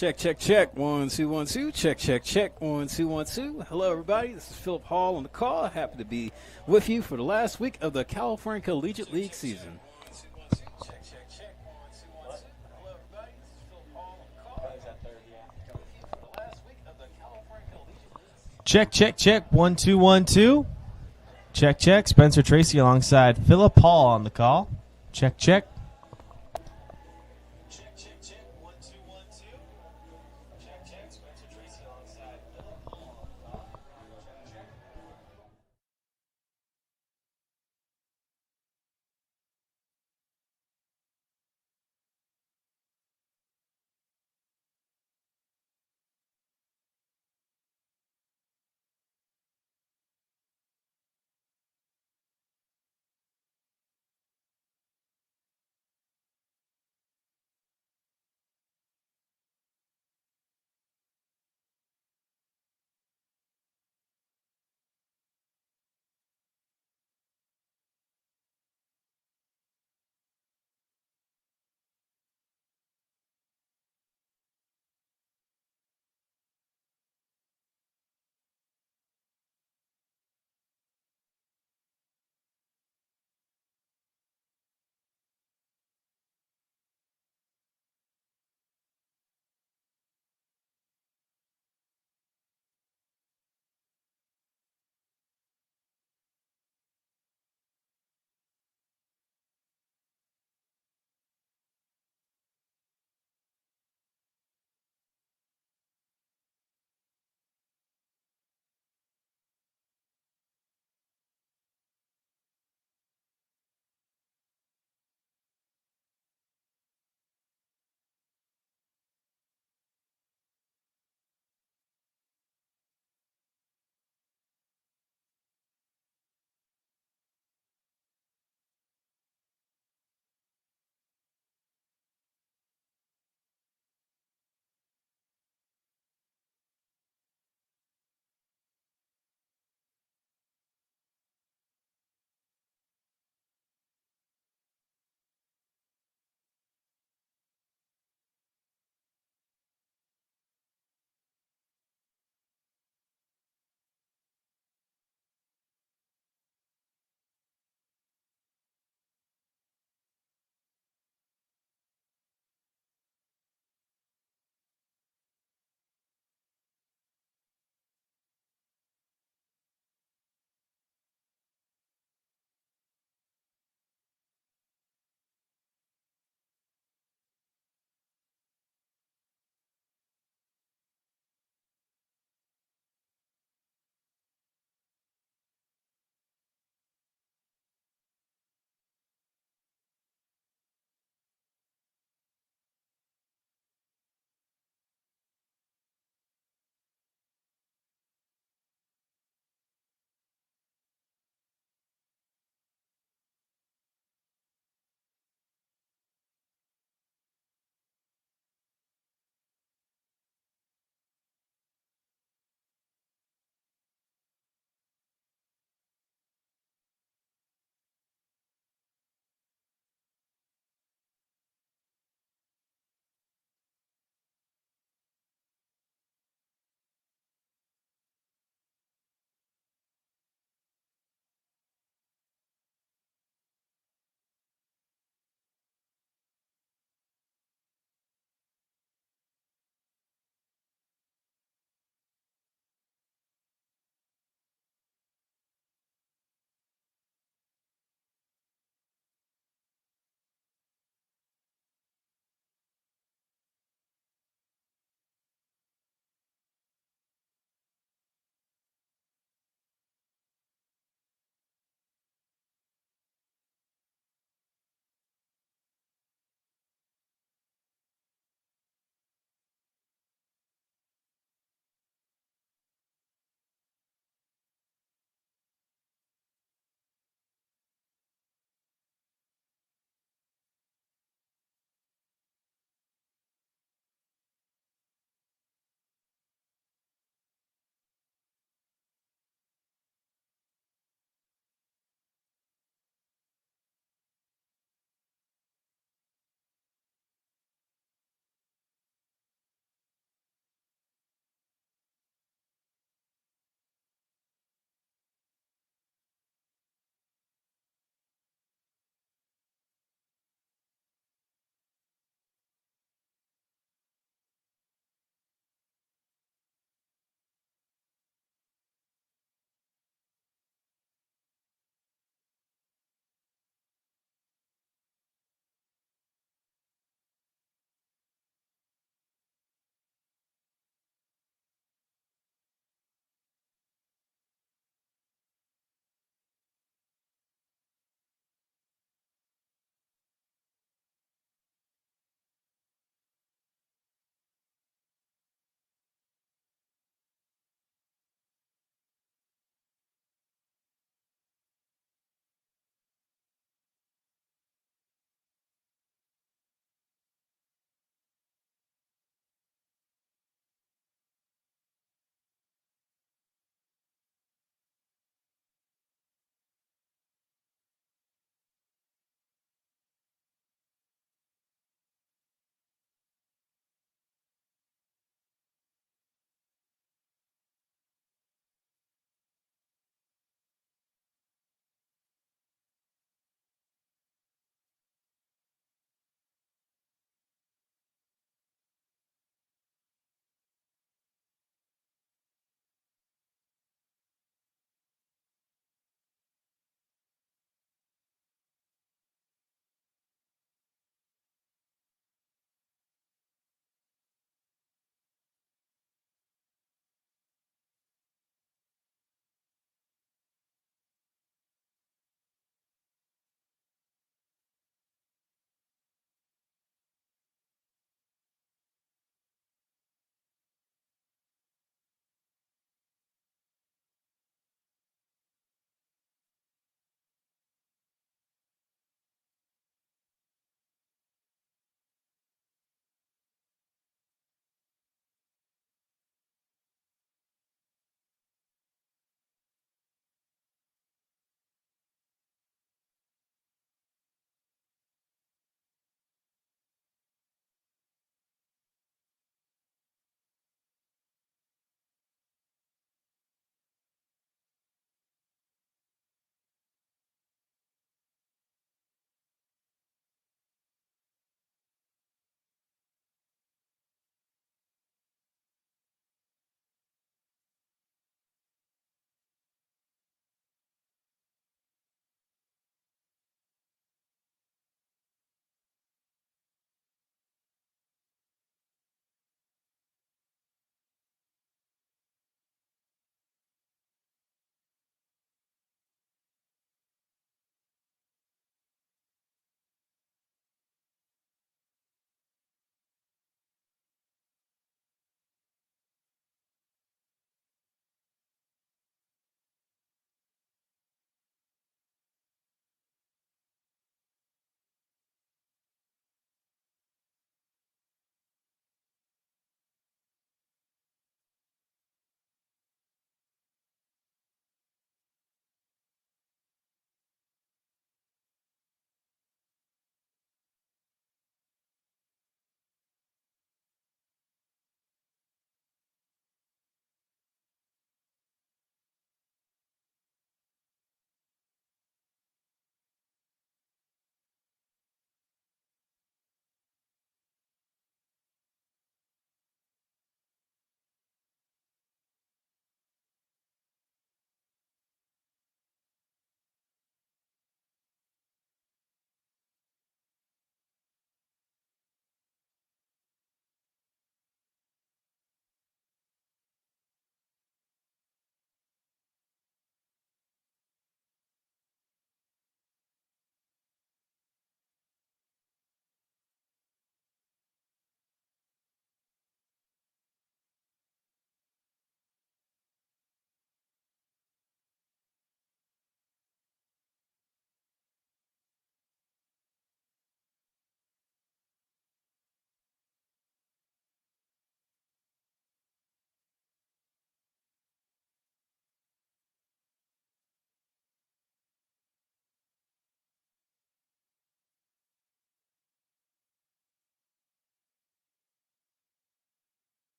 Check, check, check. 1 2 1 2. Check, check, check. 1 2 1 2. Hello, everybody. This is Philip Hall on the call. Happy to be with you for the last week of the California Collegiate League season. Check, check, check. 1 2 1 2. Check, check. Spencer Tracy alongside Philip Hall on the call. Check, check.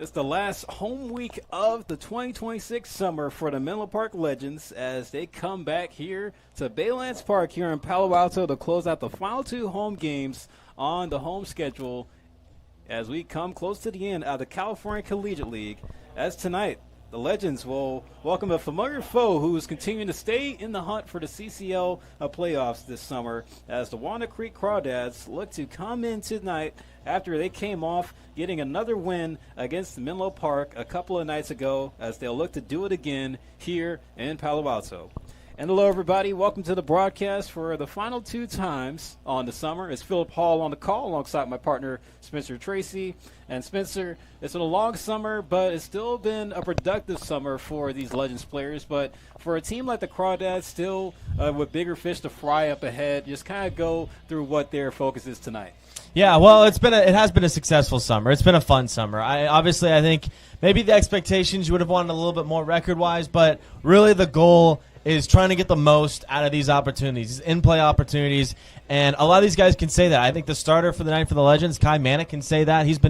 It's the last home week of the 2026 summer for the Menlo Park Legends as they come back here to Baylands Park here in Palo Alto to close out the final 2 home games on the home schedule as we come close to the end of the California Collegiate League. As tonight, the Legends will welcome a familiar foe who is continuing to stay in the hunt for the CCL playoffs this summer as the Walnut Creek Crawdads look to come in tonight after they came off getting another win against Menlo Park a couple of nights ago as they'll look to do it again here in Palo Alto. And hello, everybody. Welcome to the broadcast for the final 2 times on the summer. It's Philip Hall on the call alongside my partner, Spencer Tracy. And Spencer, it's been a long summer, but it's still been a productive summer for these Legends players. But for a team like the Crawdads, still with bigger fish to fry up ahead, just kind of go through what their focus is tonight. Yeah, well, it has been a successful summer. It's been a fun summer. I think maybe the expectations you would have wanted a little bit more record-wise, but really the goal is trying to get the most out of these opportunities, these in-play opportunities, and a lot of these guys can say that. I think the starter for the night for the Legends, Kai Manick, can say that. He's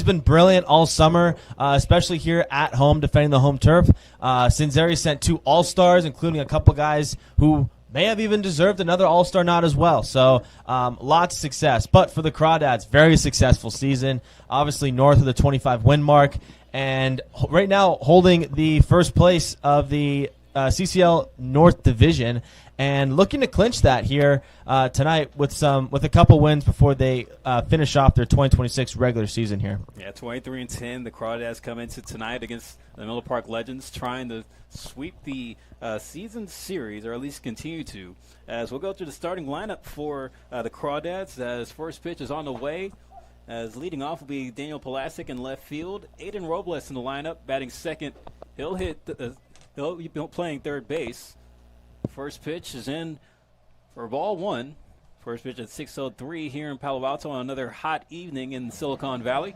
been brilliant all summer, especially here at home defending the home turf. Sinzeri sent 2 All-Stars, including a couple guys who may have even deserved another All-Star nod as well. So lots of success. But for the Crawdads, very successful season, obviously north of the 25-win mark, and right now holding the first place of the CCL North Division, and looking to clinch that here tonight with a couple wins before they finish off their 2026 regular season here. Yeah, 23-10. The Crawdads come into tonight against the Menlo Park Legends, trying to sweep the season series, or at least continue to. As we'll go through the starting lineup for the Crawdads, as first pitch is on the way. As leading off will be Daniel Pulasic in left field. Aiden Robles in the lineup, batting second. He'll be playing third base. First pitch is in for ball 1. First pitch at 6:03 here in Palo Alto on another hot evening in Silicon Valley.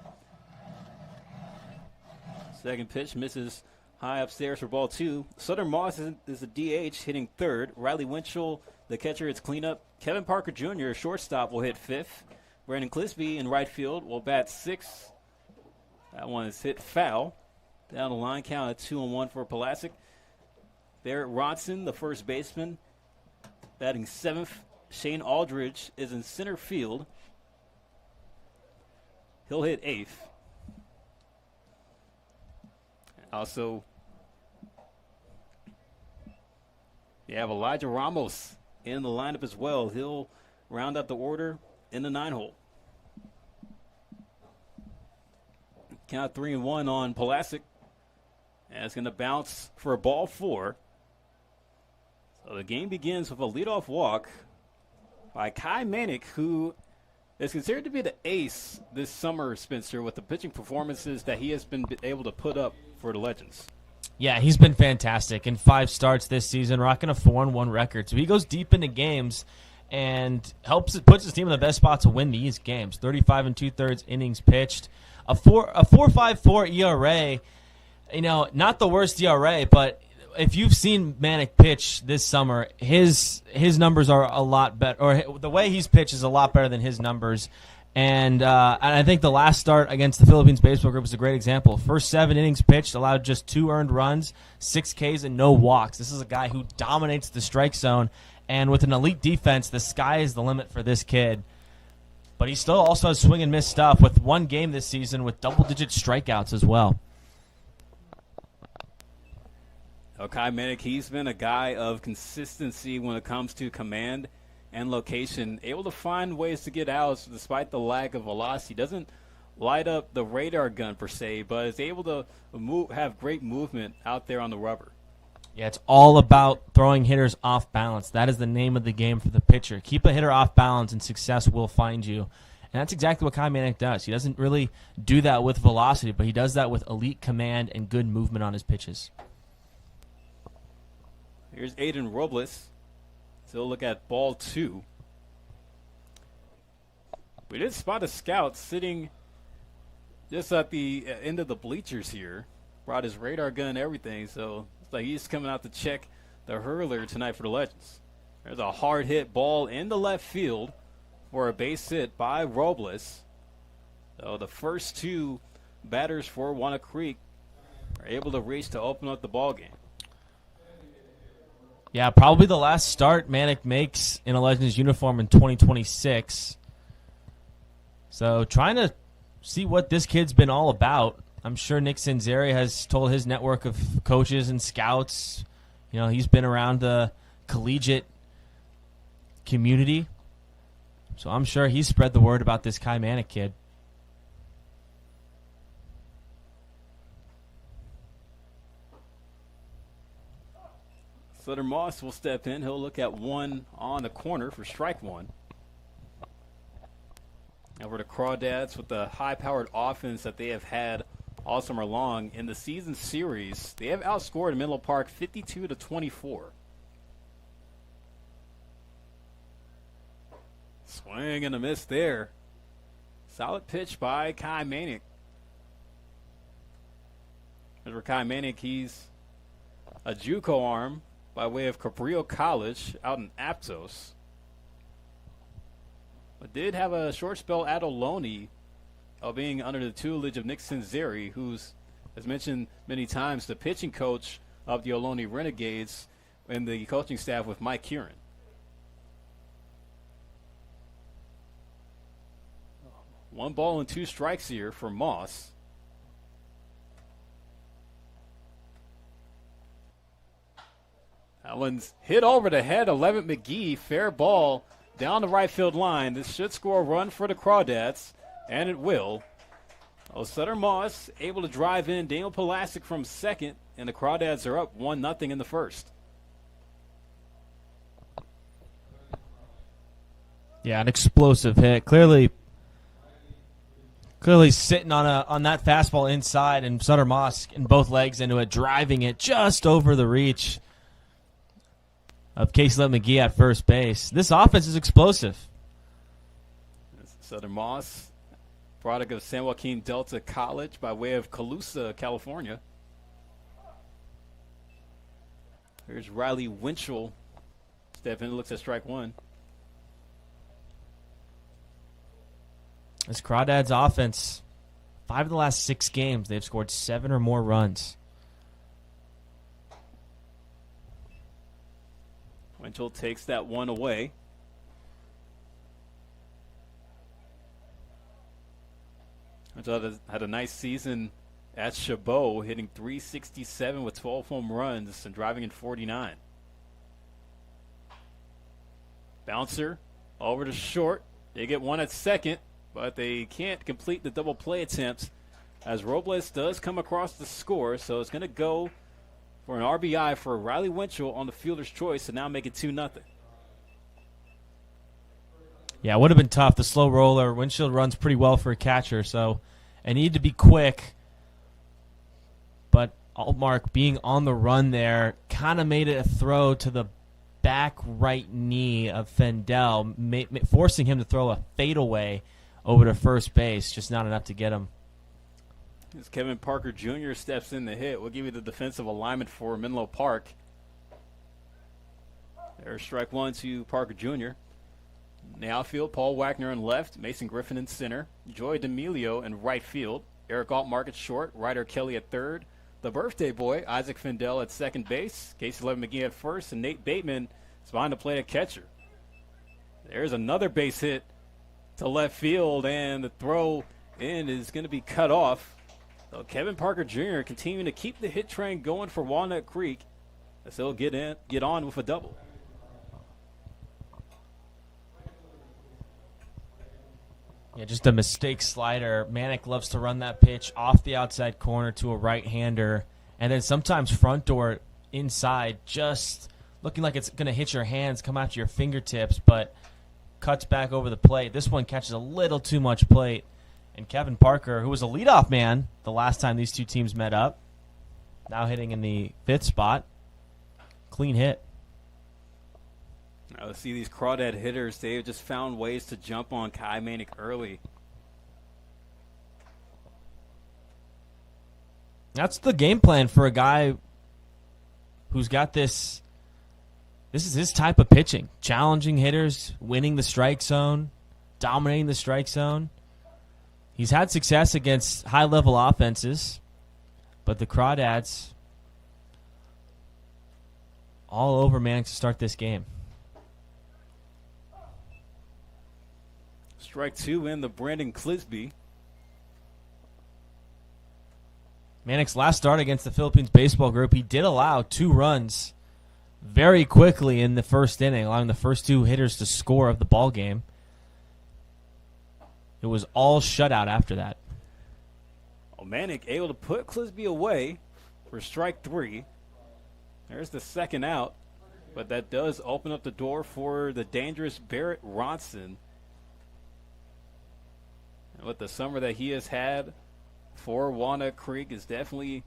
Second pitch misses high upstairs for ball 2. Southern Moss is a DH hitting third. Riley Winchell, the catcher, hits cleanup. Kevin Parker Jr., shortstop, will hit fifth. Brandon Clisby in right field will bat sixth. That one is hit foul. Down the line, count at 2-1 for Pulasic. Barrett Ronson, the first baseman, batting seventh. Shane Aldridge is in center field. He'll hit eighth. Also, you have Elijah Ramos in the lineup as well. He'll round up the order in the 9-hole. Count 3-1 on Pulasic. And it's going to bounce for a ball 4. So the game begins with a leadoff walk by Kai Manick, who is considered to be the ace this summer, Spencer, with the pitching performances that he has been able to put up for the Legends. Yeah, he's been fantastic in 5 starts this season, rocking a 4-1 record. So he goes deep into games and puts his team in the best spot to win these games. 35 2/3 innings pitched, a 4.54 ERA. You know, not the worst ERA, but if you've seen Manick pitch this summer, his numbers are a lot better, or the way he's pitched is a lot better than his numbers. And I think the last start against the Philippines Baseball Group is a great example. First 7 innings pitched, allowed just 2 earned runs, 6 Ks, and no walks. This is a guy who dominates the strike zone, and with an elite defense, the sky is the limit for this kid. But he still also has swing and miss stuff with 1 game this season with double-digit strikeouts as well. Kai Manick, he's been a guy of consistency when it comes to command and location, able to find ways to get outs despite the lack of velocity. Doesn't light up the radar gun per se, but is able to have great movement out there on the rubber. Yeah, it's all about throwing hitters off balance. That is the name of the game for the pitcher. Keep a hitter off balance and success will find you. And that's exactly what Kai Manick does. He doesn't really do that with velocity, but he does that with elite command and good movement on his pitches. Here's Aiden Robles. So look at ball 2. We did spot a scout sitting just at the end of the bleachers here. Brought his radar gun and everything, so it's like he's coming out to check the hurler tonight for the Legends. There's a hard hit ball in the left field for a base hit by Robles. So the first 2 batters for Walnut Creek are able to reach to open up the ball game. Yeah, probably the last start Manic makes in a Legends uniform in 2026. So trying to see what this kid's been all about. I'm sure Nick Sanzeri has told his network of coaches and scouts, he's been around the collegiate community. So I'm sure he's spread the word about this Kai Manic kid. Sutter Moss will step in. He'll look at one on the corner for strike one. Over to Crawdads with the high-powered offense that they have had all summer long. In the season series, they have outscored Menlo Park 52-24. Swing and a miss there. Solid pitch by Kai Manic. As for Kai Manic, he's a JUCO arm by way of Cabrillo College out in Aptos. But did have a short spell at Ohlone, being under the tutelage of Nick Sanzeri, who's, as mentioned many times, the pitching coach of the Ohlone Renegades and the coaching staff with Mike Kieran. One ball and two strikes here for Moss. That one's hit over the head of Levitt McGee. Fair ball down the right field line. This should score a run for the Crawdads, and it will. Sutter Moss able to drive in Daniel Pulaski from second, and the Crawdads are up 1-0 in the first. Yeah, an explosive hit. Clearly sitting on that fastball inside, and Sutter Moss in both legs into it, driving it just over the reach of Casey Levitt McGee at first base. This offense is explosive. Sutter Moss, product of San Joaquin Delta College by way of Colusa, California. Here's Riley Winchell. Step in, looks at strike one. This Crawdads offense, 5 of the last 6 games, they've scored 7 or more runs. Winchell takes that one away. Winchell had a nice season at Chabot, hitting .367 with 12 home runs and driving in 49. Bouncer over to short. They get one at second, but they can't complete the double play attempt as Robles does come across the score, so it's going to go for an RBI for Riley Winchell on the fielder's choice to now make it 2-0. Yeah, it would have been tough. The slow roller. Winchell runs pretty well for a catcher, so I need to be quick. But Altmark being on the run there kind of made it a throw to the back right knee of Fendel, forcing him to throw a fadeaway over to first base. Just not enough to get him. As Kevin Parker Jr. steps in the hit, we'll give you the defensive alignment for Menlo Park. There's strike one to Parker Jr. In the outfield, Paul Wagner in left, Mason Griffin in center, Joy D'Amelio in right field, Eric Altmark at short, Ryder Kelly at third, the birthday boy, Isaac Fendel at second base, Casey Levitt McGee at first, and Nate Bateman is behind the plate at catcher. There's another base hit to left field, and the throw in is going to be cut off. So Kevin Parker Jr. continuing to keep the hit train going for Walnut Creek as they'll get on with a double. Yeah, just a mistake slider. Manic loves to run that pitch off the outside corner to a right-hander, and then sometimes front door inside, just looking like it's going to hit your hands, come out to your fingertips, but cuts back over the plate. This one catches a little too much plate. And Kevin Parker, who was a leadoff man the last time these two teams met up, now hitting in the 5th spot. Clean hit. Now let's see these Crawdad hitters. They've just found ways to jump on Kai Manic early. That's the game plan for a guy who's got this. This is his type of pitching. Challenging hitters, winning the strike zone, dominating the strike zone. He's had success against high-level offenses, but the Crawdads all over Mannix to start this game. Strike 2 in the Brandon Clisby. Mannix's last start against the Philippines baseball group, he did allow 2 runs very quickly in the first inning, allowing the first 2 hitters to score of the ball game. It was all shutout after that. Oh, Manick able to put Clisby away for strike 3. There's the second out, but that does open up the door for the dangerous Barrett Ronson. And with the summer that he has had for Walnut Creek is definitely,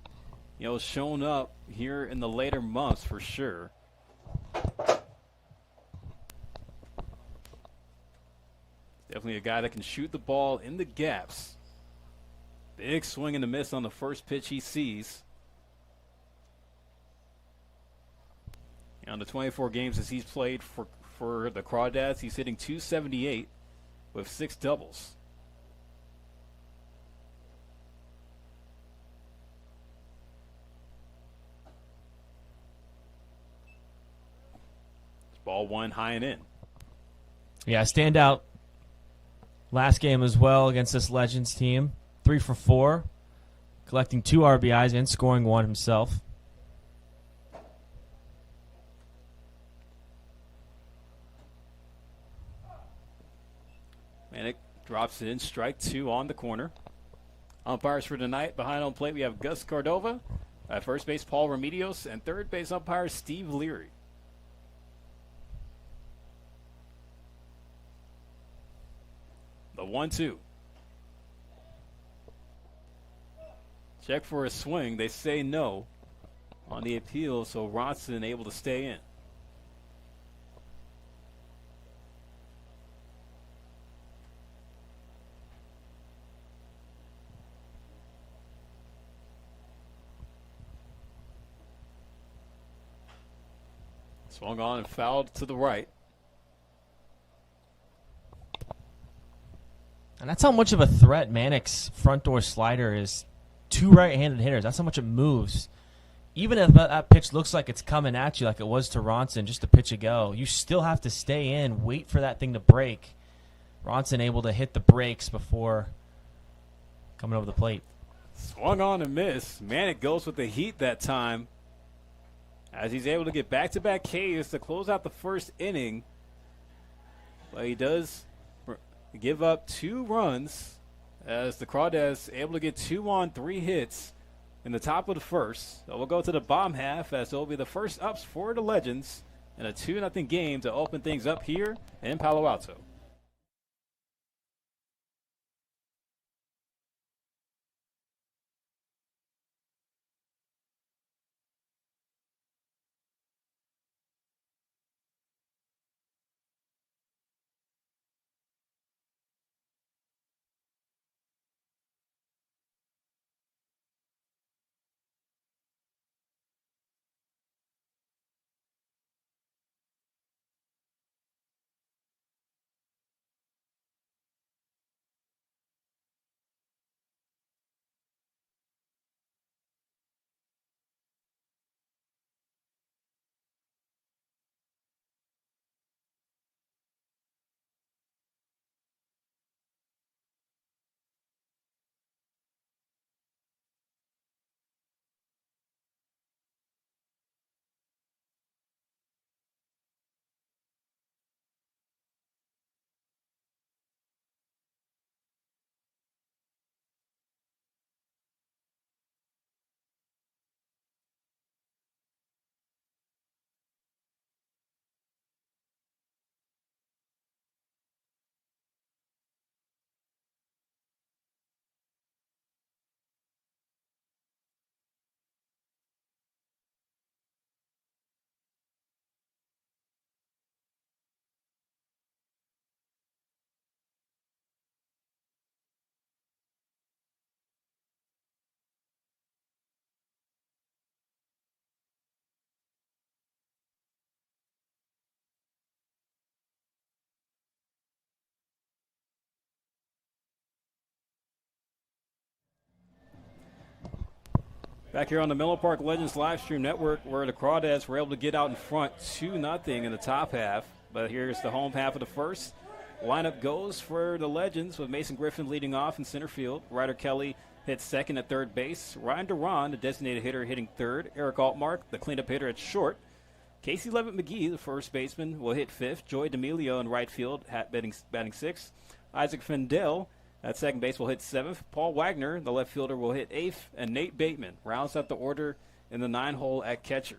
shown up here in the later months for sure. Definitely a guy that can shoot the ball in the gaps. Big swing and a miss on the first pitch he sees. On the 24 games as he's played for the Crawdads, he's hitting .278 with 6 doubles. Ball 1 high and in. Yeah, standout last game as well against this Legends team. 3 for 4, collecting 2 RBIs and scoring 1 himself. Manick drops it in, strike 2 on the corner. Umpires for tonight, behind home plate we have Gus Cordova, at first base Paul Remedios, and third base umpire Steve Leary. The 1-2. Check for a swing. They say no on the appeal, so Ronson able to stay in. Swung on and fouled to the right. And that's how much of a threat Manick's front door slider is. 2 right-handed hitters. That's how much it moves. Even if that pitch looks like it's coming at you like it was to Ronson just a pitch ago, you still have to stay in, wait for that thing to break. Ronson able to hit the brakes before coming over the plate. Swung on and missed. Manick goes with the heat that time as he's able to get back-to-back Ks to close out the first inning. But he does give up 2 runs as the Crawdads able to get 2 on 3 hits in the top of the first. So we'll go to the bottom half as it will be the first ups for the Legends in a 2-0 game to open things up here in Palo Alto. Back here on the Menlo Park Legends live stream network, where the Crawdads were able to get out in front 2-0 in the top half. But here's the home half of the first. Lineup goes for the Legends with Mason Griffin leading off in center field. Ryder Kelly hits second at third base. Ryan Duran, the designated hitter, hitting third. Eric Altmark, the cleanup hitter, at short. Casey Levitt-McGee, the first baseman, will hit fifth. Joey D'Amelio in right field, batting sixth. Isaac Fendel at second base will hit seventh. Paul Wagner, the left fielder, will hit eighth. And Nate Bateman rounds out the order in the 9-hole at catcher.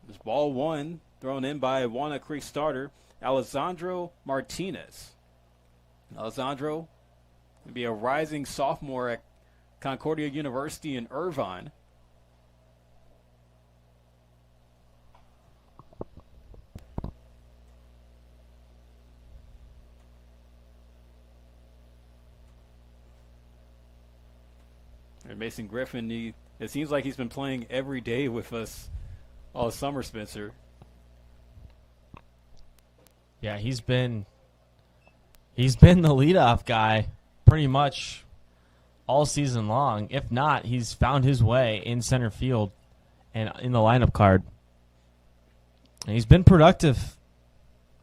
There's ball one thrown in by Walnut Creek starter Alessandro Martinez. Alessandro will be a rising sophomore at Concordia University in Irvine. And Mason Griffin, it seems like he's been playing every day with us all summer, Spencer. Yeah, he's been the leadoff guy pretty much all season long. If not, he's found his way in center field and in the lineup card. And he's been productive.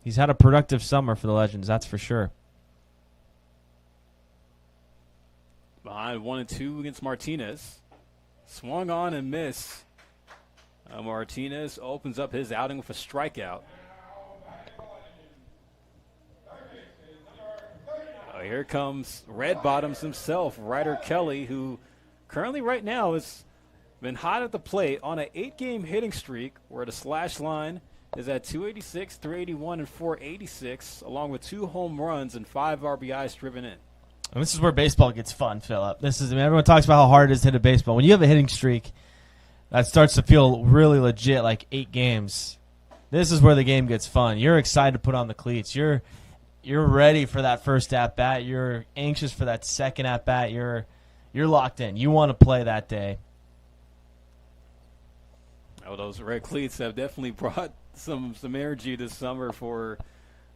He's had a productive summer for the Legends, that's for sure. Behind 1-2 against Martinez. Swung on and missed. Martinez opens up his outing with a strikeout. Here comes Red Bottoms himself, Ryder Kelly, who currently right now has been hot at the plate on an 8-game hitting streak where the slash line is at 286, 381, and 486, along with 2 home runs and 5 RBIs driven in. And this is where baseball gets fun, Phillip. Everyone talks about how hard it is to hit a baseball. When you have a hitting streak that starts to feel really legit, like 8 games, this is where the game gets fun. You're excited to put on the cleats. You're ready for that first at-bat. You're anxious for that second at-bat. You're locked in. You want to play that day. Oh, those red cleats have definitely brought some energy this summer for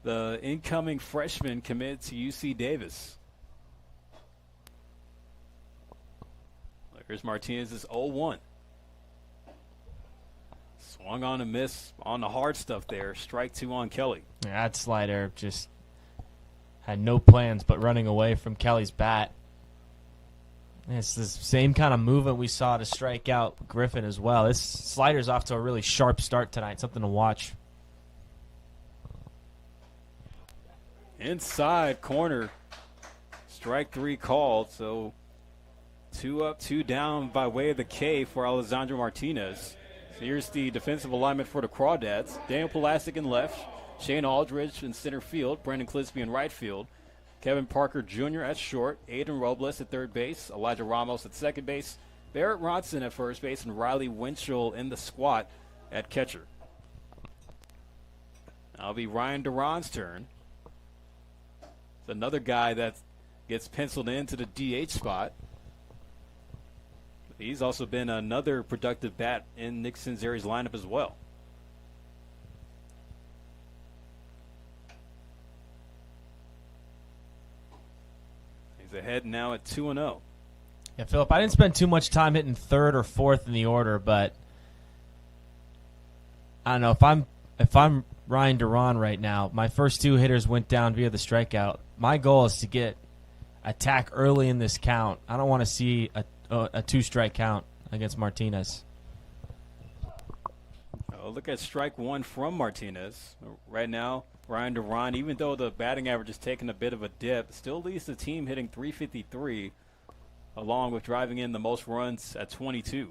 the incoming freshman committed to UC Davis. Here's Martinez's 0-1. Swung on a miss on the hard stuff there. Strike 2 on Kelly. Yeah, that slider just had no plans but running away from Kelly's bat. And it's the same kind of movement we saw to strike out Griffin as well. This slider's off to a really sharp start tonight. Something to watch. Inside corner. Strike 3 called, so 2 up, 2 down by way of the K for Alessandro Martinez. So here's the defensive alignment for the Crawdads. Daniel Pulaski in left, Shane Aldridge in center field, Brandon Clisby in right field, Kevin Parker Jr. at short, Aiden Robles at third base, Elijah Ramos at second base, Barrett Ronson at first base, and Riley Winchell in the squat at catcher. That'll be Ryan Duran's turn. It's another guy that gets penciled into the DH spot. He's also been another productive bat in Nick Sinzeri's lineup as well. He's ahead now at 2-0. Yeah, Phillip, I didn't spend too much time hitting third or fourth in the order, but I don't know if I'm Ryan Duran right now. My first 2 hitters went down via the strikeout. My goal is to get attack early in this count. I don't want to see a 2-strike count against Martinez. Look at strike 1 from Martinez. Right now, Ryan Duran, even though the batting average is taking a bit of a dip, still leads the team hitting .353, along with driving in the most runs at 22.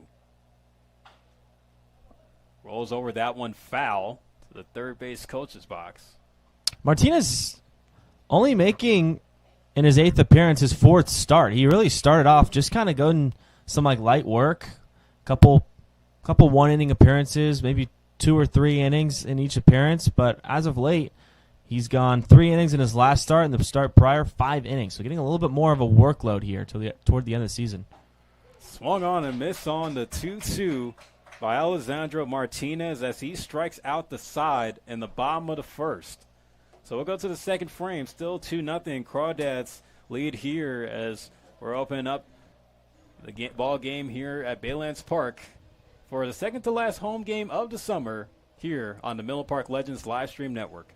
Rolls over that one foul to the third base coach's box. Martinez only making, in his 8th appearance, his 4th start. He really started off just kind of going some light work, couple 1-inning appearances, maybe 2 or 3 innings in each appearance. But as of late, he's gone 3 innings in his last start, and the start prior 5 innings. So getting a little bit more of a workload here toward the end of the season. Swung on and missed on the 2-2 by Alessandro Martinez as he strikes out the side in the bottom of the first. So we'll go to the second frame. Still 2-0. Crawdads lead here as we're opening up The ball game here at Baylands Park for the second to last home game of the summer here on the Menlo Park Legends live stream network.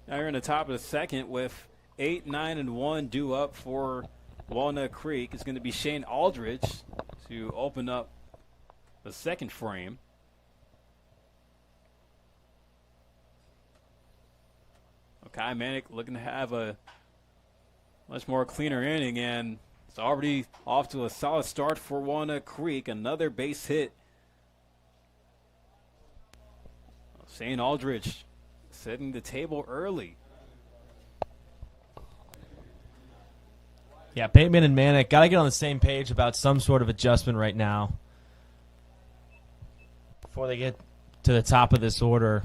Now you're in the top of the second with 8, 9, and 1 due up for Walnut Creek. It's going to be Shane Aldridge to open up the second frame. Kai Manick looking to have a much more cleaner inning, and it's already off to a solid start for Walnut Creek. Another base hit. Shane Aldridge setting the table early. Yeah, Bateman and Manick got to get on the same page about some sort of adjustment right now before they get to the top of this order,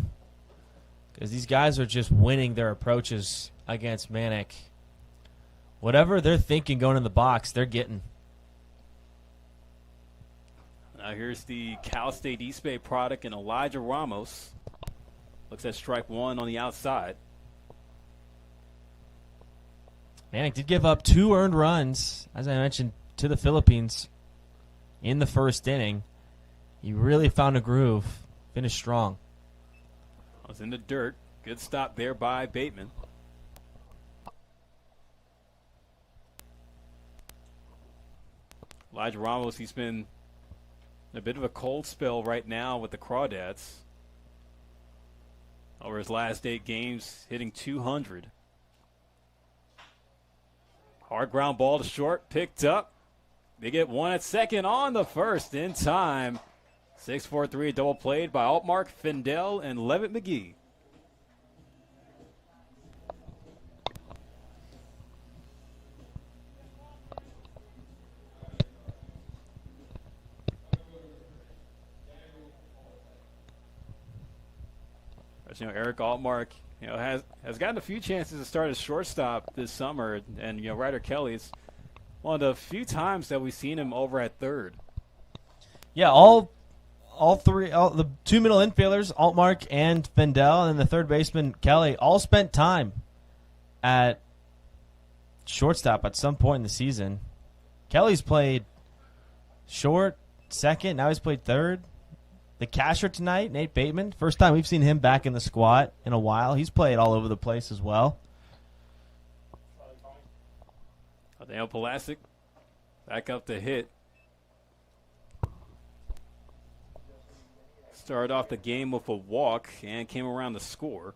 because these guys are just winning their approaches against Manick. Whatever they're thinking going in the box, they're getting. Now here's the Cal State East Bay product and Elijah Ramos. Looks at strike one on the outside. Manick did give up 2 earned runs, as I mentioned, to the Philippines in the first inning. He really found a groove, finished strong. Was in the dirt. Good stop there by Bateman. Elijah Ramos, he's been in a bit of a cold spell right now with the Crawdads. Over his last 8 games, hitting .200. Hard ground ball to short, picked up. They get one at second on the first in time. 6-4-3 double played by Altmark, Findell, and Levitt McGee. As Eric Altmark, has gotten a few chances to start as shortstop this summer, and Ryder Kelly is one of the few times that we've seen him over at third. Yeah, all the 2 middle infielders, Altmark and Findell, and then the third baseman Kelly, all spent time at shortstop at some point in the season. Kelly's played short, second, now he's played third. The catcher tonight, Nate Bateman, first time we've seen him back in the squat in a while. He's played all over the place as well. Daniel Pulaski back up to hit. Started off the game with a walk and came around to score.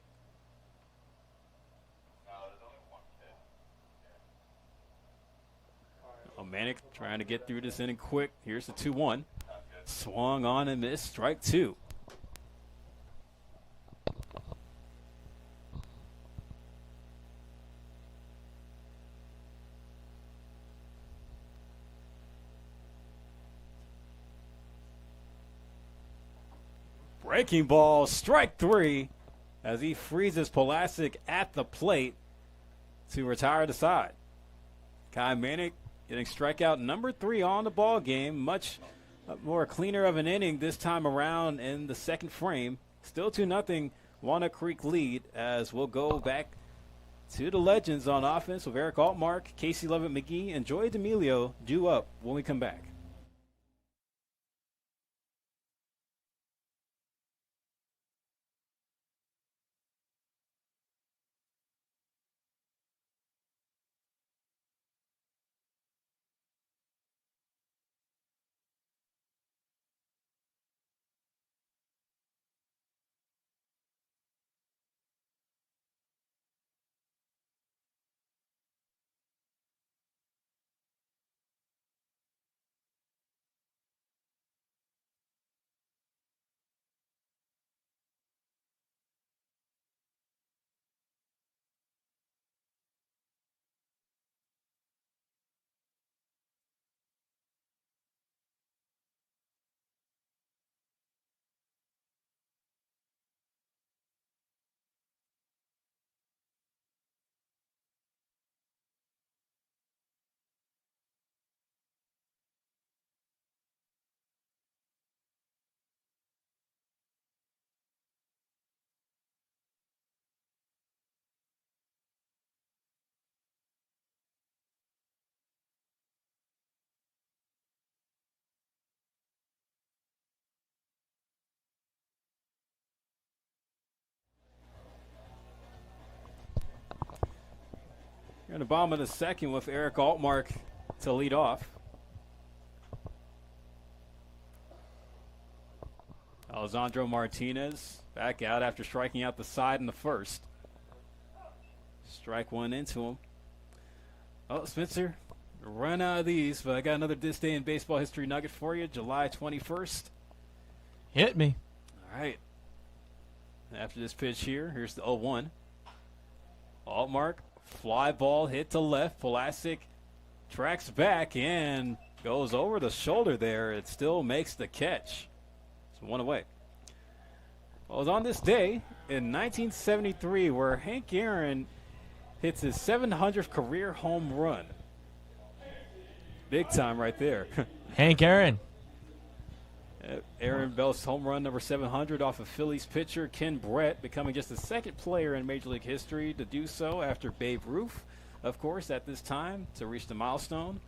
Manick trying to get through this inning quick. Here's the 2-1. Swung on and missed. Strike 2. Breaking ball, strike 3, as he freezes Pulaski at the plate to retire the side. Kai Manick getting strikeout number 3 on the ball game. Much more cleaner of an inning this time around in the second frame. Still 2-0 Walnut Creek lead, as we'll go back to the Legends on offense with Eric Altmark, Casey Levitt-McGee, and Joey D'Amelio due up when we come back. We're in the bottom of the second with Eric Altmark to lead off. Alessandro Martinez back out after striking out the side in the first. Strike one into him. Oh, Spencer, run out of these, but I got another This Day in Baseball History nugget for you, July 21st. Hit me. All right. After this pitch here, here's the 0-1. Altmark, fly ball hit to left. Pulaski tracks back and goes over the shoulder there. It still makes the catch. It's one away. Well, it was on this day in 1973 where Hank Aaron hits his 700th career home run. Big time right there. Hank Aaron. Aaron Bell's home run number 700 off of Phillies pitcher Ken Brett, becoming just the second player in Major League history to do so after Babe Ruth, of course, at this time to reach the milestone.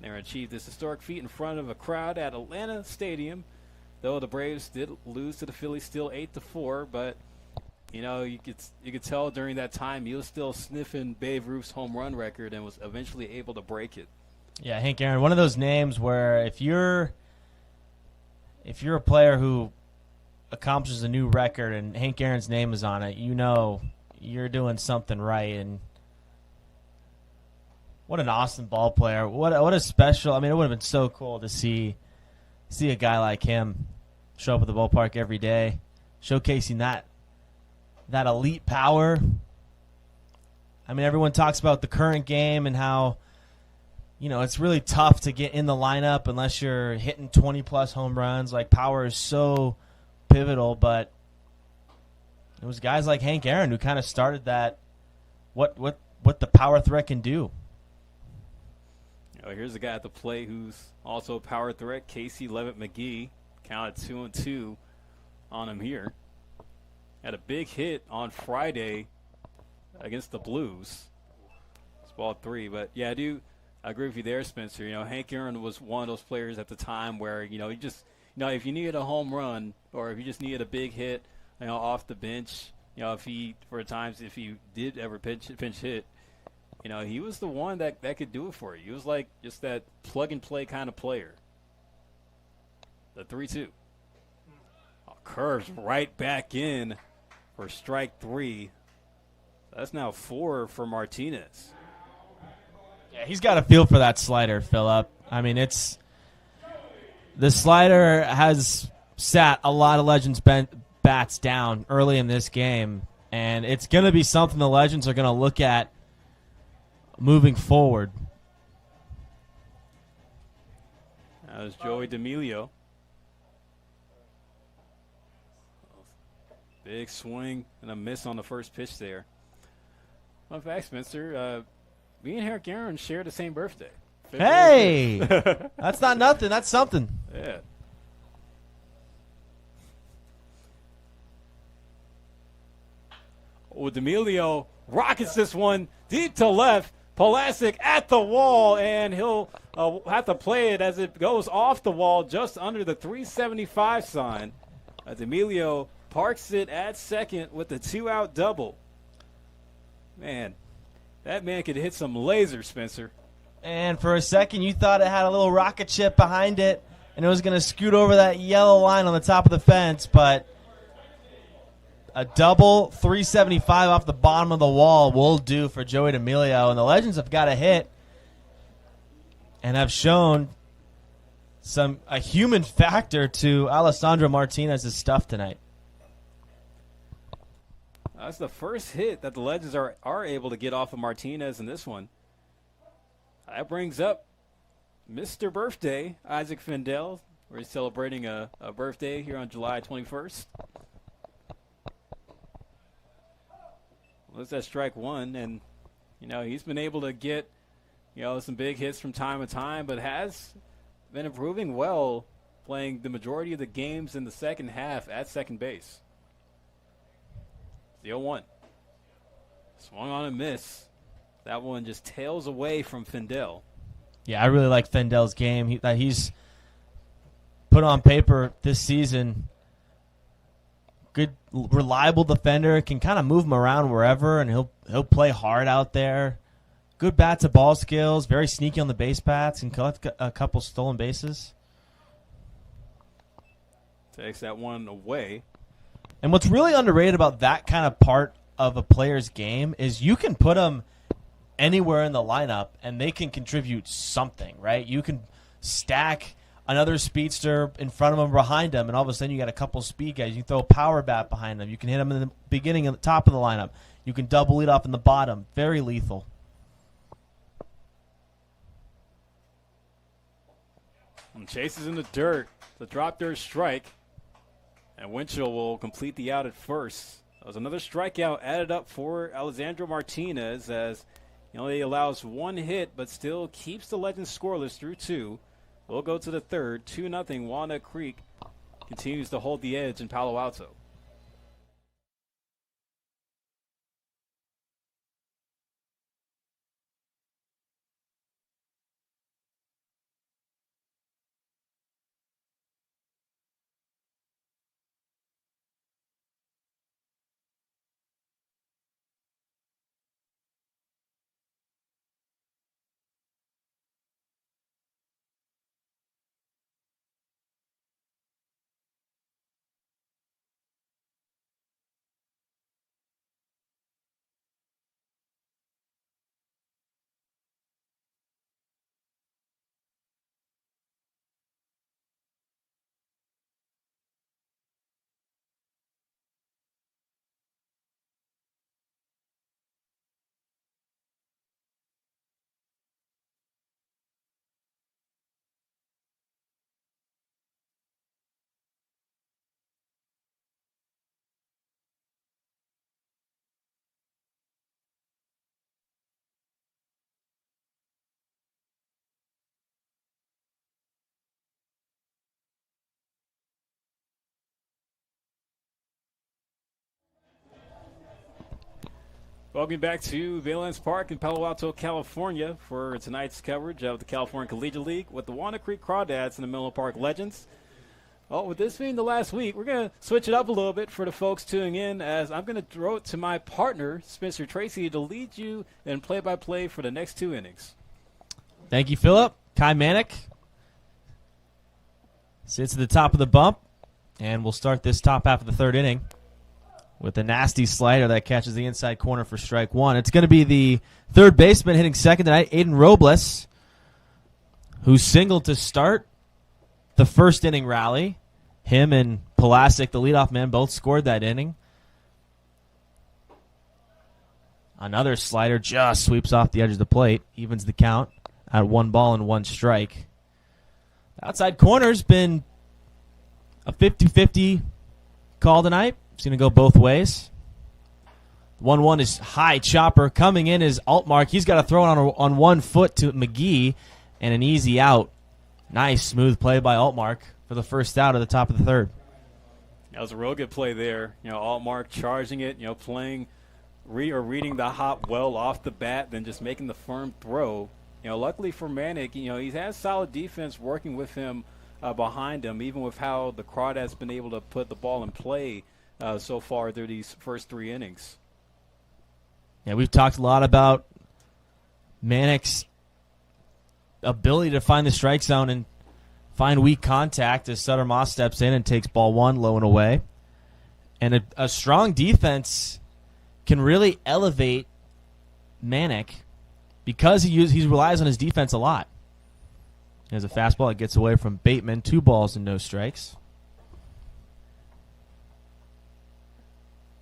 Aaron achieved this historic feat in front of a crowd at Atlanta Stadium, though the Braves did lose to the Phillies still 8-4, but you know, you could tell during that time he was still sniffing Babe Ruth's home run record and was eventually able to break it. Yeah, Hank Aaron, one of those names where if you're a player who accomplishes a new record and Hank Aaron's name is on it, you know you're doing something right. And what an awesome ball player. What a special. I mean, it would have been so cool to see a guy like him show up at the ballpark every day, showcasing that elite power. I mean, everyone talks about the current game and how, you know, it's really tough to get in the lineup unless you're hitting 20-plus home runs. Like, power is so pivotal, but it was guys like Hank Aaron who kind of started that, what the power threat can do. Oh, here's a guy at the plate who's also a power threat, Casey Levitt-McGee. Counted 2-2 on him here. Had a big hit on Friday against the Blues. It's ball 3, but yeah, I agree with you there, Spencer. You know, Hank Aaron was one of those players at the time where, you know, if you needed a home run or if you just needed a big hit, you know, off the bench, you know, if he did ever pinch hit, you know, he was the one that could do it for you. He was like just that plug and play kind of player. The 3-2. Oh, curves right back in for strike 3. That's now 4 for Martinez. Yeah, he's got a feel for that slider, Phillip. I mean, the slider has sat a lot of Legends bats down early in this game, and it's going to be something the Legends are going to look at moving forward. That was Joey D'Amelio. Big swing and a miss on the first pitch there. Fun fact, Spencer, me and Hank Aaron share the same birthday. Hey! That's not nothing. That's something. Yeah. Oh, D'Amelio rockets this one deep to left. Pulasic at the wall, and he'll have to play it as it goes off the wall just under the 375 sign. As Emilio parks it at second with the 2-out double. Man, that man could hit some lasers, Spencer. And for a second, you thought it had a little rocket ship behind it, and it was going to scoot over that yellow line on the top of the fence, but a double 375 off the bottom of the wall will do for Joey D'Amelio, and the Legends have got a hit and have shown a human factor to Alessandro Martinez's stuff tonight. That's the first hit that the Legends are able to get off of Martinez in this one. That brings up Mr. Birthday, Isaac Findell. We're celebrating a birthday here on July 21st. Well, that's strike one, and, he's been able to get, some big hits from time to time, but has been improving well, playing the majority of the games in the second half at second base. The 0-1. Swung on a miss. That one just tails away from Findell. Yeah, I really like Findell's game that he's put on paper this season. Good, reliable defender, can kind of move him around wherever, and he'll play hard out there. Good bat-to-ball skills, very sneaky on the base paths, and collect a couple stolen bases. Takes that one away. And what's really underrated about that kind of part of a player's game is you can put them anywhere in the lineup, and they can contribute something, right? You can stack another speedster in front of him, behind him, and all of a sudden you got a couple speed guys. You can throw a power bat behind them. You can hit them in the beginning and the top of the lineup. You can double lead off in the bottom. Very lethal. And chases in the dirt. The drop dirt strike. And Winchell will complete the out at first. That was another strikeout added up for Alessandro Martinez, as he allows one hit but still keeps the Legends scoreless through two. We'll go to the third. 2-0 Walnut Creek continues to hold the edge in Palo Alto. Welcome back to Valence Park in Palo Alto, California for tonight's coverage of the California Collegiate League with the Walnut Creek Crawdads and the Menlo Park Legends. Well, with this being the last week, we're going to switch it up a little bit for the folks tuning in, as I'm going to throw it to my partner, Spencer Tracy, to lead you in play-by-play for the next two innings. Thank you, Philip. Kai Manick sits at the top of the bump, and we'll start this top half of the third inning with a nasty slider that catches the inside corner for strike one. It's going to be the third baseman hitting second tonight, Aiden Robles, who singled to start the first inning rally. Him and Pulasic, the leadoff man, both scored that inning. Another slider just sweeps off the edge of the plate, evens the count at 1-1 strike. The outside corner's been a 50-50 call tonight. It's going to go both ways. 1-1 is high chopper. Coming in is Altmark. He's got to throw it on 1 foot to McGee, and an easy out. Nice, smooth play by Altmark for the first out at the top of the third. That was a real good play there. Altmark charging it, playing reading the hop well off the bat, then just making the firm throw. Luckily for Manic, he's had solid defense working with him behind him, even with how the Crawdads been able to put the ball in play so far through these first 3 innings. Yeah, we've talked a lot about Manic's ability to find the strike zone and find weak contact as Sutter Moss steps in and takes ball 1 low and away. And a strong defense can really elevate Manic because he relies on his defense a lot. There's a fastball that gets away from Bateman. 2 balls and no strikes.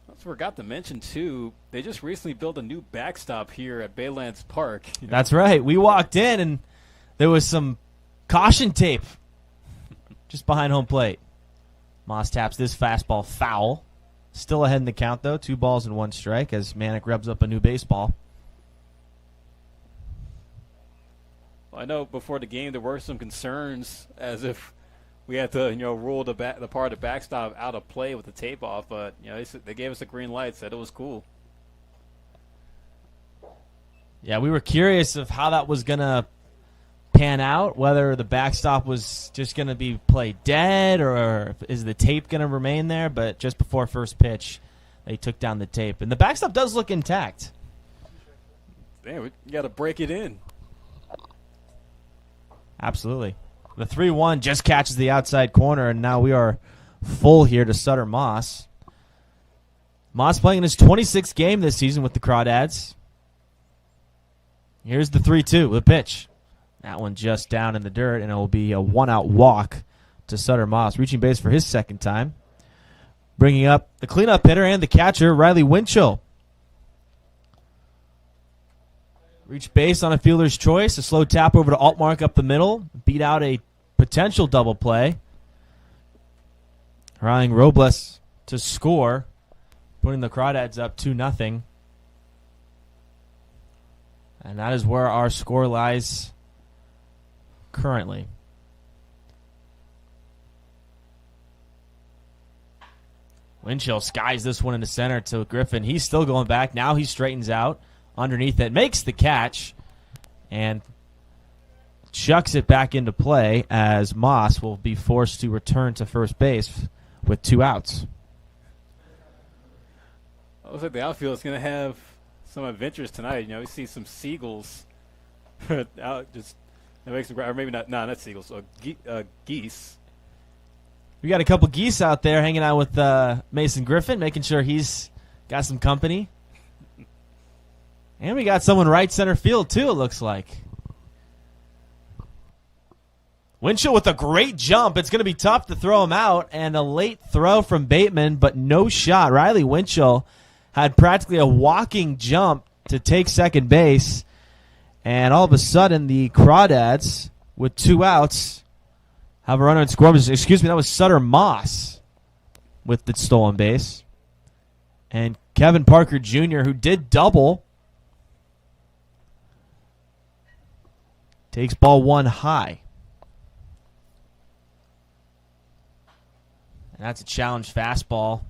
I forgot to mention, too, they just recently built a new backstop here at Baylands Park. That's right. We walked in, and there was some caution tape just behind home plate. Moss taps this fastball foul. Still ahead in the count, though. 2 balls and 1 strike as Manic revs up a new baseball. Well, I know before the game there were some concerns as if we had to, rule the part of the backstop out of play with the tape off, but they gave us a green light, said it was cool. Yeah, we were curious of how that was going to pan out, whether the backstop was just going to be played dead or is the tape going to remain there, but just before first pitch, they took down the tape. And the backstop does look intact. Damn, you got to break it in. Absolutely. The 3-1 just catches the outside corner, and now we are full here to Sutter Moss. Moss playing in his 26th game this season with the Crawdads. Here's the 3-2, the pitch. That one just down in the dirt, and it will be a 1-out walk to Sutter Moss, reaching base for his second time. Bringing up the cleanup hitter and the catcher, Riley Winchell. Reached base on a fielder's choice. A slow tap over to Altmark up the middle. Beat out a potential double play. Allowing Robles to score, putting the Crawdads up 2-0. And that is where our score lies currently. Winchell skies this one into center to Griffin. He's still going back. Now he straightens out. Underneath it, makes the catch, and chucks it back into play as Moss will be forced to return to first base with 2 outs. It looks like the outfield is going to have some adventures tonight. We see some seagulls out, just make some, or maybe not seagulls, so geese. We got a couple geese out there hanging out with Mason Griffin, making sure he's got some company. And we got someone right center field, too, it looks like. Winchell with a great jump. It's going to be tough to throw him out. And a late throw from Bateman, but no shot. Riley Winchell had practically a walking jump to take second base. And all of a sudden, the Crawdads, with 2 outs, have a runner in score. Excuse me, that was Sutter Moss with the stolen base. And Kevin Parker Jr., who did double, takes ball 1 high. And that's a challenge fastball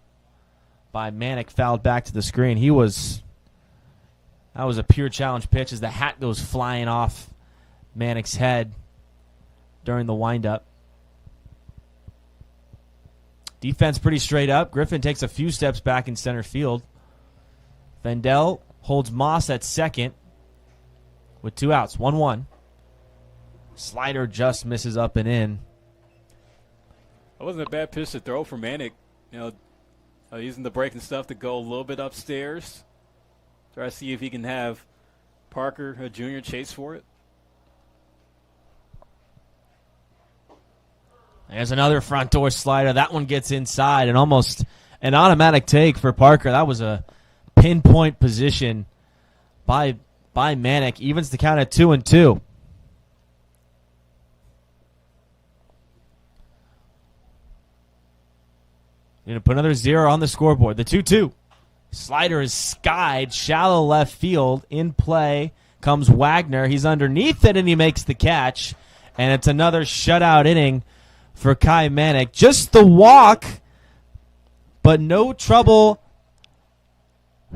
by Manic, fouled back to the screen. That was a pure challenge pitch as the hat goes flying off Manic's head during the windup. Defense pretty straight up. Griffin takes a few steps back in center field. Vendel holds Moss at second with 2 outs, 1-1. Slider just misses up and in. That wasn't a bad pitch to throw for Manic. Using the break and stuff to go a little bit upstairs. Try to see if he can have Parker Jr. chase for it. There's another front door slider. That one gets inside and almost an automatic take for Parker. That was a pinpoint position by Manic. Evens the count at 2-2. Going to put another 0 on the scoreboard. The 2-2. Slider is skied. Shallow left field. In play comes Wagner. He's underneath it, and he makes the catch. And it's another shutout inning for Kai Manic. Just the walk, but no trouble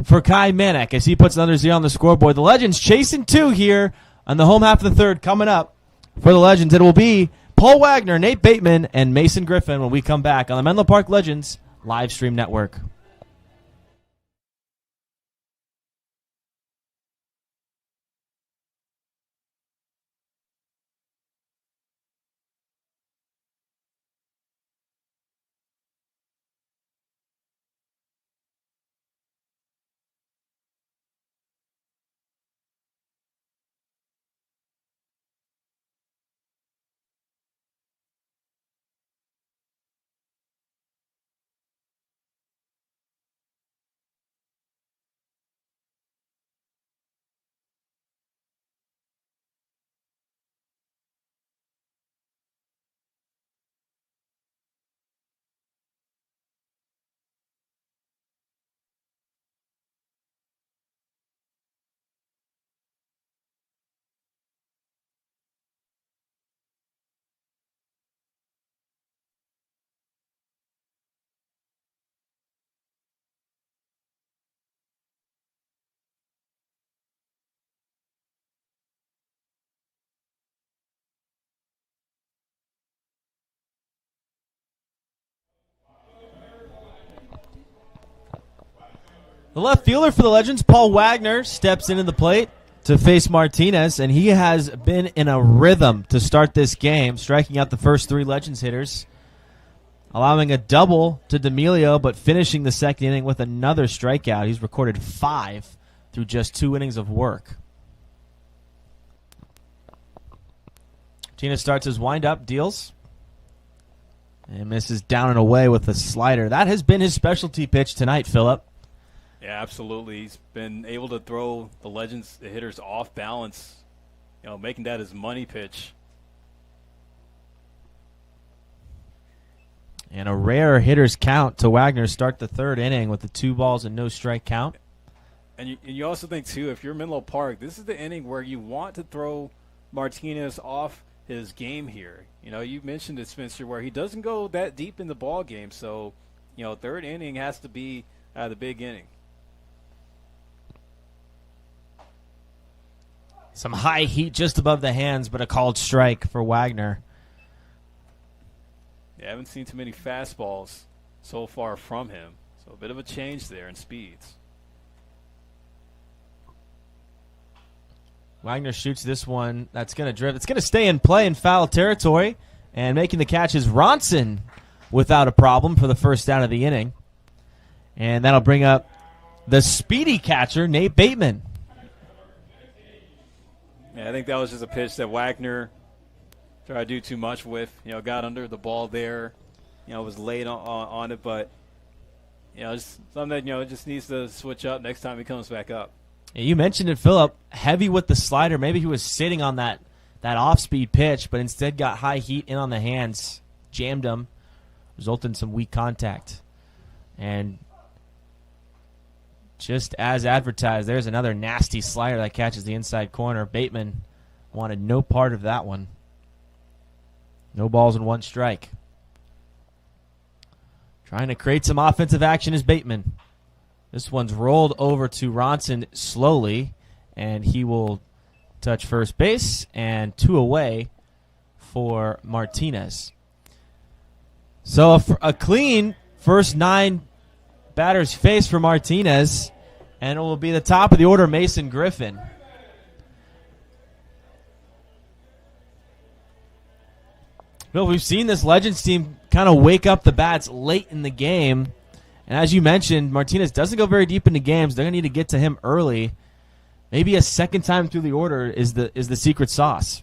for Kai Manek as he puts another 0 on the scoreboard. The Legends chasing 2 here on the home half of the third. Coming up for the Legends, it will be Paul Wagner, Nate Bateman, and Mason Griffin when we come back on the Menlo Park Legends live stream network. The left fielder for the Legends, Paul Wagner, steps into the plate to face Martinez, and he has been in a rhythm to start this game, striking out the first 3 Legends hitters, allowing a double to D'Amelio, but finishing the second inning with another strikeout. He's recorded 5 through just 2 innings of work. Martinez starts his windup, deals, and misses down and away with a slider. That has been his specialty pitch tonight, Phillip. Yeah, absolutely. He's been able to throw the Legends hitters off balance, making that his money pitch. And a rare hitter's count to Wagner start the third inning with the 2 balls and no strike count. And you also think, too, if you're Menlo Park, this is the inning where you want to throw Martinez off his game here. You mentioned it, Spencer, where he doesn't go that deep in the ball game. So, third inning has to be the big inning. Some high heat just above the hands, but a called strike for Wagner. Yeah, I haven't seen too many fastballs so far from him. So a bit of a change there in speeds. Wagner shoots this one. That's going to drift. It's going to stay in play in foul territory. And making the catch is Ronson without a problem for the first down of the inning. And that'll bring up the speedy catcher, Nate Bateman. Yeah, I think that was just a pitch that Wagner tried to do too much with. Got under the ball there. Was late on it, but just something that just needs to switch up next time he comes back up. Yeah, you mentioned it, Phillip. Heavy with the slider. Maybe he was sitting on that off-speed pitch, but instead got high heat in on the hands, jammed him, resulted in some weak contact. And just as advertised, there's another nasty slider that catches the inside corner. Bateman wanted no part of that one. No balls and 1 strike. Trying to create some offensive action is Bateman. This one's rolled over to Ronson slowly, and he will touch first base, and 2 away for Martinez. So a clean first 9 batters face for Martinez, and it will be the top of the order, Mason Griffin. Bill, we've seen this Legends team kind of wake up the bats late in the game, and as you mentioned, Martinez doesn't go very deep into games. They're going to need to get to him early. Maybe a second time through the order is the secret sauce.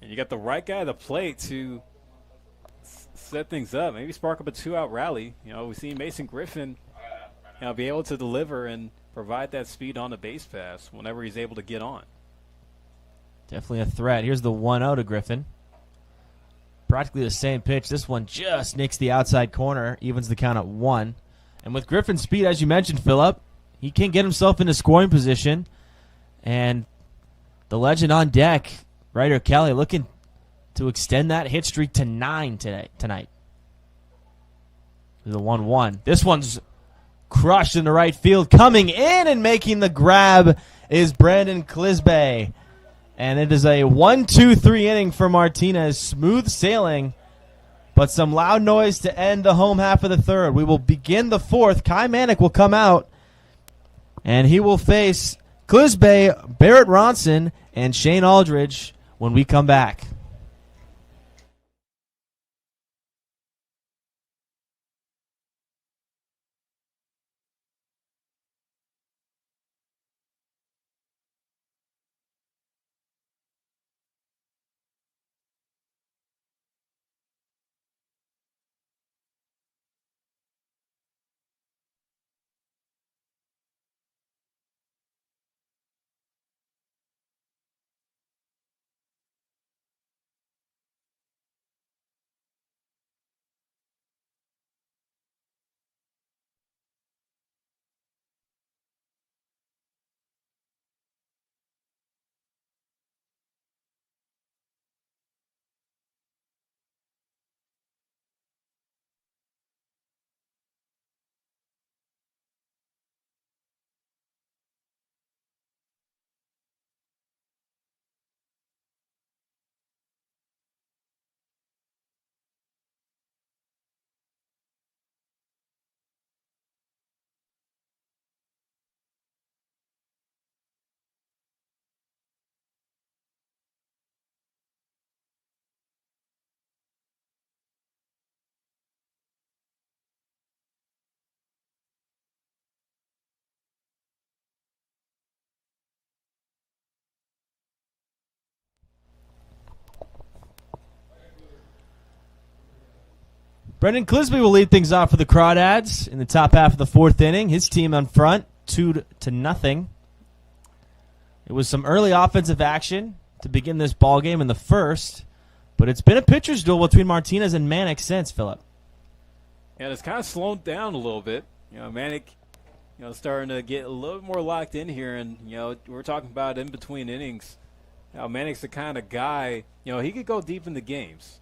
And you got the right guy at the plate to set things up, maybe spark up a 2-out rally. We've seen Mason Griffin be able to deliver and provide that speed on the base pass whenever he's able to get on. Definitely a threat. Here's the 1-0 to Griffin. Practically the same pitch. This one just nicks the outside corner, evens the count at 1. And with Griffin's speed, as you mentioned, Phillip, he can get himself into scoring position. And the Legend on deck, Ryder Kelly, looking to extend that hit streak to 9 tonight. The 1-1. This one's crushed in the right field. Coming in and making the grab is Brandon Clisby. And it is a 1-2-3 inning for Martinez. Smooth sailing, but some loud noise to end the home half of the third. We will begin the fourth. Kai Manick will come out, and he will face Clisby, Barrett Ronson, and Shane Aldridge when we come back. Brendan Clisby will lead things off for the Crawdads in the top half of the fourth inning. His team on front, 2-0. It was some early offensive action to begin this ball game in the first, but it's been a pitcher's duel between Martinez and Manick since, Philip. And it's kind of slowed down a little bit. Manick, starting to get a little more locked in here, and we're talking about in between innings. Manick's the kind of guy, he could go deep in the games.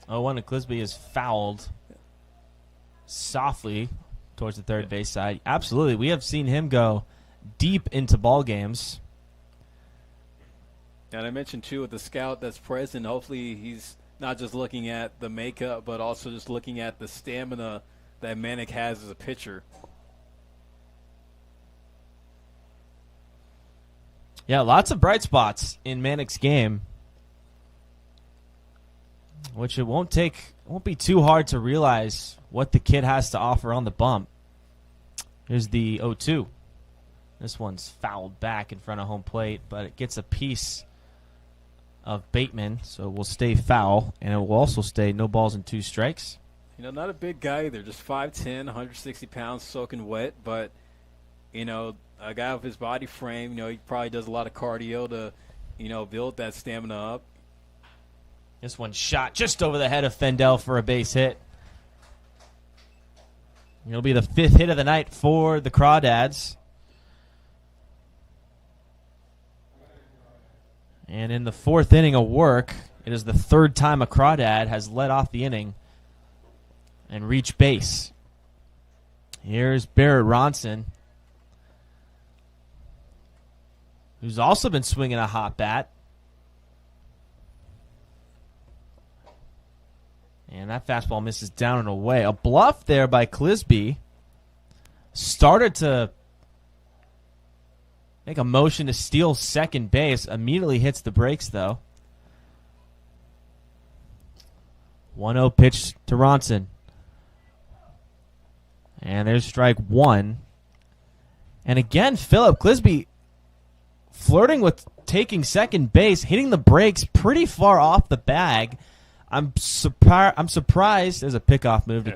0-1 to Clisby is fouled softly towards the third base side. Absolutely. We have seen him go deep into ball games. And I mentioned, too, with the scout that's present, hopefully he's not just looking at the makeup, but also just looking at the stamina that Manick has as a pitcher. Yeah, lots of bright spots in Manick's game, which it won't be too hard to realize what the kid has to offer on the bump. Here's the 0-2. This one's fouled back in front of home plate, but it gets a piece of Bateman, so it will stay foul, and it will also stay no balls and 2 strikes. Not a big guy either, just 5'10", 160 pounds, soaking wet, but, a guy with his body frame, he probably does a lot of cardio to, build that stamina up. This one shot just over the head of Fendel for a base hit. It'll be the 5th hit of the night for the Crawdads. And in the 4th inning of work, it is the 3rd time a Crawdad has led off the inning and reached base. Here's Barrett Ronson, who's also been swinging a hot bat. And that fastball misses down and away. A bluff there by Clisby. Started to make a motion to steal second base. Immediately hits the brakes, though. 1-0 pitch to Ronson. And there's strike 1. And again, Philip Clisby flirting with taking second base, hitting the brakes pretty far off the bag. I'm surprised. There's a pickoff move to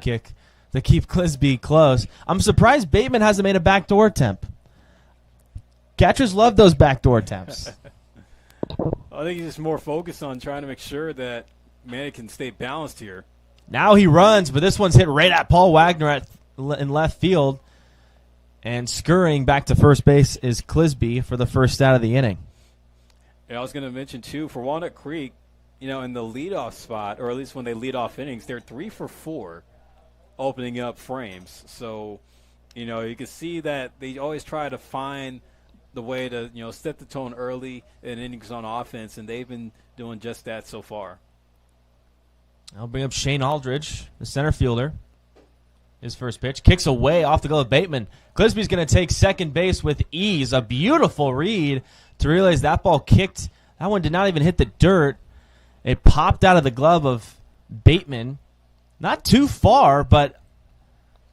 keep Clisby close. I'm surprised Bateman hasn't made a backdoor attempt. Catchers love those backdoor attempts. I think he's just more focused on trying to make sure that Manick can stay balanced here. Now he runs, but this one's hit right at Paul Wagner in left field. And scurrying back to first base is Clisby for the first out of the inning. I was going to mention, too, for Walnut Creek, in the leadoff spot, or at least when they lead off innings, they're 3 for 4 opening up frames. So, you can see that they always try to find the way to, set the tone early in innings on offense, and they've been doing just that so far. I'll bring up Shane Aldridge, the center fielder. His first pitch. Kicks away off the glove of Bateman. Clisby's going to take second base with ease. A beautiful read to realize that ball kicked. That one did not even hit the dirt. It popped out of the glove of Bateman. Not too far, but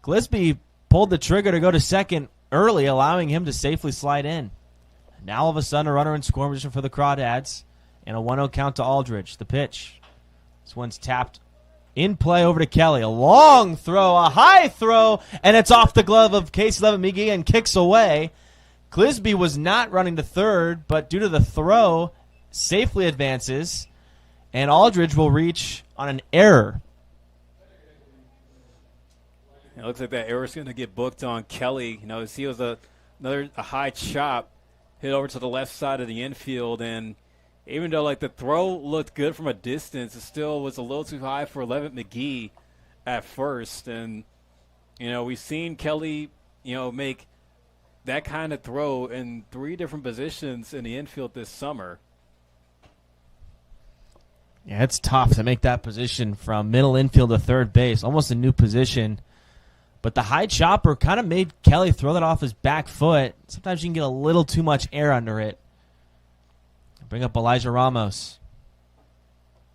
Clisby pulled the trigger to go to second early, allowing him to safely slide in. Now all of a sudden a runner in scoring position for the Crawdads, and a 1-0 count to Aldridge. The pitch. This one's tapped in play over to Kelly. A long throw, a high throw, and it's off the glove of Casey Levitt McGee and kicks away. Clisby was not running to third, but due to the throw, safely advances, and Aldridge will reach on an error. It looks like that error is going to get booked on Kelly. He was a high chop hit over to the left side of the infield, and even though the throw looked good from a distance, it still was a little too high for Levitt McGee at first. And we've seen Kelly make that kind of throw in 3 different positions in the infield this summer. Yeah, it's tough to make that position from middle infield to third base, almost a new position. But the high chopper kind of made Kelly throw that off his back foot. Sometimes you can get a little too much air under it. Bring up Elijah Ramos.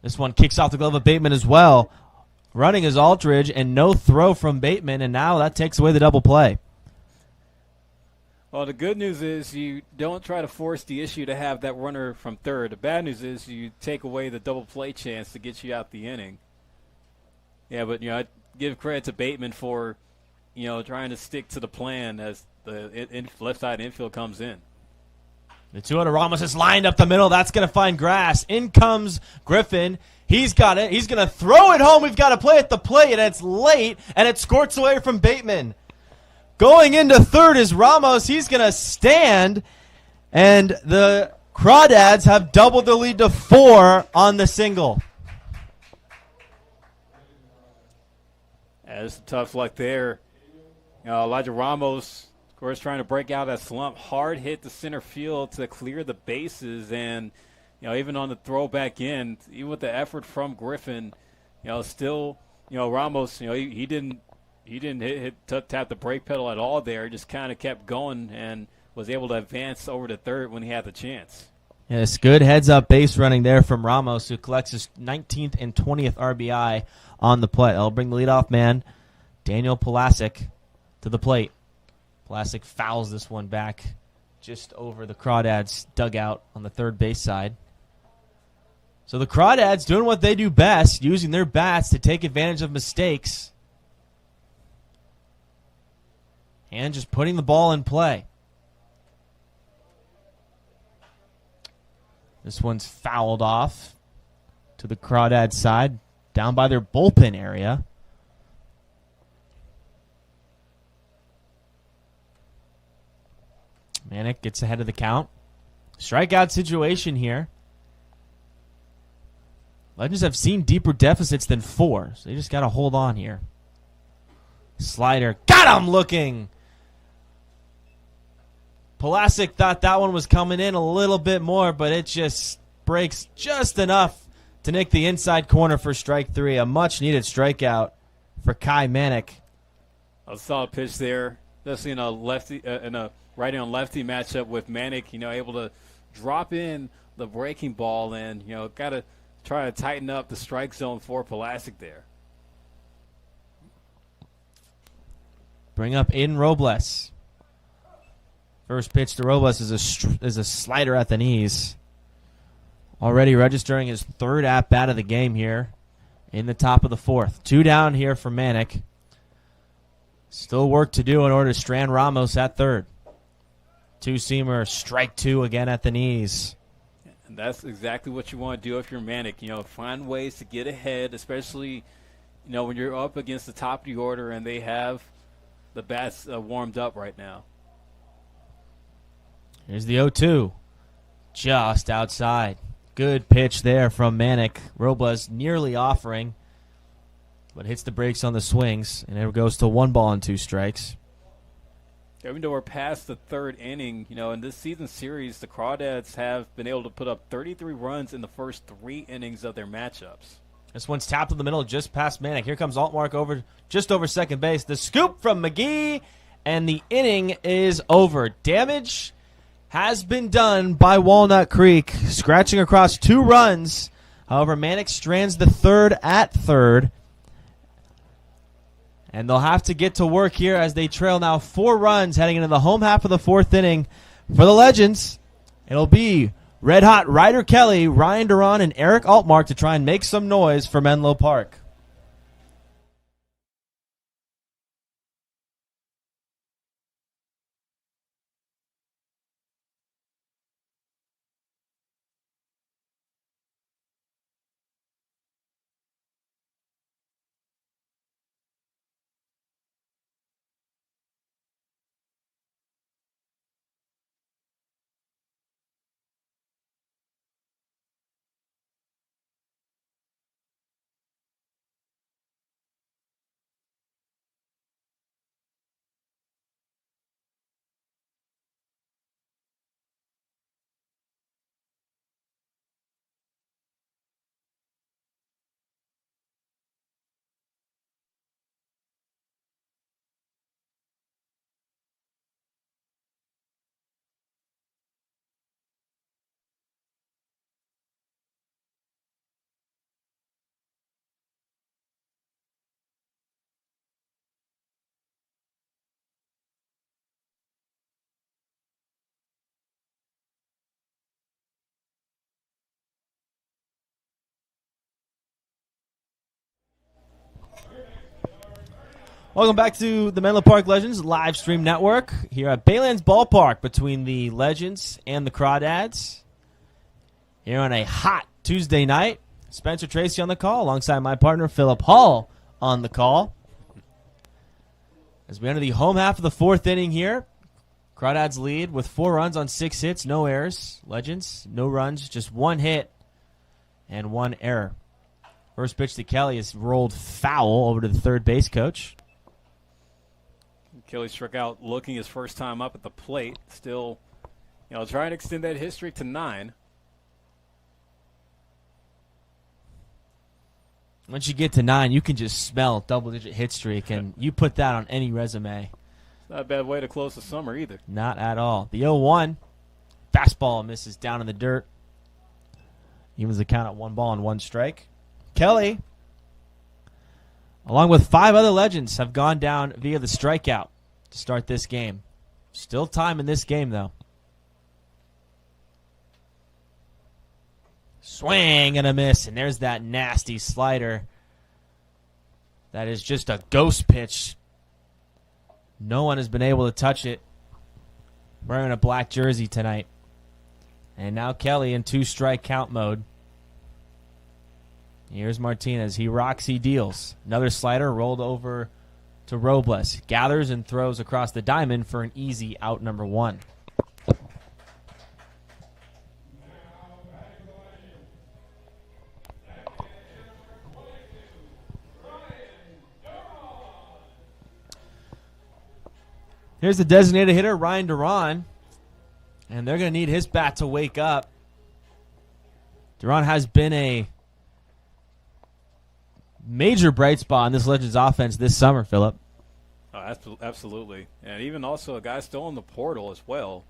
This one kicks off the glove of Bateman as well. Running is Aldridge, and no throw from Bateman, and now that takes away the double play. Well, the good news is you don't try to force the issue to have that runner from third. The bad news is you take away the double play chance to get you out the inning. Yeah, but, I give credit to Bateman for, trying to stick to the plan as the left side infield comes in. The 2-0 Ramos is lined up the middle. That's going to find grass. In comes Griffin. He's got it. He's going to throw it home. We've got to play at the plate, and it's late, and it squirts away from Bateman. Going into third is Ramos. He's going to stand, and the Crawdads have doubled the lead to 4 on the single. That's tough luck there. Elijah Ramos, of course, trying to break out that slump. Hard hit to center field to clear the bases, and even on the throw back in, even with the effort from Griffin, still, Ramos, he didn't tap the brake pedal at all there. He just kind of kept going and was able to advance over to third when he had the chance. Yes, good heads-up base running there from Ramos, who collects his 19th and 20th RBI on the play. I'll bring the leadoff man, Daniel Pulasic, to the plate. Pulasic fouls this one back just over the Crawdads' dugout on the third base side. So the Crawdads doing what they do best, using their bats to take advantage of mistakes and just putting the ball in play. This one's fouled off to the Crawdads side, down by their bullpen area. Manick gets ahead of the count. Strikeout situation here. Legends have seen deeper deficits than 4, so they just got to hold on here. Slider. Got him looking! Pulasic thought that one was coming in a little bit more, but it just breaks just enough to nick the inside corner for strike 3. A much-needed strikeout for Kai Manick. A solid pitch there, especially in a righty on lefty matchup with Manick. Able to drop in the breaking ball and got to try to tighten up the strike zone for Pulasic there. Bring up Aiden Robles. First pitch to Robles is a slider at the knees. Already registering his 3rd at-bat of the game here in the top of the 4th. 2 down here for Manick. Still work to do in order to strand Ramos at 3rd. 2-seamer, strike 2 again at the knees. And that's exactly what you want to do if you're Manick. Find ways to get ahead, especially, when you're up against the top of the order and they have the bats warmed up right now. Here's the 0-2. Just outside. Good pitch there from Manic. Robles nearly offering, but hits the brakes on the swings, and it goes to 1 ball and 2 strikes. Even though we're past the third inning, in this season series, the Crawdads have been able to put up 33 runs in the first 3 innings of their matchups. This one's tapped in the middle, just past Manic. Here comes Altmark just over second base. The scoop from McGee, and the inning is over. Damage has been done by Walnut Creek, scratching across 2 runs. However, Manic strands the third at third. And they'll have to get to work here as they trail now 4 runs heading into the home half of the 4th inning. For the Legends, it'll be red-hot Ryder Kelly, Ryan Duran, and Eric Altmark to try and make some noise for Menlo Park. Welcome back to the Menlo Park Legends live stream network here at Baylands Ballpark between the Legends and the Crawdads. Here on a hot Tuesday night, Spencer Tracy on the call alongside my partner Philip Hall on the call. As we enter the home half of the 4th inning here, Crawdads lead with 4 runs on 6 hits, no errors. Legends, no runs, just 1 hit and 1 error. First pitch to Kelly is rolled foul over to the third base coach. Kelly struck out looking his first time up at the plate. Still, trying to extend that history to 9. Once you get to 9, you can just smell double-digit hit streak, and you put that on any resume. It's not a bad way to close the summer either. Not at all. The 0-1, fastball misses down in the dirt. Evens the count at 1 ball and 1 strike. Kelly, along with 5 other Legends, have gone down via the strikeout to start this game. Still time in this game, though. Swing and a miss, and there's that nasty slider. That is just a ghost pitch. No one has been able to touch it. Wearing a black jersey tonight. And now Kelly in 2-strike count mode. Here's Martinez. He rocks, he deals. Another slider rolled over to Robles. Gathers and throws across the diamond for an easy out number 1. Here's the designated hitter, Ryan Duran. And they're going to need his bat to wake up. Duran has been a major bright spot in this Legends offense this summer, Philip. Oh, absolutely. And even also a guy still in the portal as well.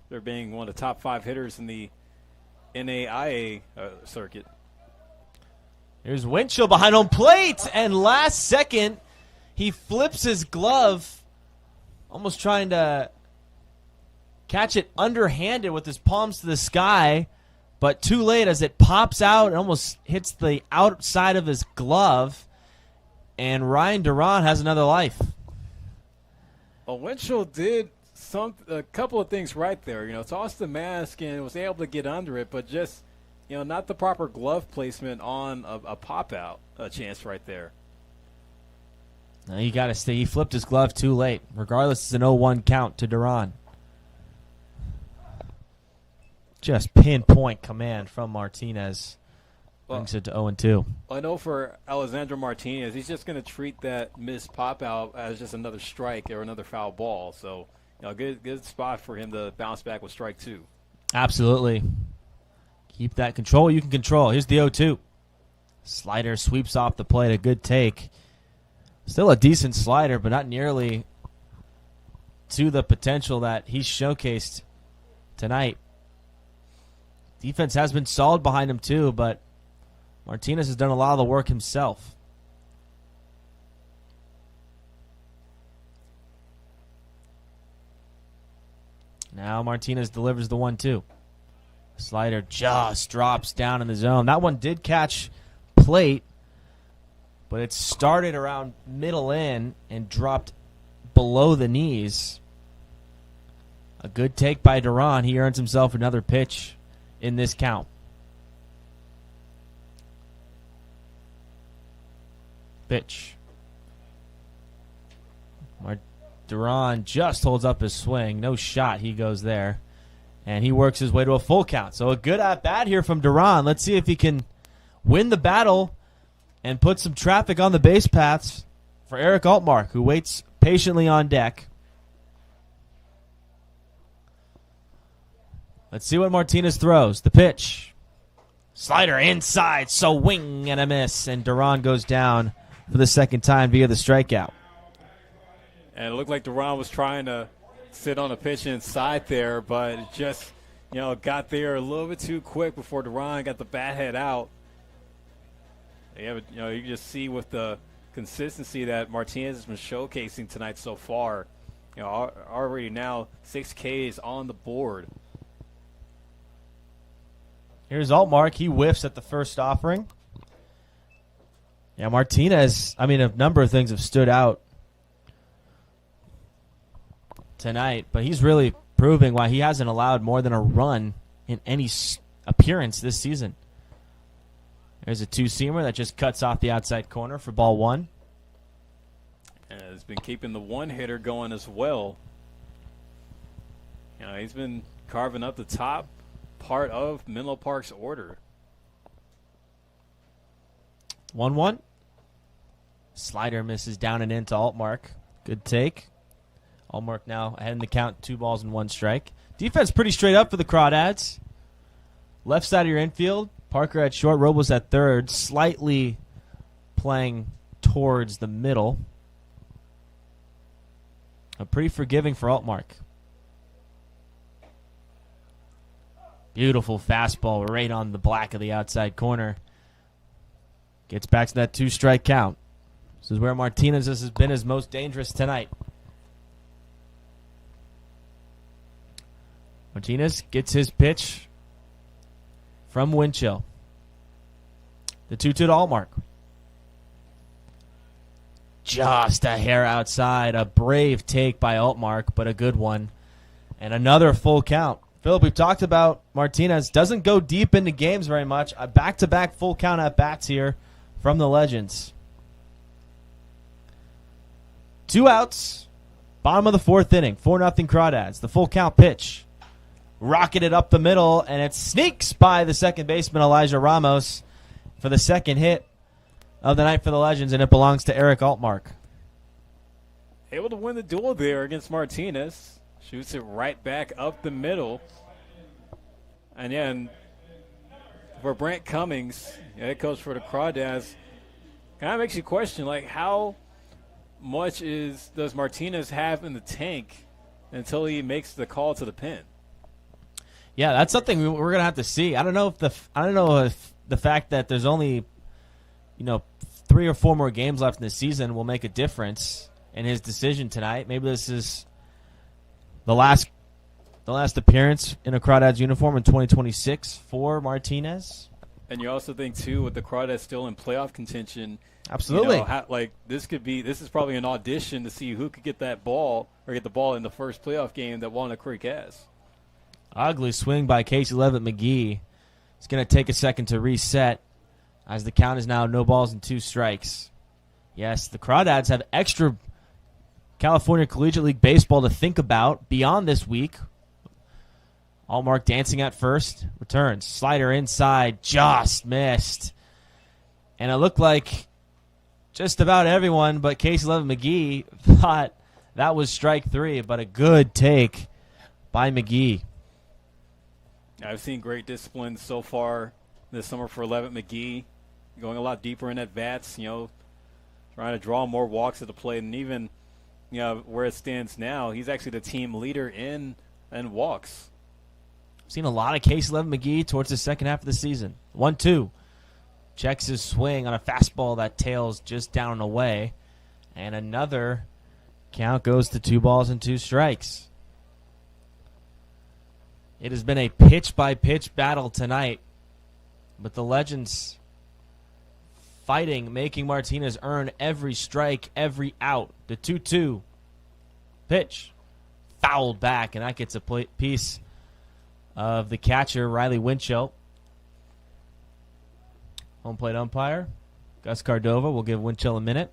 They're being one of the top 5 hitters in the NAIA circuit. Here's Winchell behind home plate, and last second he flips his glove, almost trying to catch it underhanded with his palms to the sky, but too late as it pops out and almost hits the outside of his glove, and Ryan Duran has another life. Well, Winchell did a couple of things right there. Tossed the mask and was able to get under it, but just, not the proper glove placement on a pop-out chance right there. Now you got to stay. He flipped his glove too late. Regardless, it's an 0-1 count to Duran. Just pinpoint command from Martinez. Brings it to 0-2. I know for Alessandro Martinez, he's just going to treat that missed pop out as just another strike or another foul ball. So, good spot for him to bounce back with strike 2. Absolutely. Keep that control you can control. Here's the 0-2. Slider sweeps off the plate. A good take. Still a decent slider, but not nearly to the potential that he's showcased tonight. Defense has been solid behind him too, but Martinez has done a lot of the work himself. Now Martinez delivers the 1-2. Slider just drops down in the zone. That one did catch plate, but it started around middle in and dropped below the knees. A good take by Duran. He earns himself another pitch in this count. Pitch. Duran just holds up his swing. No shot. He goes there. And he works his way to a full count. So a good at-bat here from Duran. Let's see if he can win the battle and put some traffic on the base paths for Eric Altmark, who waits patiently on deck. Let's see what Martinez throws. The pitch. Slider inside, swing and a miss. And Duran goes down for the second time via the strikeout. And it looked like Duran was trying to sit on a pitch inside there, but it just, got there a little bit too quick before Duran got the bat head out. Yeah, but, you can just see with the consistency that Martinez has been showcasing tonight so far. Already now 6 Ks on the board. Here's Altmark. He whiffs at the first offering. Yeah, Martinez, a number of things have stood out tonight, but he's really proving why he hasn't allowed more than a run in any appearance this season. There's a two-seamer that just cuts off the outside corner for ball 1. And has been keeping the one-hitter going as well. He's been carving up the top part of Menlo Park's order. 1-1. Slider misses down and into Altmark. Good take. Altmark now ahead in the count, 2 balls and 1 strike. Defense pretty straight up for the Crawdads. Left side of your infield, Parker at short, Robles at third, slightly playing towards the middle. Pretty forgiving for Altmark. Beautiful fastball right on the black of the outside corner. Gets back to that 2-strike count. This is where Martinez has been his most dangerous tonight. Martinez gets his pitch from Winchell. The 2-2 to Altmark. Just a hair outside. A brave take by Altmark, but a good one. And another full count. Philip, we've talked about Martinez. Doesn't go deep into games very much. A back-to-back full count at bats here from the Legends. 2 outs. Bottom of the 4th inning. 4-0 Crawdads. The full count pitch. Rocketed up the middle, and it sneaks by the second baseman, Elijah Ramos, for the second hit of the night for the Legends, and it belongs to Eric Altmark. Able to win the duel there against Martinez. Shoots it right back up the middle. And then for Brent Cummings, head coach for the Crawdads, kind of makes you question, how much does Martinez have in the tank until he makes the call to the pen? Yeah, that's something we're gonna have to see. I don't know if the fact that there's only 3 or 4 more games left in the season will make a difference in his decision tonight. Maybe this is the last appearance in a Crawdads uniform in 2026 for Martinez. And you also think too, with the Crawdads still in playoff contention, absolutely, this is probably an audition to see who could get that ball or get the ball in the first playoff game that Walnut Creek has. Ugly swing by Casey Levitt McGee. It's going to take a second to reset as the count is now 0 balls and 2 strikes. Yes, the Crawdads have extra California Collegiate League baseball to think about beyond this week. Allmark dancing at first. Returns. Slider inside. Just missed. And it looked like just about everyone but Casey Levin McGee thought that was strike 3, but a good take by McGee. I've seen great discipline so far this summer for Levin McGee, going a lot deeper in at bats, trying to draw more walks at the plate, and even, where it stands now, he's actually the team leader in walks. I've seen a lot of Casey Levin McGee towards the second half of the season. 1-2. Checks his swing on a fastball that tails just down and away. And another count goes to 2 balls and 2 strikes. It has been a pitch-by-pitch battle tonight, but the Legends fighting, making Martinez earn every strike, every out. The 2-2 pitch fouled back, and that gets a piece of the catcher, Riley Winchell. Home plate umpire, Gus Cardova. We'll give Winchell a minute.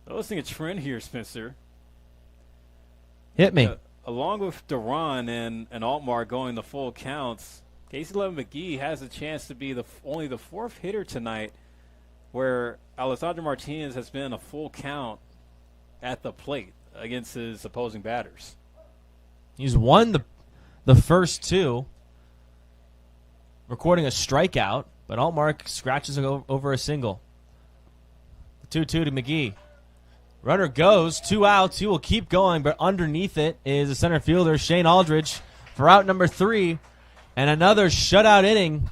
I was thinking a trend here, Spencer. Hit me. Along with Duran and Altmar going the full counts, Casey Levin McGee has a chance to be only the 4th hitter tonight where Alessandro Martinez has been a full count at the plate against his opposing batters. He's won the first 2, recording a strikeout, but Altmark scratches over a single. 2-2 to McGee. Runner goes, 2 outs. He will keep going, but underneath it is the center fielder, Shane Aldridge, for out number 3. And another shutout inning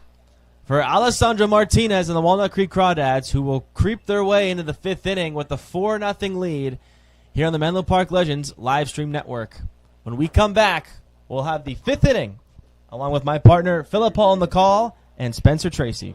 for Alessandro Martinez and the Walnut Creek Crawdads, who will creep their way into the 5th inning with a 4-0 lead here on the Menlo Park Legends live stream network. When we come back, we'll have the 5th inning, along with my partner, Philip Paul on the call, and Spencer Tracy.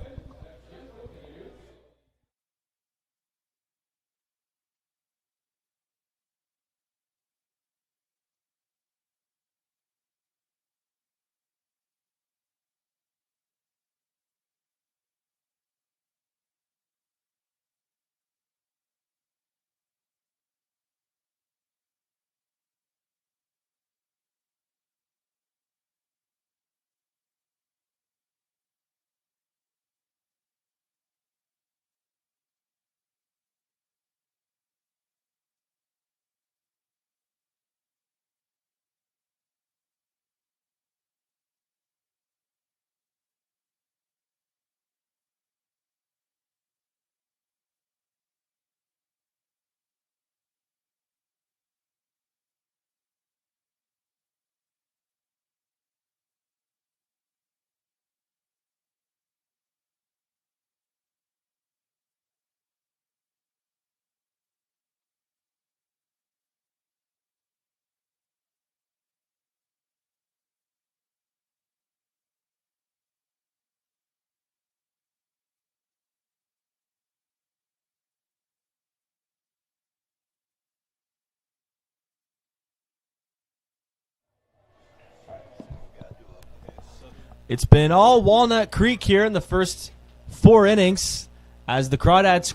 It's been all Walnut Creek here in the first 4 innings as the Crawdads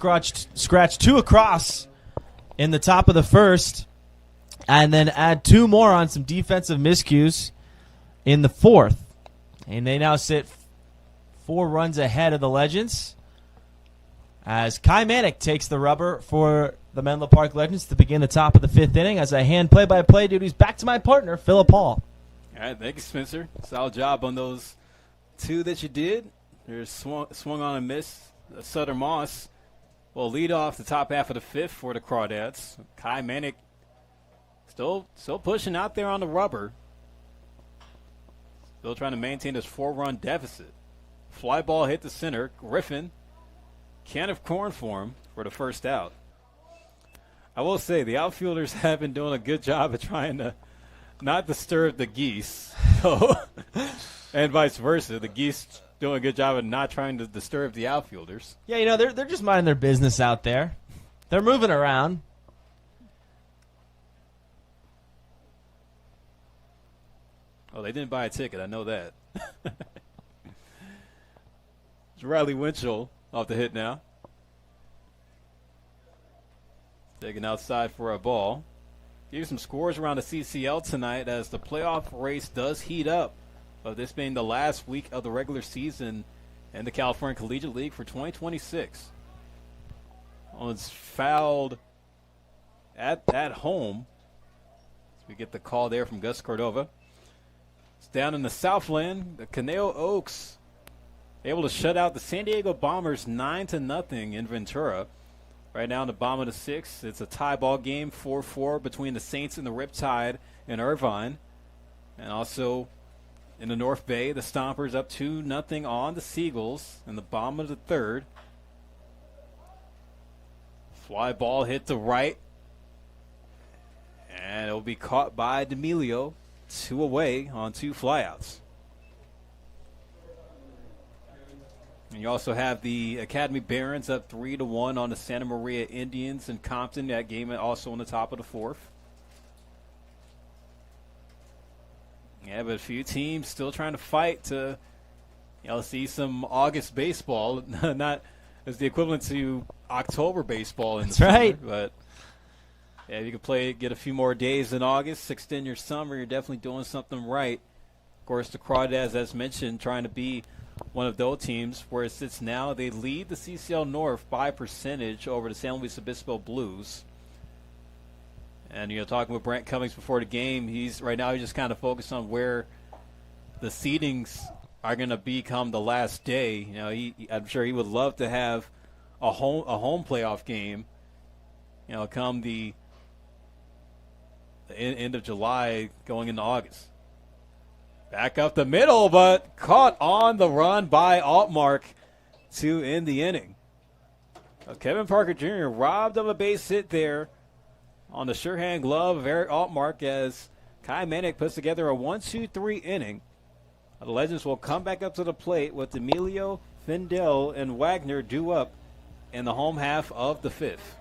scratched 2 across in the top of the first and then add 2 more on some defensive miscues in the 4th. And they now sit 4 runs ahead of the Legends as Kai Manick takes the rubber for the Menlo Park Legends to begin the top of the 5th inning. As I hand play-by-play duties back to my partner, Philip Paul. All right, thank you, Spencer. Solid job on those 2 that you did. There's swung on and missed. Sutter Moss will lead off the top half of the 5th for the Crawdads. Kai Manick still pushing out there on the rubber. Still trying to maintain this 4-run deficit. Fly ball hit the center. Griffin, can of corn for him for the first out. I will say the outfielders have been doing a good job of trying to not disturb the geese. And vice versa. The geese doing a good job of not trying to disturb the outfielders. Yeah, they're just minding their business out there. They're moving around. Oh, they didn't buy a ticket. I know that. It's Riley Winchell off the hit now. Taken outside for a ball. Give you some scores around the CCL tonight as the playoff race does heat up. This being the last week of the regular season in the California Collegiate League for 2026. It's fouled at home. So we get the call there from Gus Cordova. It's down in the Southland. The Conejo Oaks able to shut out the San Diego Bombers 9-0 in Ventura. Right now in the bottom of the sixth, it's a tie ball game, 4-4 between the Saints and the Riptide in Irvine. And also in the North Bay, the Stompers up 2-0 on the Seagulls in the bottom of the third. Fly ball hit to right. And it will be caught by D'Amelio. 2 away on 2 flyouts. And you also have the Academy Barons up 3-1 on the Santa Maria Indians in Compton. That game also on the top of the fourth. Yeah, but a few teams still trying to fight to, see some August baseball. Not as the equivalent to October baseball in the summer. Right. But yeah, if you can get a few more days in August, extend your summer, you're definitely doing something right. Of course, the Crawdads, as mentioned, trying to be one of those teams. Where it sits now, they lead the CCL North by percentage over the San Luis Obispo Blues. And, talking with Brent Cummings before the game, he's just kind of focused on where the seedings are going to become the last day. I'm sure he would love to have a home playoff game, come the end of July going into August. Back up the middle, but caught on the run by Altmark to end the inning. Kevin Parker Jr. robbed of a base hit there on the sure hand glove of Eric Altmark as Kai Manick puts together a 1-2-3 inning. The Legends will come back up to the plate with D'Amelio, Findell, and Wagner due up in the home half of the fifth.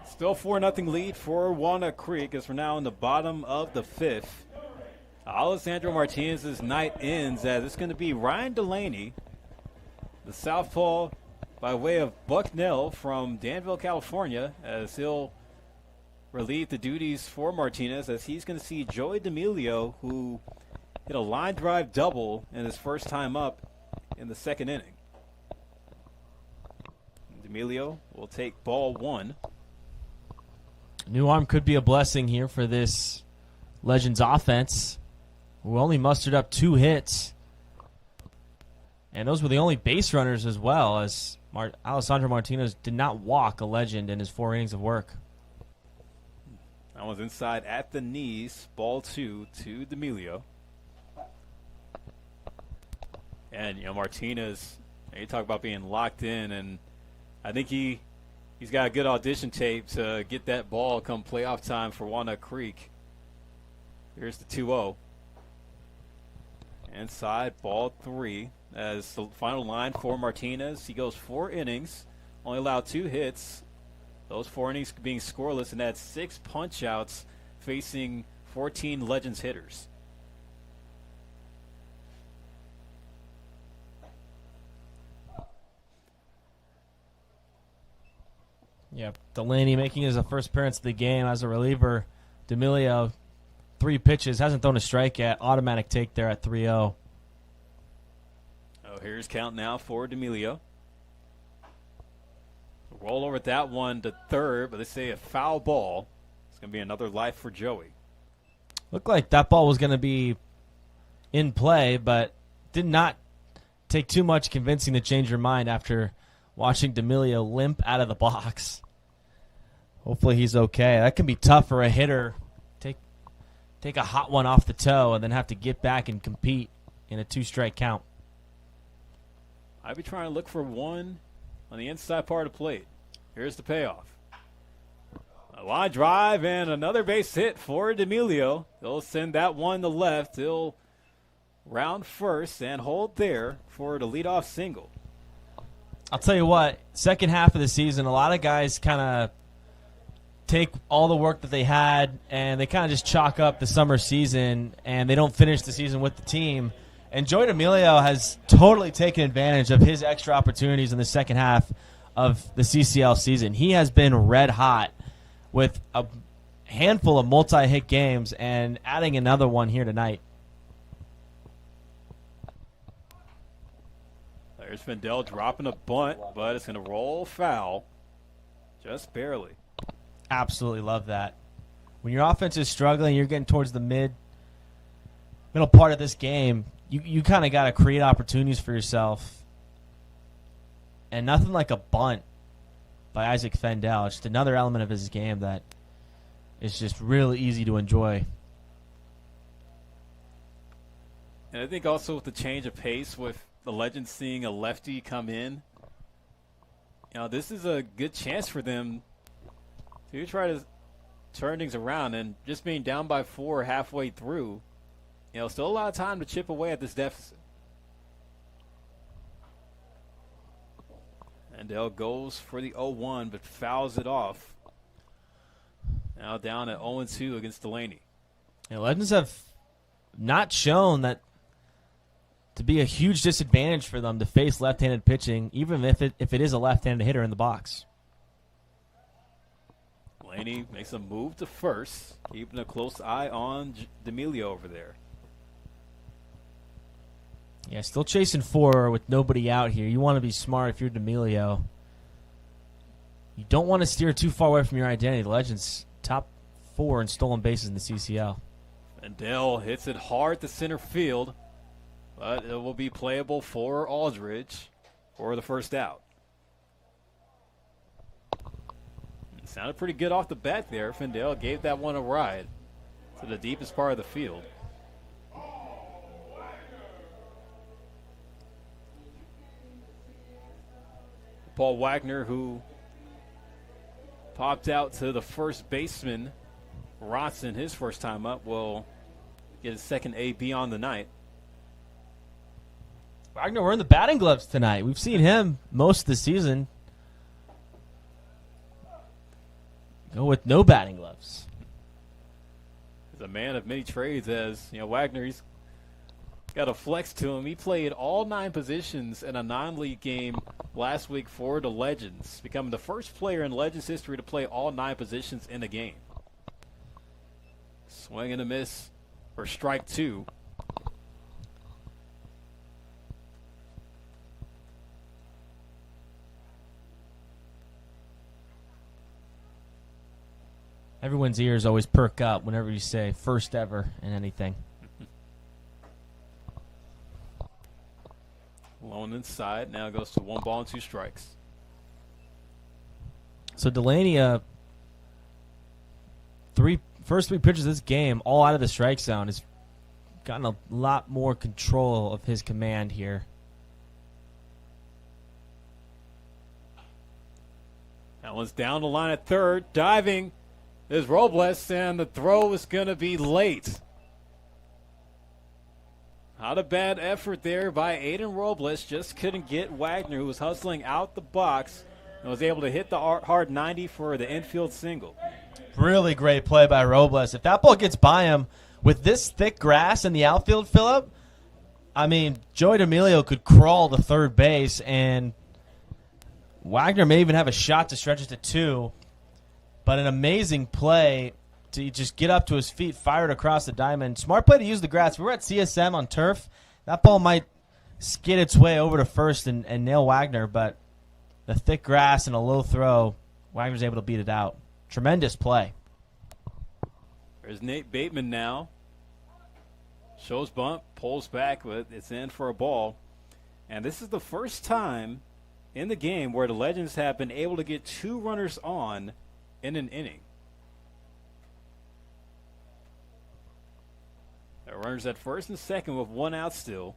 Still 4-0 lead for Walnut Creek as we're now in the bottom of the fifth. Alessandro Martinez's night ends as it's going to be Ryan Delaney, the southpaw by way of Bucknell from Danville, California, as he'll relieve the duties for Martinez as he's going to see Joey D'Amelio, who hit a line drive double in his first time up in the second inning. D'Amelio will take ball one. New arm could be a blessing here for this Legends offense, who only mustered up 2 hits. And those were the only base runners as well, as Alessandro Martinez did not walk a Legend in his 4 innings of work. That was inside at the knees. Ball 2 to D'Amelio. And, Martinez, you talk about being locked in, and I think he He's got a good audition tape to get that ball come playoff time for Walnut Creek. Here's the 2-0. Inside, ball 3 as the final line for Martinez. He goes 4 innings, only allowed 2 hits. Those 4 innings being scoreless, and had 6 punch-outs facing 14 Legends hitters. Yeah, Delaney making his first appearance of the game as a reliever. D'Amelio, 3 pitches, hasn't thrown a strike yet. Automatic take there at 3-0. Oh, here's count now for D'Amelio. Roll over that one to third, but they say a foul ball. It's going to be another life for Joey. Looked like that ball was going to be in play, but did not take too much convincing to change your mind after watching D'Amelio limp out of the box. Hopefully he's okay. That can be tough for a hitter. Take a hot one off the toe and then have to get back and compete in a 2-strike count. I'd be trying to look for one on the inside part of the plate. Here's the payoff. A line drive and another base hit for D'Amelio. They'll send that one to left. He'll round first and hold there for the leadoff single. I'll tell you what, second half of the season, a lot of guys kind of take all the work that they had and they kind of just chalk up the summer season and they don't finish the season with the team. And Joey D'Amelio has totally taken advantage of his extra opportunities in the second half of the CCL season. He has been red hot with a handful of multi-hit games and adding another one here tonight. There's Fendel dropping a bunt, but it's going to roll foul. Just barely. Absolutely love that. When your offense is struggling, you're getting towards the middle part of this game, you kind of got to create opportunities for yourself. And nothing like a bunt by Isaac Fendel. Just another element of his game that is just really easy to enjoy. And I think also with the change of pace with the Legends seeing a lefty come in, this is a good chance for them to try to turn things around. And just being down by 4 halfway through, still a lot of time to chip away at this deficit. And Dell goes for the 0-1, but fouls it off. Now down at 0-2 against Delaney. Legends have not shown that to be a huge disadvantage for them to face left-handed pitching, even if it is a left-handed hitter in the box. Delaney makes a move to first, keeping a close eye on D'Amelio over there. Yeah, still chasing 4 with nobody out here. You want to be smart if you're D'Amelio. You don't want to steer too far away from your identity. The Legends top 4 in stolen bases in the CCL. Fendel hits it hard to center field, but it will be playable for Aldridge for the first out. It sounded pretty good off the bat there. Fendel gave that one a ride to the deepest part of the field. Paul Wagner, who popped out to the first baseman, Ronson, his first time up, will get his second AB on the night. Wagner wearing the batting gloves tonight. We've seen him most of the season go with no batting gloves. He's a man of many trades, as Wagner, he's got a flex to him. He played all 9 positions in a non-league game last week for the Legends, becoming the first player in Legends history to play all 9 positions in a game. Swing and a miss for strike 2. Everyone's ears always perk up whenever you say first ever in anything. Lone inside, now goes to 1 ball and 2 strikes. So Delaney, first 3 pitches of this game, all out of the strike zone, has gotten a lot more control of his command here. Now one's down the line at third. Diving is Robles, and the throw is going to be late. Not a bad effort there by Aiden Robles. Just couldn't get Wagner, who was hustling out the box, and was able to hit the hard 90 for the infield single. Really great play by Robles. If that ball gets by him with this thick grass in the outfield, Phillip, I mean, Joey D'Amelio could crawl to third base, and Wagner may even have a shot to stretch it to 2. But an amazing play to just get up to his feet, fire it across the diamond. Smart play to use the grass. If we were at CSM on turf, that ball might skid its way over to first and nail Wagner, but the thick grass and a low throw, Wagner's able to beat it out. Tremendous play. There's Nate Bateman now. Shows bunt, pulls back, but it's in for a ball. And this is the first time in the game where the Legends have been able to get 2 runners on in an inning. The runners at first and second with 1 out still.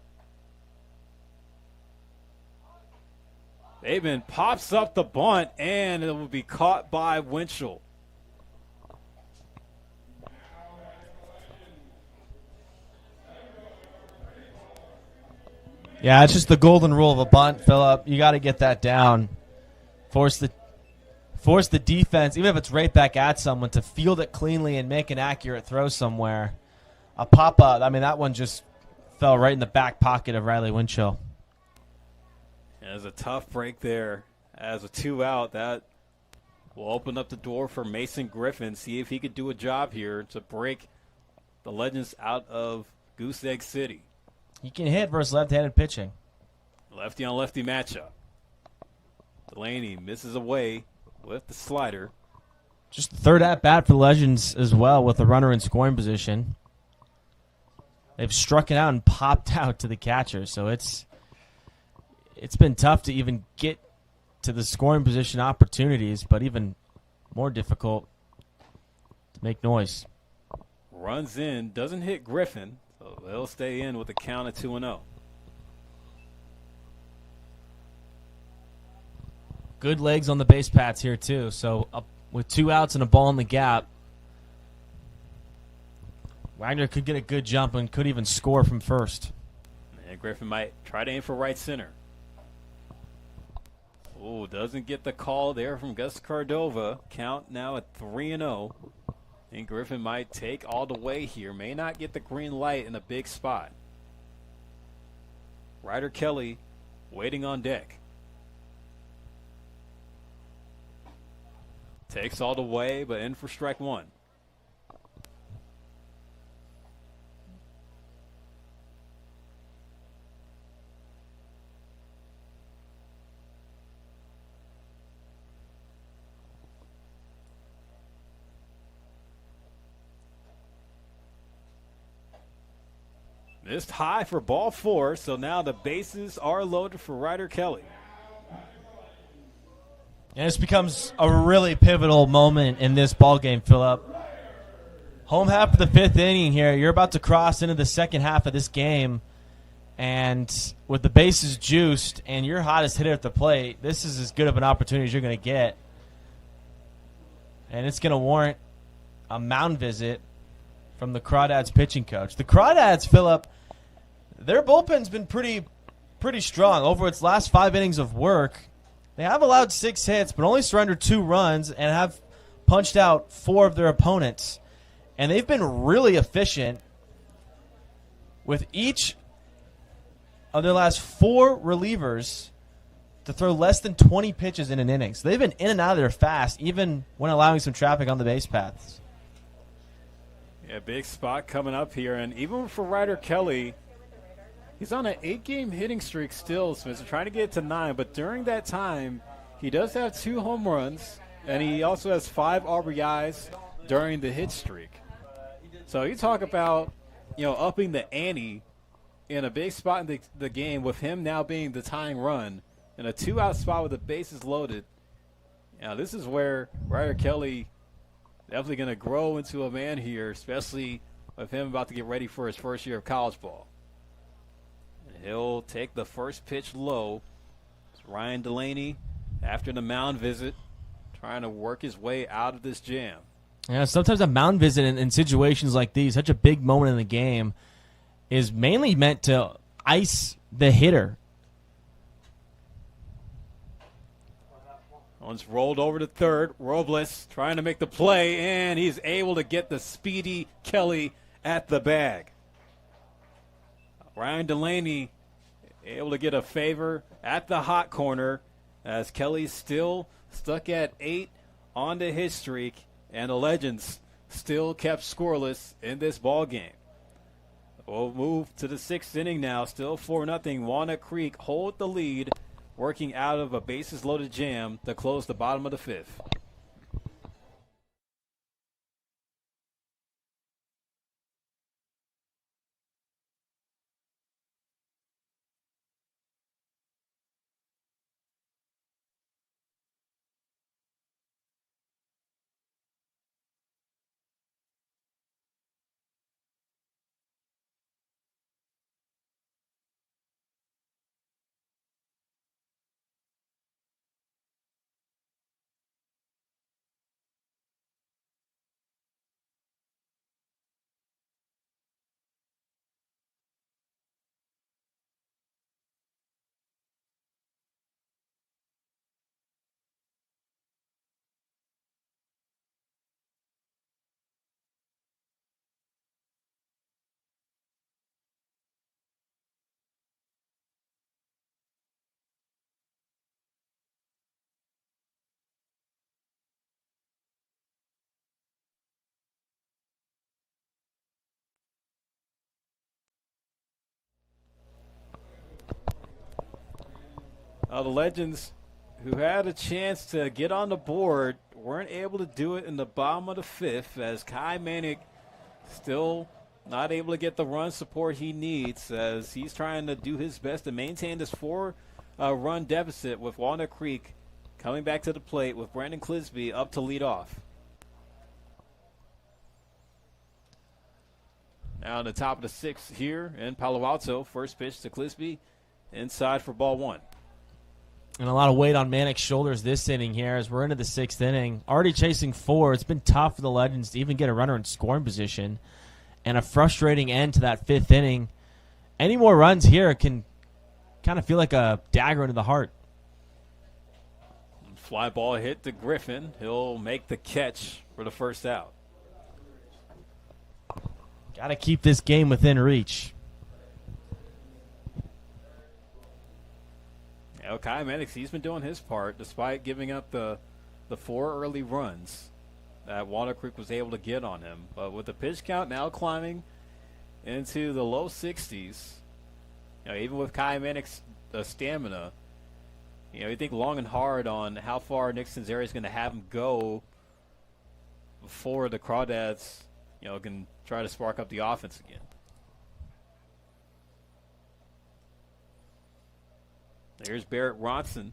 Bateman pops up the bunt, and it will be caught by Winchell. Yeah, it's just the golden rule of a bunt, Phillip. You got to get that down. Force the defense, even if it's right back at someone, to field it cleanly and make an accurate throw somewhere. A pop-up, I mean, that one just fell right in the back pocket of Riley Winchell. There's a tough break there. As a 2 out, that will open up the door for Mason Griffin. See if he could do a job here to break the Legends out of Goose Egg City. He can hit versus left-handed pitching. Lefty on lefty matchup. Delaney misses away with the slider. Just the third at-bat for the Legends as well with a runner in scoring position. They've struck it out and popped out to the catcher, so it's been tough to even get to the scoring position opportunities, but even more difficult to make noise. Runs in, doesn't hit Griffin, so they'll stay in with a count of 2-0. Good legs on the base paths here, too. So up with 2 outs and a ball in the gap, Wagner could get a good jump and could even score from first. And Griffin might try to aim for right center. Oh, doesn't get the call there from Gus Cordova. Count now at 3-0. And Griffin might take all the way here. May not get the green light in a big spot. Ryder Kelly waiting on deck. Takes all the way, but in for strike 1. Missed high for ball 4, so now the bases are loaded for Ryder Kelly. And this becomes a really pivotal moment in this ball game, Phillip. Home half of the 5th inning here. You're about to cross into the second half of this game. And with the bases juiced and your hottest hitter at the plate, this is as good of an opportunity as you're going to get. And it's going to warrant a mound visit from the Crawdads pitching coach. The Crawdads, Phillip, their bullpen's been pretty strong. Over its last 5 innings of work, they have allowed 6 hits, but only surrendered 2 runs and have punched out 4 of their opponents. And they've been really efficient with each of their last 4 relievers to throw less than 20 pitches in an inning. So they've been in and out of there fast, even when allowing some traffic on the base paths. Yeah, big spot coming up here. And even for Ryder Kelly, he's on an 8-game hitting streak still, Smith. So trying to get to 9. But during that time, he does have 2 home runs, and he also has 5 RBIs during the hit streak. So you talk about, upping the ante in a big spot in the game with him now being the tying run in a 2-out spot with the bases loaded. This is where Ryder Kelly definitely going to grow into a man here, especially with him about to get ready for his first year of college ball. And he'll take the first pitch low. It's Ryan Delaney after the mound visit, trying to work his way out of this jam. Yeah, sometimes a mound visit in situations like these, such a big moment in the game, is mainly meant to ice the hitter. One's rolled over to third. Robles trying to make the play, and he's able to get the speedy Kelly at the bag. Ryan Delaney able to get a favor at the hot corner as Kelly's still stuck at 8 on the hit streak, and the Legends still kept scoreless in this ball game. We'll move to the 6th inning now. Still 4-0. Walnut Creek hold the lead, working out of a bases-loaded jam to close the bottom of the 5th. The Legends, who had a chance to get on the board, weren't able to do it in the bottom of the 5th as Kai Manick still not able to get the run support he needs as he's trying to do his best to maintain this 4-run deficit with Walnut Creek coming back to the plate with Brandon Clisby up to lead off. Now on the top of the 6th here in Palo Alto, first pitch to Clisby, inside for ball 1. And a lot of weight on Manick's shoulders this inning here as we're into the 6th inning. Already chasing 4. It's been tough for the Legends to even get a runner in scoring position. And a frustrating end to that 5th inning. Any more runs here can kind of feel like a dagger into the heart. Fly ball hit to Griffin. He'll make the catch for the first out. Got to keep this game within reach. Kai Manick, he's been doing his part despite giving up the 4 early runs that Walnut Creek was able to get on him. But with the pitch count now climbing into the low 60s, even with Kai Manick's stamina, you think long and hard on how far Nick Stanzeri is going to have him go before the Crawdads, can try to spark up the offense again. There's Barrett Ronson.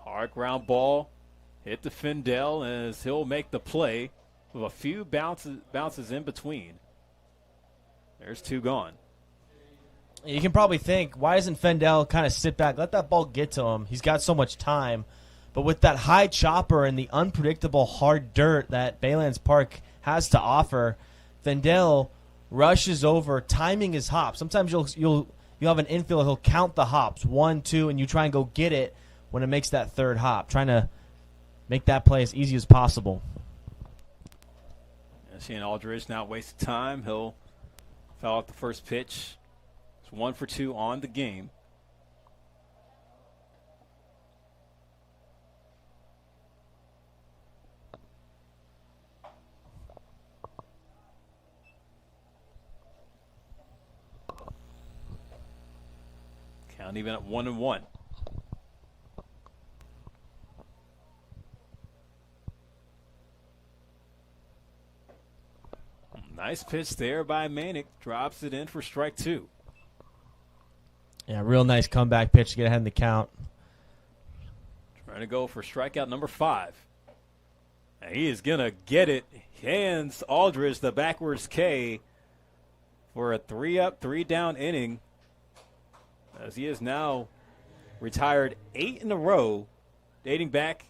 Hard ground ball. Hit to Findell as he'll make the play with a few bounces in between. There's 2 gone. You can probably think, why doesn't Findell kind of sit back, let that ball get to him? He's got so much time. But with that high chopper and the unpredictable hard dirt that Baylands Park has to offer, Findell rushes over, timing his hop. Sometimes you'll have an infielder, he'll count the hops, 1, 2, and you try and go get it when it makes that 3rd hop, trying to make that play as easy as possible. Seeing Aldridge not waste time. He'll foul out the first pitch. It's 1 for 2 on the game. Count even at 1-1. Nice pitch there by Manick. Drops it in for strike 2. Yeah, real nice comeback pitch to get ahead in the count. Trying to go for strikeout number 5. And he is going to get it. Hands Aldridge the backwards K for a 3-up, 3-down inning, as he is now retired 8 in a row dating back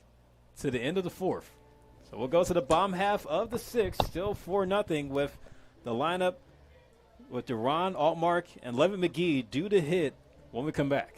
to the end of the fourth. So we'll go to the bottom half of the sixth, still 4-0 with the lineup with Deron, Altmark, and Levin McGee due to hit when we come back.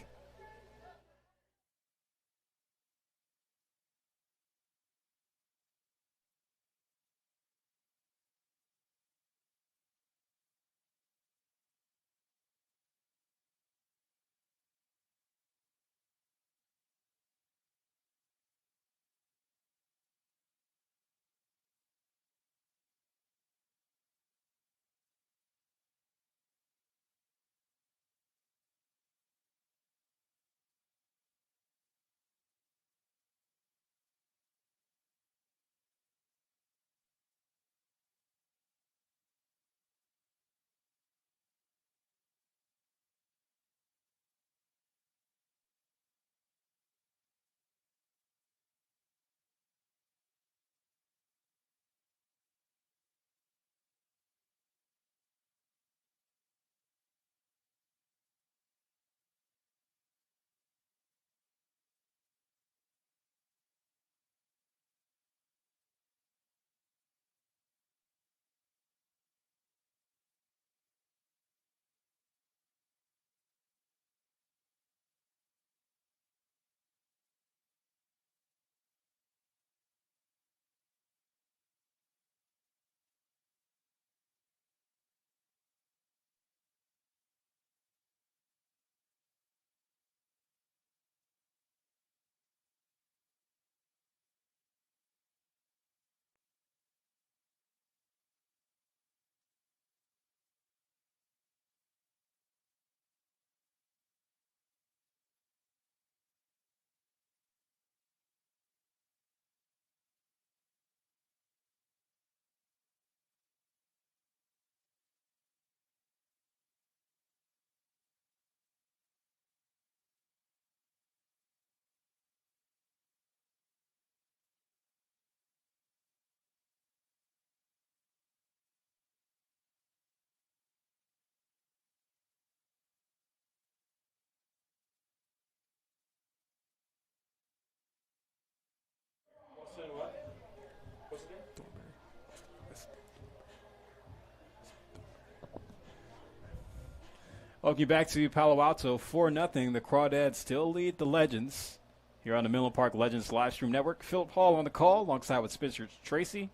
Welcome back to Palo Alto, 4-0. The Crawdads still lead the Legends here on the Menlo Park Legends Livestream Network. Philip Hall on the call alongside with Spencer Tracy.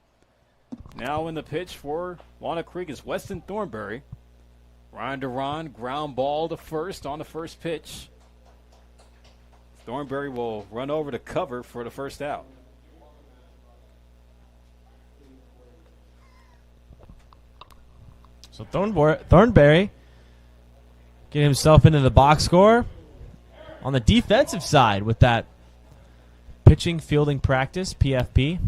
Now in the pitch for Walnut Creek is Weston Thornberry. Ryan Duran, ground ball to first on the first pitch. Thornberry will run over to cover for the first out. So Thornberry get himself into the box score on the defensive side with that pitching fielding practice, PFP.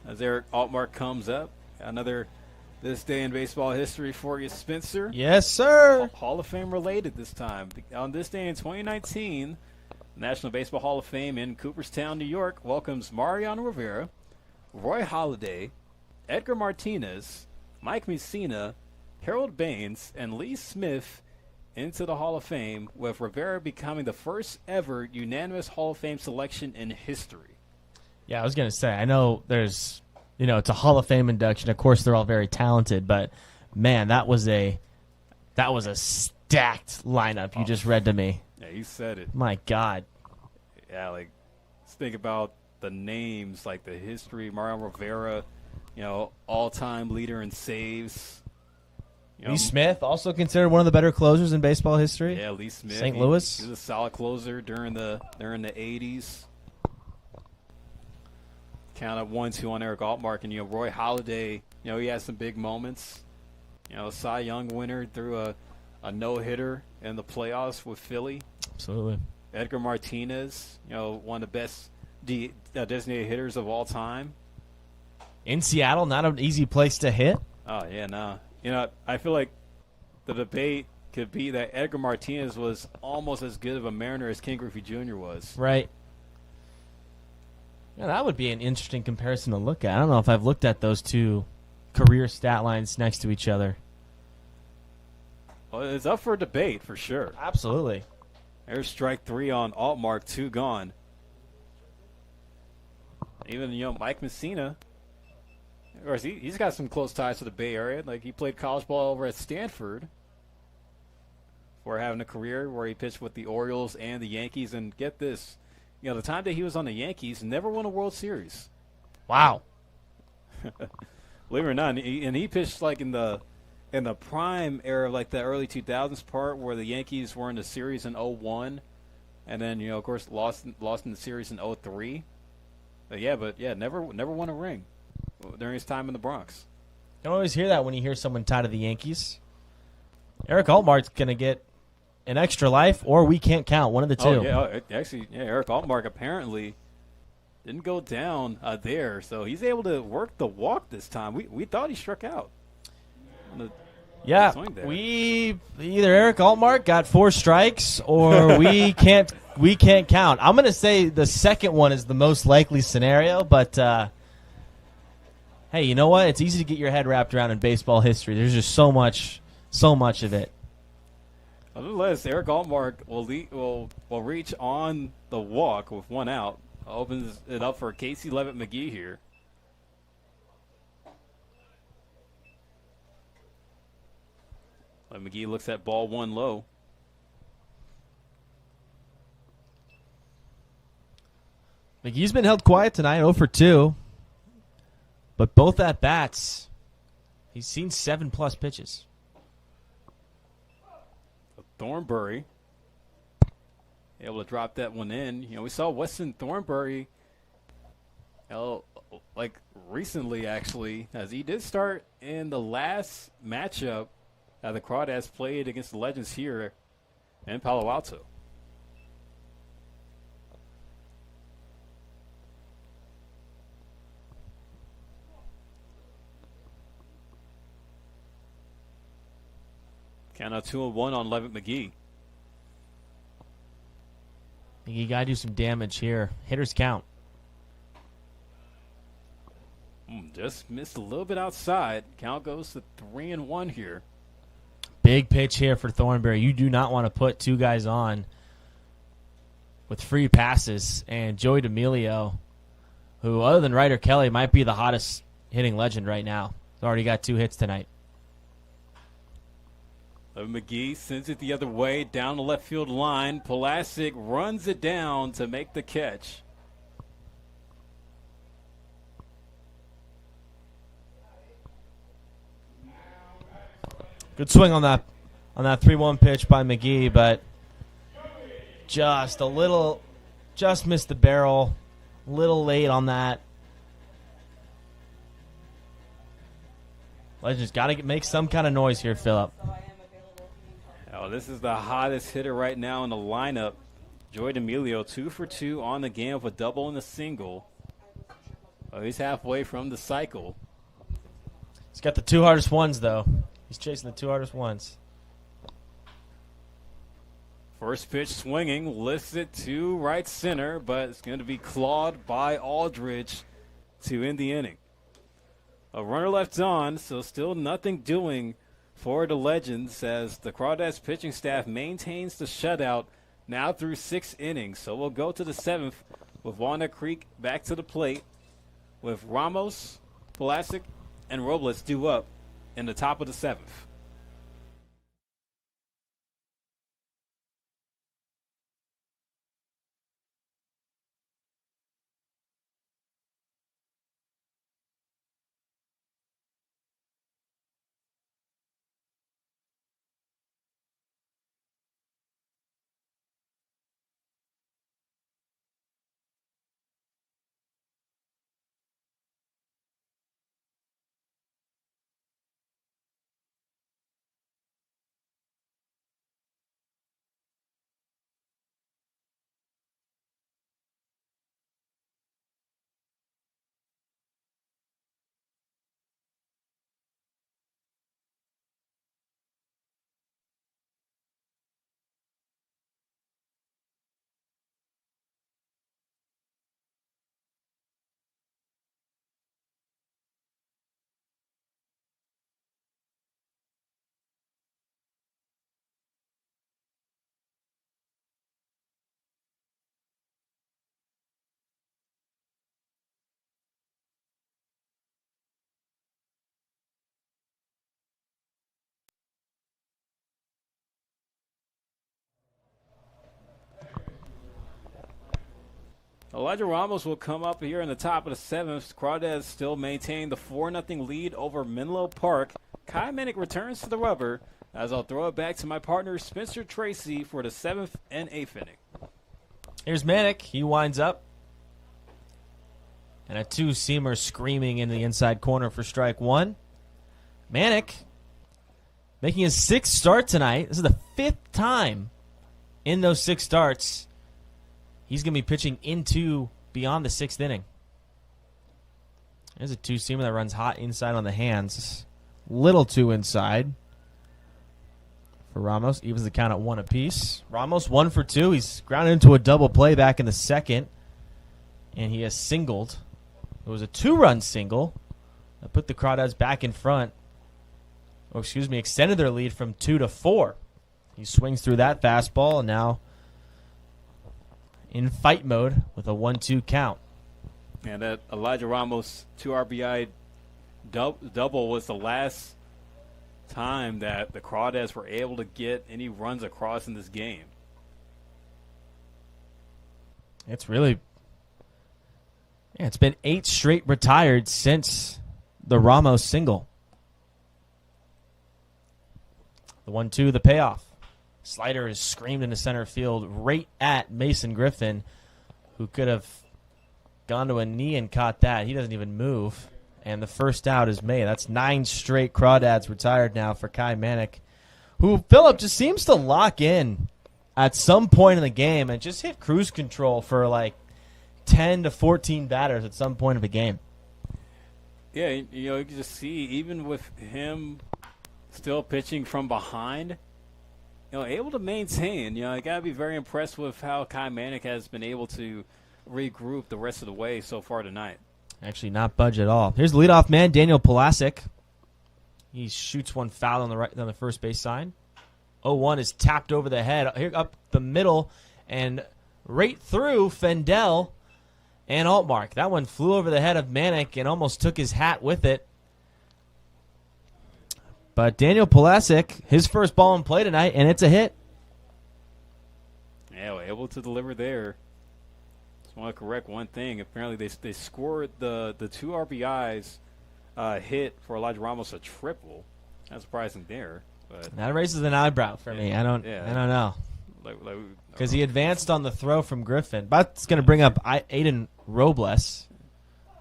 As Eric Altmark comes up, another This Day in Baseball History for you, Spencer. Yes, sir. Hall of Fame related this time. On this day in 2019, National Baseball Hall of Fame in Cooperstown, New York welcomes Mariano Rivera, Roy Halladay, Edgar Martinez, Mike Mussina, Harold Baines, and Lee Smith into the Hall of Fame, with Rivera becoming the first ever unanimous Hall of Fame selection in history. Yeah, I was going to say, I know there's, it's a Hall of Fame induction. Of course, they're all very talented, but man, that was a stacked lineup you just read to me. Yeah, you said it. My God. Yeah, just think about the names, like the history. Mariano Rivera, all-time leader in saves. Lee Smith, also considered one of the better closers in baseball history. Yeah, Lee Smith. St. Louis. He was a solid closer during the 80s. Count up 1-2 on Eric Altmark, and Roy Halladay. He had some big moments. Cy Young winner threw a no-hitter in the playoffs with Philly. Absolutely. Edgar Martinez, one of the best designated hitters of all time. In Seattle, not an easy place to hit. Oh yeah, no. I feel like the debate could be that Edgar Martinez was almost as good of a Mariner as Ken Griffey Jr. was. Right. Yeah, that would be an interesting comparison to look at. I don't know if I've looked at those two career stat lines next to each other. Well, it's up for debate for sure. Absolutely. There's strike three on Altmark, two gone. Even Mike Messina, of course, he's got some close ties to the Bay Area. Like he played college ball over at Stanford before having a career where he pitched with the Orioles and the Yankees. And get this, the time that he was on the Yankees, never won a World Series. Wow. Believe it or not, and he pitched like in the prime era of like the early 2000s part where the Yankees were in the series in 01 and then of course lost in the series in 03. But never won a ring during his time in the Bronx. You don't always hear that when you hear someone tied to the Yankees. Eric Altmark's going to get an extra life or we can't count, one of the two. Eric Altmark apparently didn't go down there, so he's able to work the walk this time. We thought he struck out. Yeah, either Eric Altmark got 4 strikes or we can't count. I'm going to say the second one is the most likely scenario, but hey, you know what? It's easy to get your head wrapped around in baseball history. There's just so much of it. Nonetheless, Eric Altmark will reach on the walk with one out. Opens it up for Casey Levitt McGee here. McGee looks at ball one low. McGee's been held quiet tonight, 0 for 2. But both at bats, he's seen 7+ pitches. Thornberry able to drop that one in. We saw Weston Thornberry recently actually, as he did start in the last matchup the Crawdads played against the Legends here in Palo Alto. Count out 2-1 on Levitt McGee. You got to do some damage here. Hitters count. Just missed a little bit outside. Count goes to 3-1 here. Big pitch here for Thornberry. You do not want to put 2 guys on with free passes. And Joey D'Amelio, who other than Ryder Kelly might be the hottest hitting legend right now. He's already got 2 hits tonight. McGee sends it the other way down the left field line. Pulasic runs it down to make the catch. Good swing on that 3-1 pitch by McGee, but just missed the barrel. A little late on that. Legends got to make some kind of noise here, Phillip. This is the hottest hitter right now in the lineup. Joey D'Amelio, 2 for 2 on the game with a double and a single. He's halfway from the cycle. He's got the 2 hardest ones, though. He's chasing the 2 hardest ones. First pitch swinging, lifts it to right center, but it's going to be clawed by Aldridge to end the inning. A runner left on, so still nothing doing for the Legends as the Crawdads pitching staff maintains the shutout now through 6 innings. So we'll go to the 7th with Walnut Creek back to the plate with Ramos, Pulasic, and Robles due up in the top of the 7th. Elijah Ramos will come up here in the top of the 7th. Crawdads still maintain the 4-0 lead over Menlo Park. Kai Minnick returns to the rubber as I'll throw it back to my partner Spencer Tracy for the 7th and 8th inning. Here's Minnick. He winds up. And a two-seamer screaming in the inside corner for strike one. Minnick making his 6th start tonight. This is the 5th time in those 6 starts he's going to be pitching into beyond the 6th inning. There's a two-seamer that runs hot inside on the hands. Little too inside for Ramos. Evens the count at 1 apiece. Ramos 1 for 2. He's grounded into a double play back in the 2nd. And he has singled. It was a 2-run single that put the Crawdads back in front. Oh, excuse me, extended their lead from 2 to 4. He swings through that fastball and now in fight mode with a 1-2 count. And that Elijah Ramos 2 RBI double was the last time that the Crawdads were able to get any runs across in this game. It's really, it's been 8 straight retired since the Ramos single. The 1-2, the payoff. Slider is screamed into center field right at Mason Griffin, who could have gone to a knee and caught that. He doesn't even move. And the first out is made. That's 9 straight Crawdads retired now for Kai Minnick, who Phillip just seems to lock in at some point in the game and just hit cruise control for like 10 to 14 batters at some point of the game. Yeah, you can just see, even with him still pitching from behind, able to maintain. I got to be very impressed with how Kai Minnick has been able to regroup the rest of the way so far tonight. Actually, not budge at all. Here's the leadoff man, Daniel Pulasic. He shoots one foul on the first base side. 0-1 is tapped over the head, here up the middle, and right through Fendel and Altmark. That one flew over the head of Minnick and almost took his hat with it. But Daniel Pulasic, his first ball in play tonight, and it's a hit. Yeah, we're able to deliver there. Just want to correct one thing. Apparently, they scored the 2 RBIs hit for Elijah Ramos a triple. Not surprising there. But that raises an eyebrow for me. I don't know. Because he advanced on the throw from Griffin. But it's going to bring up Aiden Robles.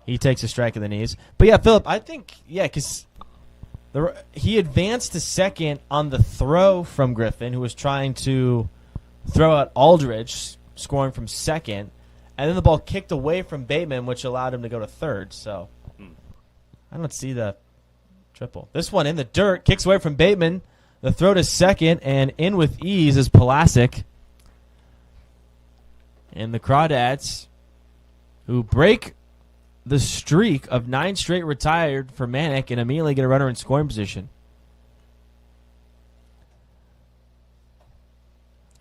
He takes a strike of the knees. But yeah, Phillip, I think, because he advanced to second on the throw from Griffin, who was trying to throw out Aldridge, scoring from second. And then the ball kicked away from Bateman, which allowed him to go to third. So I don't see the triple. This one in the dirt, kicks away from Bateman. The throw to second, and in with ease is Pulasic. And the Crawdads, who break the streak of 9 straight retired for Minnick, and immediately get a runner in scoring position.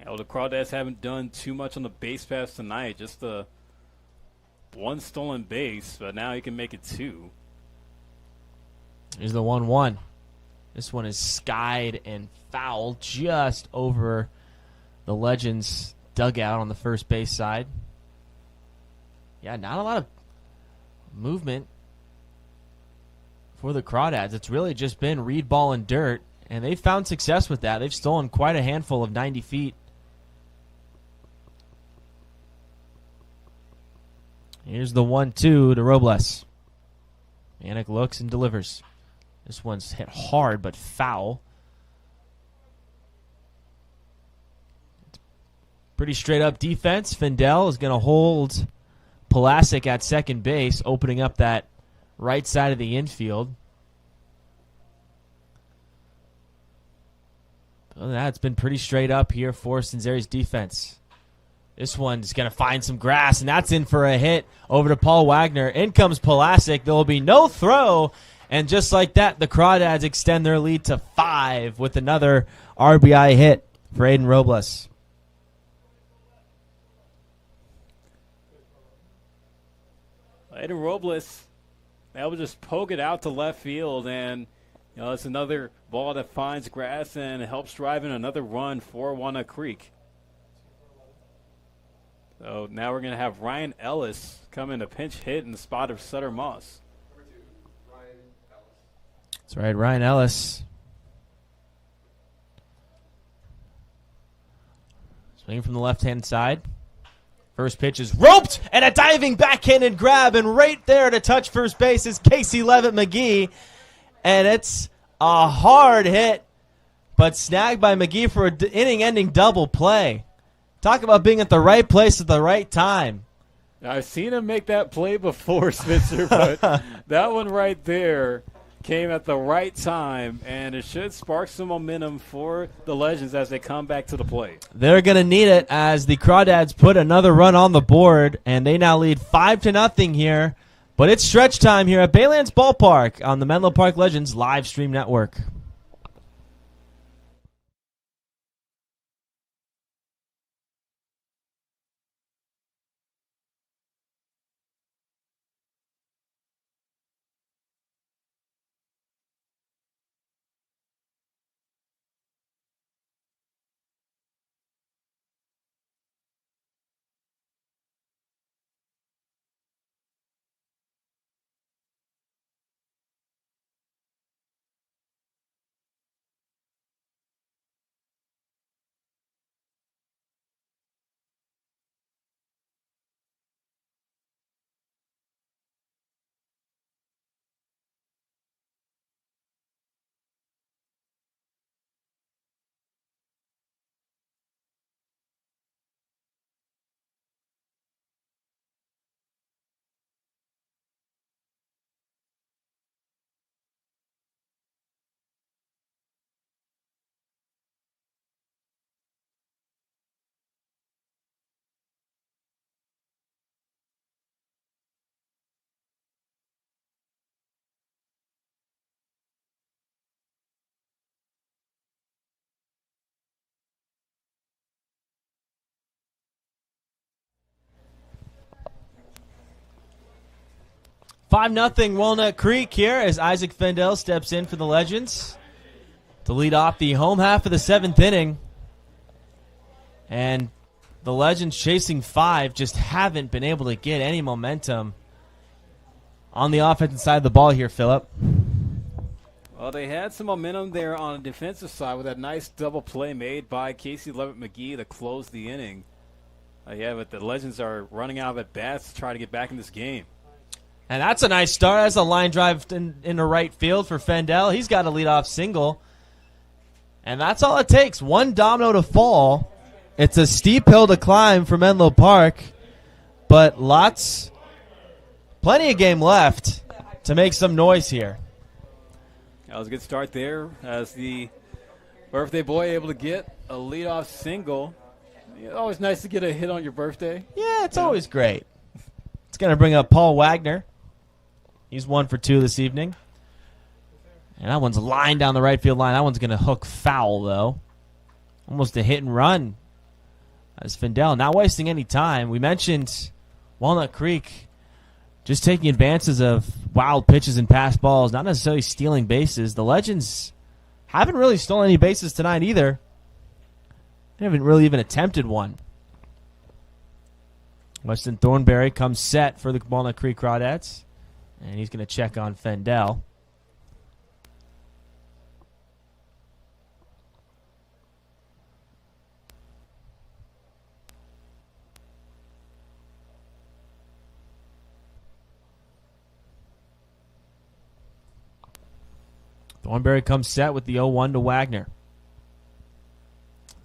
The Crawdads haven't done too much on the base paths tonight. Just the 1 stolen base, but now he can make it 2. Here's the 1-1. This one is skied and fouled just over the Legends dugout on the first base side. Yeah, not a lot of movement for the Crawdads. It's really just been read ball and dirt, and they've found success with that. They've stolen quite a handful of 90 feet. Here's the 1-2 to Robles. Minnick looks and delivers. This one's hit hard but foul. Pretty straight up defense. Fendel is going to hold Pulasic at second base, opening up that right side of the infield. Other than that, it's been pretty straight up here for Cinzeri's defense. This one's going to find some grass, and that's in for a hit over to Paul Wagner. In comes Pulasic. There will be no throw. And just like that, the Crawdads extend their lead to 5 with another RBI hit for Aiden Robles. Aiden Robles, that would just poke it out to left field, and it's another ball that finds grass and helps drive in another run for Walnut Creek. So now we're going to have Ryan Ellis come in a pinch hit in the spot of Sutter Moss. That's right, Ryan Ellis. Swinging from the left-hand side. First pitch is roped, and a diving backhanded grab, and right there to touch first base is Casey Levitt-McGee. And it's a hard hit, but snagged by McGee for an inning-ending double play. Talk about being at the right place at the right time. I've seen him make that play before, Spencer, but that one right there came at the right time, and it should spark some momentum for the Legends as they come back to the plate. They're going to need it as the Crawdads put another run on the board, and they now lead 5-0 here. But it's stretch time here at Baylands Ballpark on the Menlo Park Legends live stream network. Five 0 Walnut Creek here as Isaac Fendel steps in for the Legends to lead off the home half of the seventh inning. And the Legends chasing 5 just haven't been able to get any momentum on the offensive side of the ball here, Phillip. Well, they had some momentum there on the defensive side with that nice double play made by Casey Levitt-McGee to close the inning. Yeah, but the Legends are running out of at-bats to try to get back in this game. And that's a nice start. That's a line drive in the right field for Fendel. He's got a leadoff single. And that's all it takes. One domino to fall. It's a steep hill to climb for Menlo Park. But plenty of game left to make some noise here. That was a good start there as the birthday boy able to get a leadoff single. Yeah, always nice to get a hit on your birthday. Yeah, it's always great. It's going to bring up Paul Wagner. He's 1 for 2 this evening. And that one's lined down the right field line. That one's going to hook foul, though. Almost a hit and run. As Fendel not wasting any time. We mentioned Walnut Creek just taking advances of wild pitches and pass balls, not necessarily stealing bases. The Legends haven't really stolen any bases tonight either. They haven't really even attempted one. Weston Thornberry comes set for the Walnut Creek Crawdads. And he's going to check on Fendel. Thornberry comes set with the 0-1 to Wagner.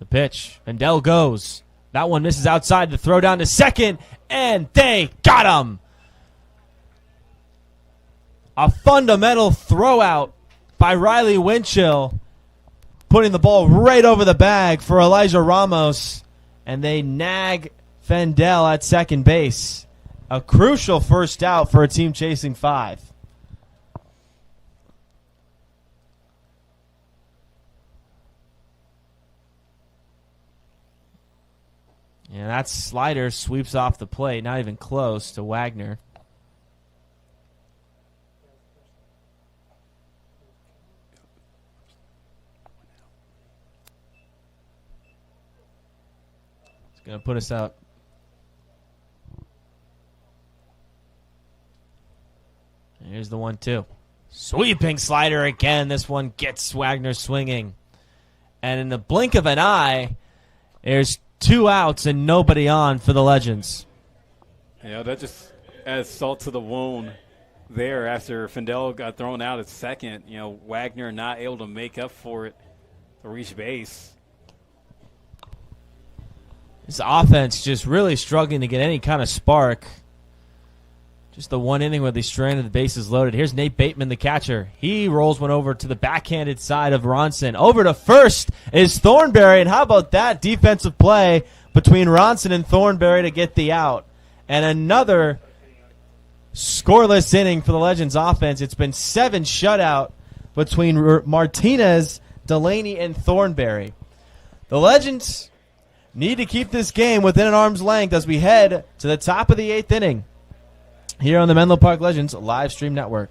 The pitch. Fendel goes. That one misses outside. The throw down to second. And they got him. A fundamental throw out by Riley Winchell, putting the ball right over the bag for Elijah Ramos, and they nag Fendel at second base. A crucial first out for a team chasing 5. And that slider sweeps off the plate, not even close to Wagner. Going to put us out Here's the 1-2. Sweeping slider again. This one gets Wagner swinging. And in the blink of an eye, there's 2 outs and nobody on for the Legends. Yeah, that just adds salt to the wound there after Findell got thrown out at second. Wagner not able to make up for it to reach base. This offense just really struggling to get any kind of spark. Just the one inning where they stranded the bases loaded. Here's Nate Bateman, the catcher. He rolls one over to the backhanded side of Ronson. Over to first is Thornberry, and how about that defensive play between Ronson and Thornberry to get the out. And another scoreless inning for the Legends offense. It's been 7 shutout between Martinez, Delaney, and Thornberry. The Legends need to keep this game within an arm's length as we head to the top of the 8th inning here on the Menlo Park Legends live stream network.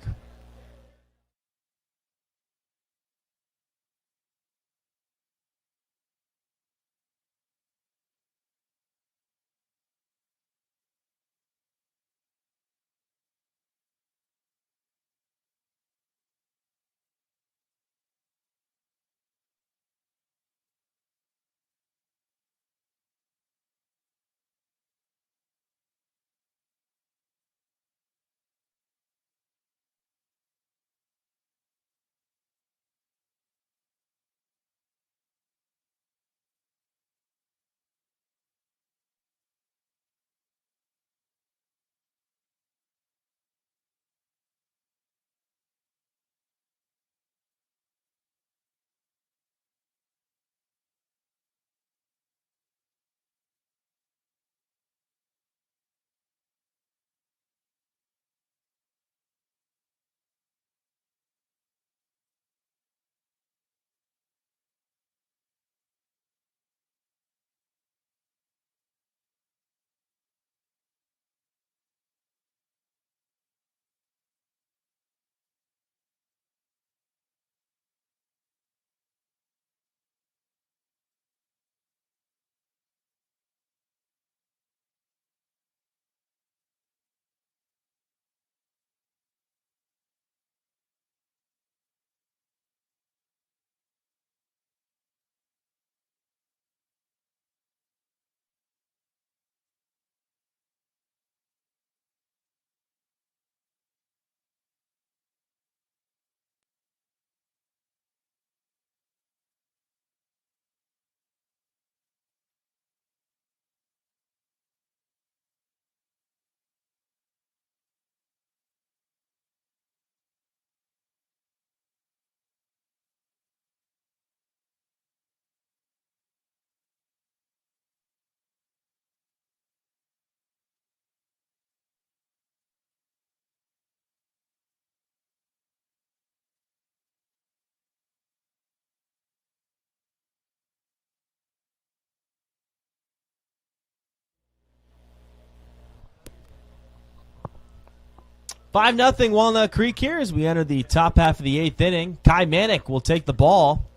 Five 0 Walnut Creek here as we enter the top half of the 8th inning. Kai Manick will take the ball.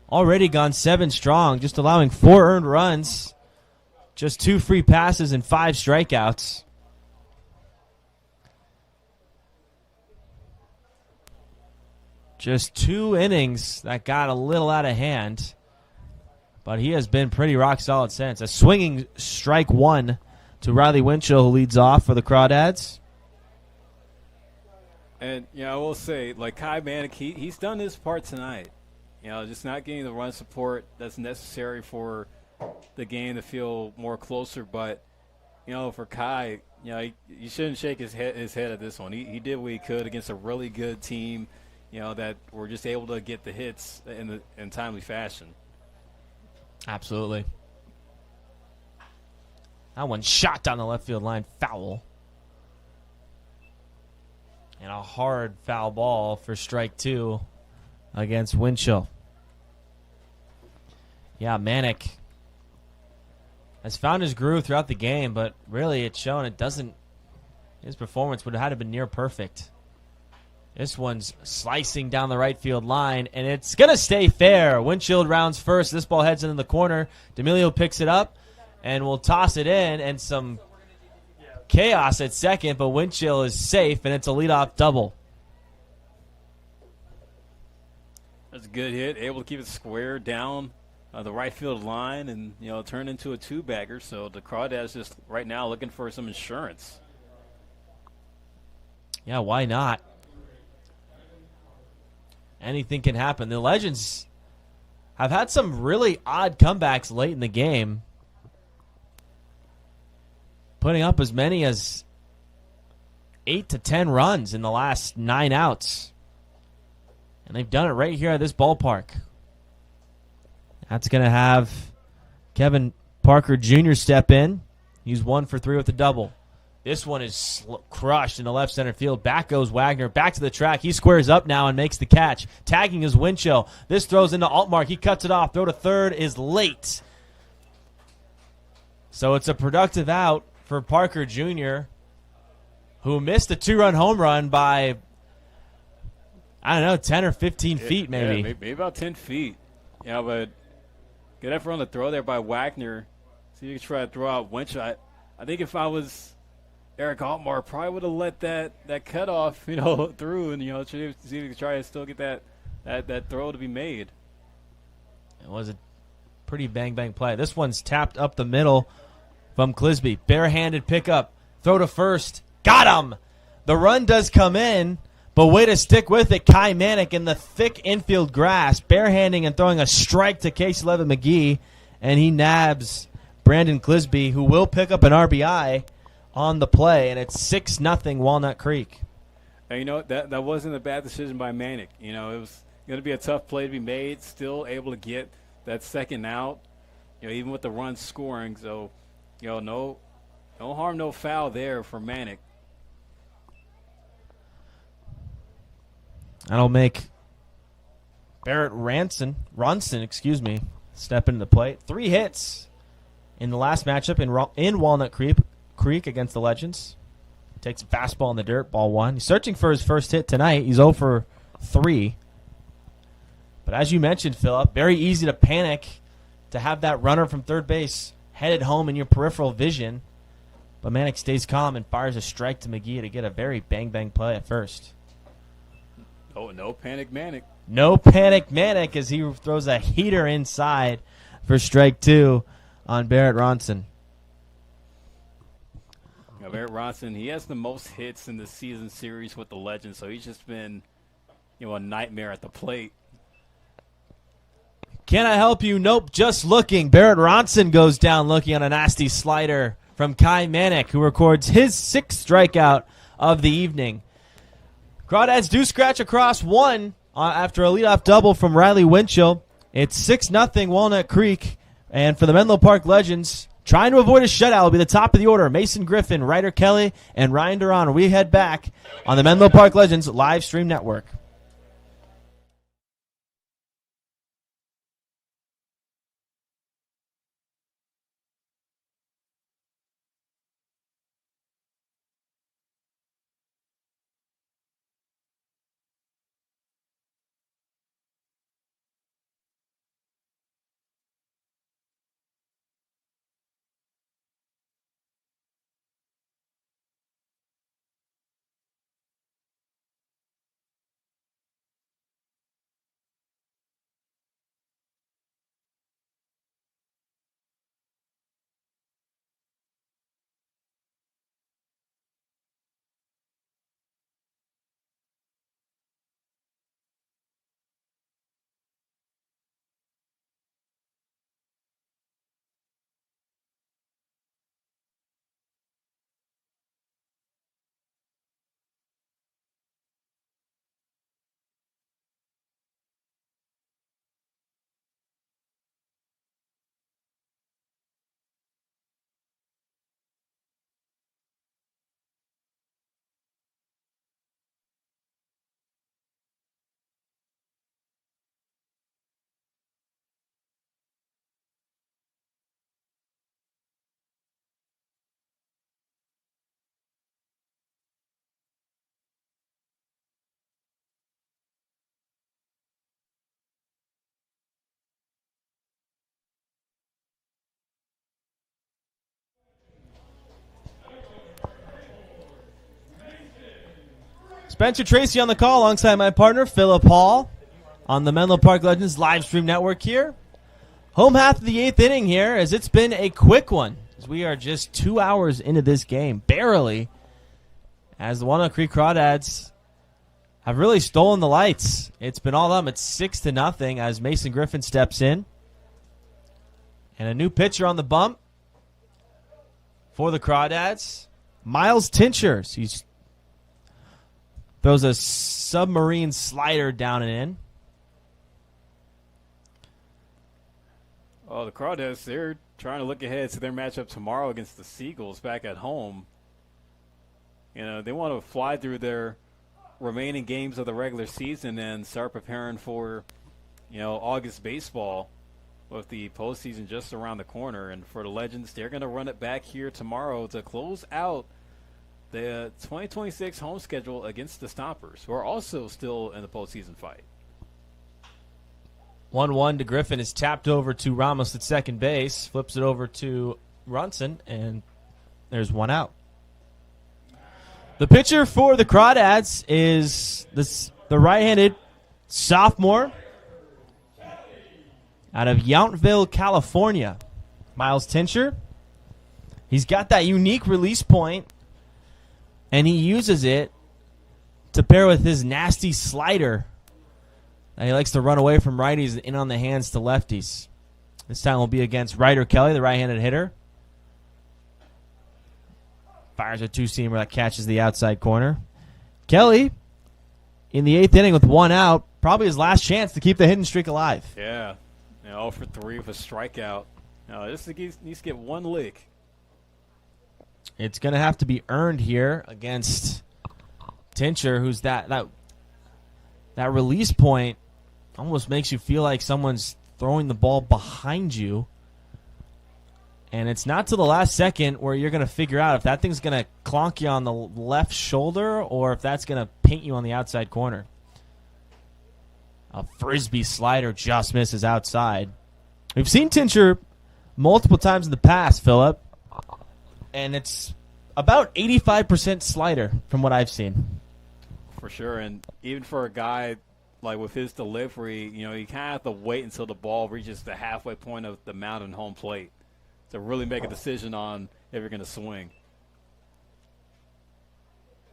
Already gone 7 strong, just allowing 4 earned runs, just 2 free passes and 5 strikeouts. Just 2 innings that got a little out of hand, but he has been pretty rock solid since. A swinging strike 1 to Riley Winchell, who leads off for the Crawdads. And, I will say, like Kai Manick, he's done his part tonight. Just not getting the run support that's necessary for the game to feel more closer. But, for Kai, you shouldn't shake his head at this one. He did what he could against a really good team, that were just able to get the hits in timely fashion. Absolutely. That one shot down the left field line, foul. And a hard foul ball for strike 2 against Winchell. Yeah, Manick has found his groove throughout the game, but really it's shown it doesn't. His performance would have had to been near perfect. This one's slicing down the right field line, and it's going to stay fair. Winchell rounds first. This ball heads into the corner. D'Amelio picks it up and will toss it in, and some chaos at second, but Winchell is safe, and it's a leadoff double. That's a good hit. Able to keep it square down the right field line and, turn into a two-bagger. So the Crawdads just right now looking for some insurance. Yeah, why not? Anything can happen. The Legends have had some really odd comebacks late in the game, putting up as many as 8 to 10 runs in the last 9 outs. And they've done it right here at this ballpark. That's going to have Kevin Parker Jr. step in. He's 1 for 3 with the double. This one is crushed in the left center field. Back goes Wagner. Back to the track. He squares up now and makes the catch. Tagging is Winchell. This throws into Altmark. He cuts it off. Throw to third is late. So it's a productive out for Parker Jr., who missed a 2-run home run by, 10 or 15 feet maybe. Yeah, maybe about 10 feet. Yeah, but good effort on the throw there by Wagner. See if you can try to throw out Winchell. I think if I was Eric Altmark, probably would have let that cutoff, through and, see if you could try to still get that throw to be made. It was a pretty bang play. This one's tapped up the middle from Clisby. Barehanded pickup. Throw to first. Got him! The run does come in, but way to stick with it. Kai Manick in the thick infield grass, barehanding and throwing a strike to Casey Levitt McGee, and he nabs Brandon Clisby, who will pick up an RBI on the play, and it's 6-0 Walnut Creek. And that wasn't a bad decision by Manick. It was going to be a tough play to be made, still able to get that second out, even with the run scoring. So, no harm, no foul there for Manick. That'll make Barrett Ronson, step into the plate. 3 hits in the last matchup in Walnut Creek against the Legends. Takes a fastball in the dirt, ball 1. He's searching for his first hit tonight. He's 0 for 3. But as you mentioned, Phillip, very easy to panic to have that runner from third base headed home in your peripheral vision. But Manick stays calm and fires a strike to McGee to get a very bang play at first. Oh, no panic Manick. No panic Manick as he throws a heater inside for strike 2 on Barrett Ronson. Barrett Ronson, he has the most hits in the season series with the Legends, so he's just been, a nightmare at the plate. Can I help you? Nope, just looking. Barrett Ronson goes down looking on a nasty slider from Kai Manick, who records his 6th strikeout of the evening. Crawdads do scratch across 1 after a leadoff double from Riley Winchell. It's 6-0 Walnut Creek, and for the Menlo Park Legends, trying to avoid a shutout will be the top of the order. Mason Griffin, Ryder Kelly, and Ryan Duran. We head back on the Menlo Park Legends live stream network. Spencer Tracy on the call alongside my partner, Philip Hall, on the Menlo Park Legends live stream network here. Home half of the 8th inning here, as it's been a quick one, as we are just 2 hours into this game, barely, as the Walnut Creek Crawdads have really stolen the lights. It's been all them. It's 6-0 as Mason Griffin steps in. And a new pitcher on the bump for the Crawdads, Miles Tincher. He throws a submarine slider down and in. Oh, the Crawdads, they're trying to look ahead to their matchup tomorrow against the Seagulls back at home. You know, they want to fly through their remaining games of the regular season and start preparing for, August baseball with the postseason just around the corner. And for the Legends, they're going to run it back here tomorrow to close out the 2026 home schedule against the Stompers, who are also still in the postseason fight. 1-1 to Griffin is tapped over to Ramos at second base, flips it over to Runson, and there's one out. The pitcher for the Crawdads is the right-handed sophomore out of Yountville, California, Miles Tincher. He's got that unique release point, and he uses it to pair with his nasty slider. And he likes to run away from righties and in on the hands to lefties. This time will be against Ryder Kelly, the right-handed hitter. Fires a two-seamer that catches the outside corner. Kelly, in the 8th inning with one out, probably his last chance to keep the hitting streak alive. Yeah, 0 for 3 with a strikeout. This needs to get one lick. It's going to have to be earned here against Tincher, who's that release point almost makes you feel like someone's throwing the ball behind you. And it's not till the last second where you're going to figure out if that thing's going to clonk you on the left shoulder or if that's going to paint you on the outside corner. A frisbee slider just misses outside. We've seen Tincher multiple times in the past, Phillip, and it's about 85% slider from what I've seen. For sure, and even for a guy like with his delivery, you kind of have to wait until the ball reaches the halfway point of the mound and home plate to really make a decision on if you're going to swing.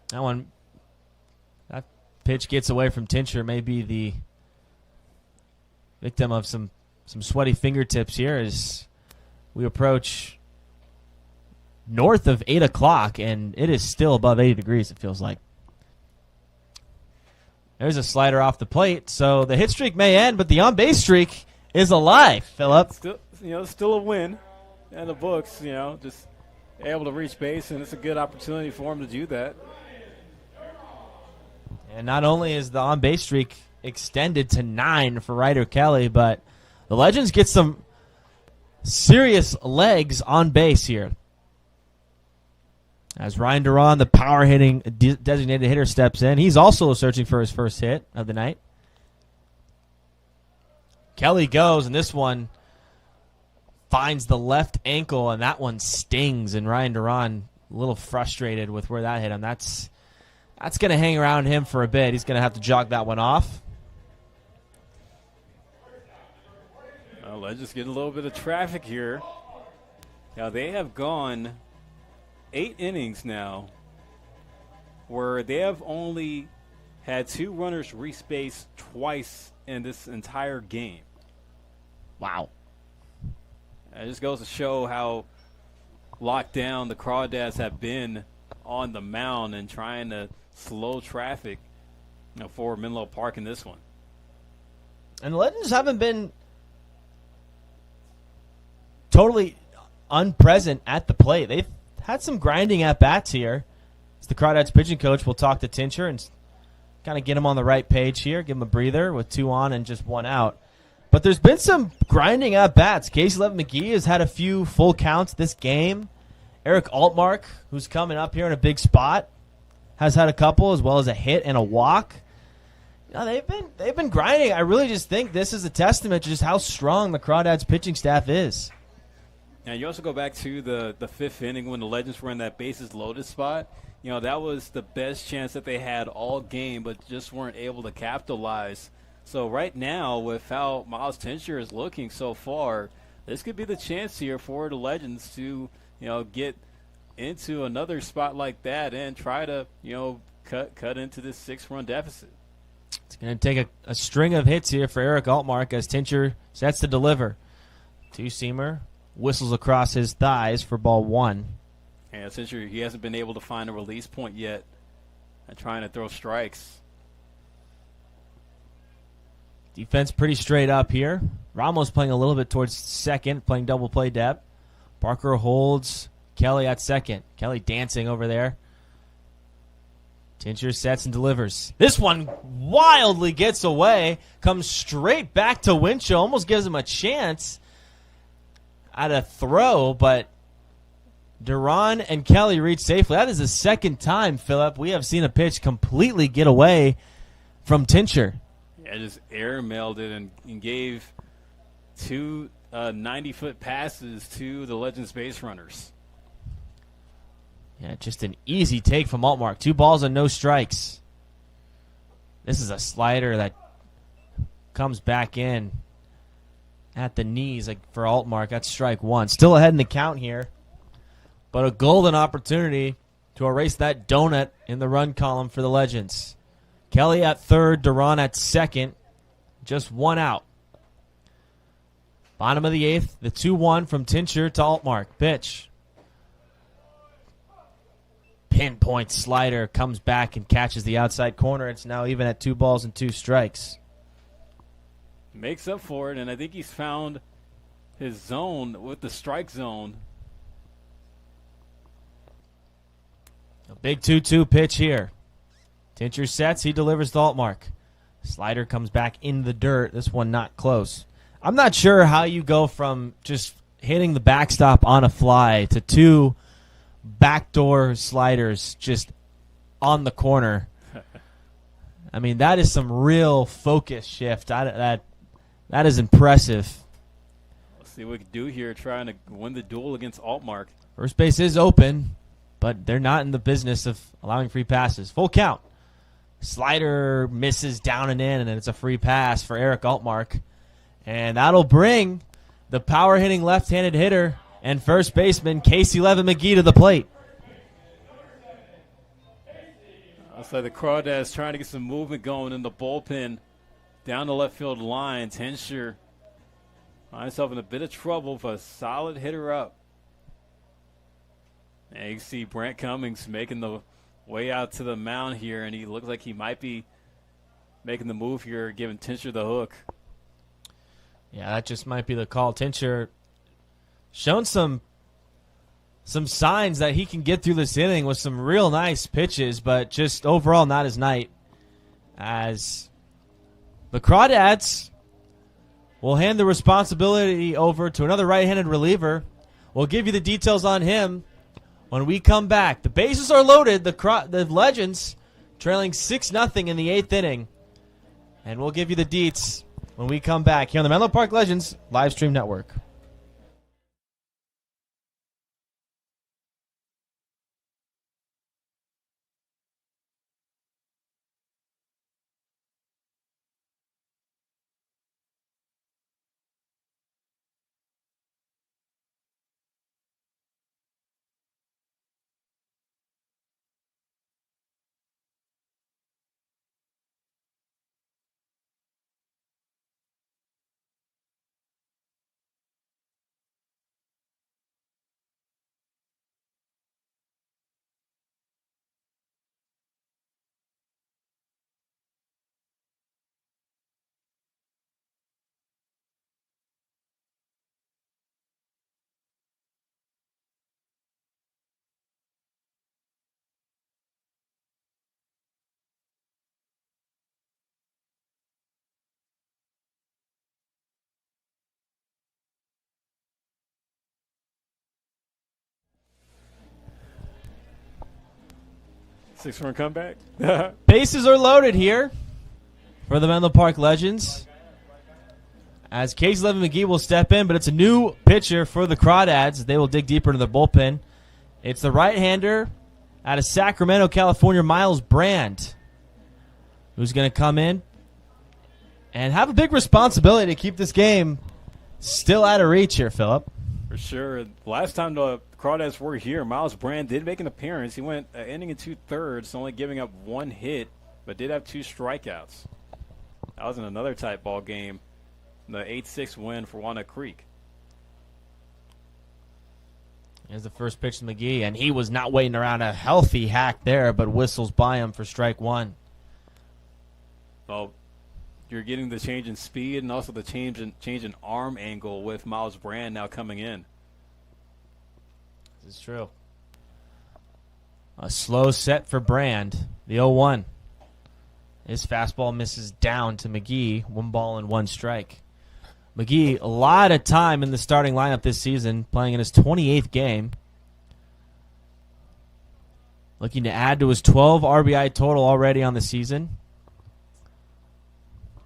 That pitch gets away from Tincher, may be the victim of some sweaty fingertips here as we approach north of 8 o'clock, and it is still above 80 degrees, it feels like. There's a slider off the plate, so the hit streak may end, but the on-base streak is alive, Phillip. Still a win in the books, just able to reach base, and it's a good opportunity for him to do that. And not only is the on-base streak extended to 9 for Ryder Kelly, but the Legends get some serious legs on base here. As Ryan Duran, the power-hitting designated hitter, steps in. He's also searching for his first hit of the night. Kelly goes, and this one finds the left ankle, and that one stings. And Ryan Duran a little frustrated with where that hit him. That's going to hang around him for a bit. He's going to have to jog that one off. Let's just get a little bit of traffic here. Now, they have gone 8 innings now where they have only had 2 runners reach base twice in this entire game. Wow. It just goes to show how locked down the Crawdads have been on the mound and trying to slow traffic for Menlo Park in this one. And the Legends haven't been totally unpresent at the plate. They've had some grinding at-bats here. As the Crawdads pitching coach will talk to Tincher and kind of get him on the right page here, give him a breather with 2 on and just 1 out. But there's been some grinding at-bats. Casey Levin McGee has had a few full counts this game. Eric Altmark, who's coming up here in a big spot, has had a couple, as well as a hit and a walk. They've been grinding. I really just think this is a testament to just how strong the Crawdads pitching staff is. Now, you also go back to the 5th inning when the Legends were in that bases loaded spot. that was the best chance that they had all game, but just weren't able to capitalize. So right now, with how Miles Tincher is looking so far, this could be the chance here for the Legends to, get into another spot like that and try to, cut into this 6-run deficit. It's going to take a string of hits here for Eric Altmark as Tincher sets to deliver. Two-seamer whistles across his thighs for ball 1. And Tincher, he hasn't been able to find a release point yet and trying to throw strikes. Defense pretty straight up here. Ramos playing a little bit towards second, playing double play depth. Parker holds Kelly at second. Kelly dancing over there. Tincher sets and delivers. This one wildly gets away, comes straight back to Winchell, almost gives him a chance at a throw, but Duran and Kelly reach safely. That is the second time, Phillip, we have seen a pitch completely get away from Tincher. Yeah, just airmailed it and gave two 90-foot passes to the Legends base runners. Yeah, just an easy take from Altmark. 2 balls and no strikes. This is a slider that comes back in at the knees for Altmark. That's strike 1. Still ahead in the count here, but a golden opportunity to erase that donut in the run column for the Legends. Kelly at third, Duran at second. Just 1 out. Bottom of the 8th, the 2-1 from Tincher to Altmark. Pitch. Pinpoint slider comes back and catches the outside corner. It's now even at 2 balls and 2 strikes. Makes up for it, and I think he's found his zone with the strike zone. A big 2-2 pitch here. Tincher sets, he delivers to Altmark. Slider comes back in the dirt. This one not close. I'm not sure how you go from just hitting the backstop on a fly to 2 backdoor sliders just on the corner. I mean, that is some real focus shift. That is impressive. Let's see what we can do here trying to win the duel against Altmark. First base is open, but they're not in the business of allowing free passes. Full count. Slider misses down and in, and it's a free pass for Eric Altmark. And that'll bring the power-hitting left-handed hitter and first baseman Casey Levin McGee to the plate. Looks like the Crawdads trying to get some movement going in the bullpen down the left field line. Tincher finds himself in a bit of trouble for a solid hitter up. And you can see Brent Cummings making the way out to the mound here, and he looks like he might be making the move here, giving Tincher the hook. Yeah, that just might be the call. Tincher shown some signs that he can get through this inning with some real nice pitches, but just overall not his night. As the Crawdads will hand the responsibility over to another right-handed reliever. We'll give you the details on him when we come back. The bases are loaded. The Legends trailing 6-0 in the 8th inning. And we'll give you the deets when we come back here on the Menlo Park Legends live stream network. Six-run comeback. Bases are loaded here for the Menlo Park Legends, as Casey Levin McGee will step in, but it's a new pitcher for the Crawdads. They will dig deeper into the bullpen. It's the right-hander out of Sacramento, California, Miles Brand, who's going to come in and have a big responsibility to keep this game still out of reach here, Philip. For sure. Last time the Crawdads were here, Miles Brand did make an appearance. He went inning and 2/3, only giving up 1 hit, but did have 2 strikeouts. That was in another tight ball game, the 8-6 win for Walnut Creek. Here's the first pitch to McGee, and he was not waiting around. A healthy hack there, but whistles by him for strike 1. Well, you're getting the change in speed and also the change in arm angle with Miles Brand now coming in. This is true. A slow set for Brand. The 0-1. His fastball misses down to McGee. 1 ball and 1 strike. McGee, a lot of time in the starting lineup this season, playing in his 28th game. Looking to add to his 12 RBI total already on the season.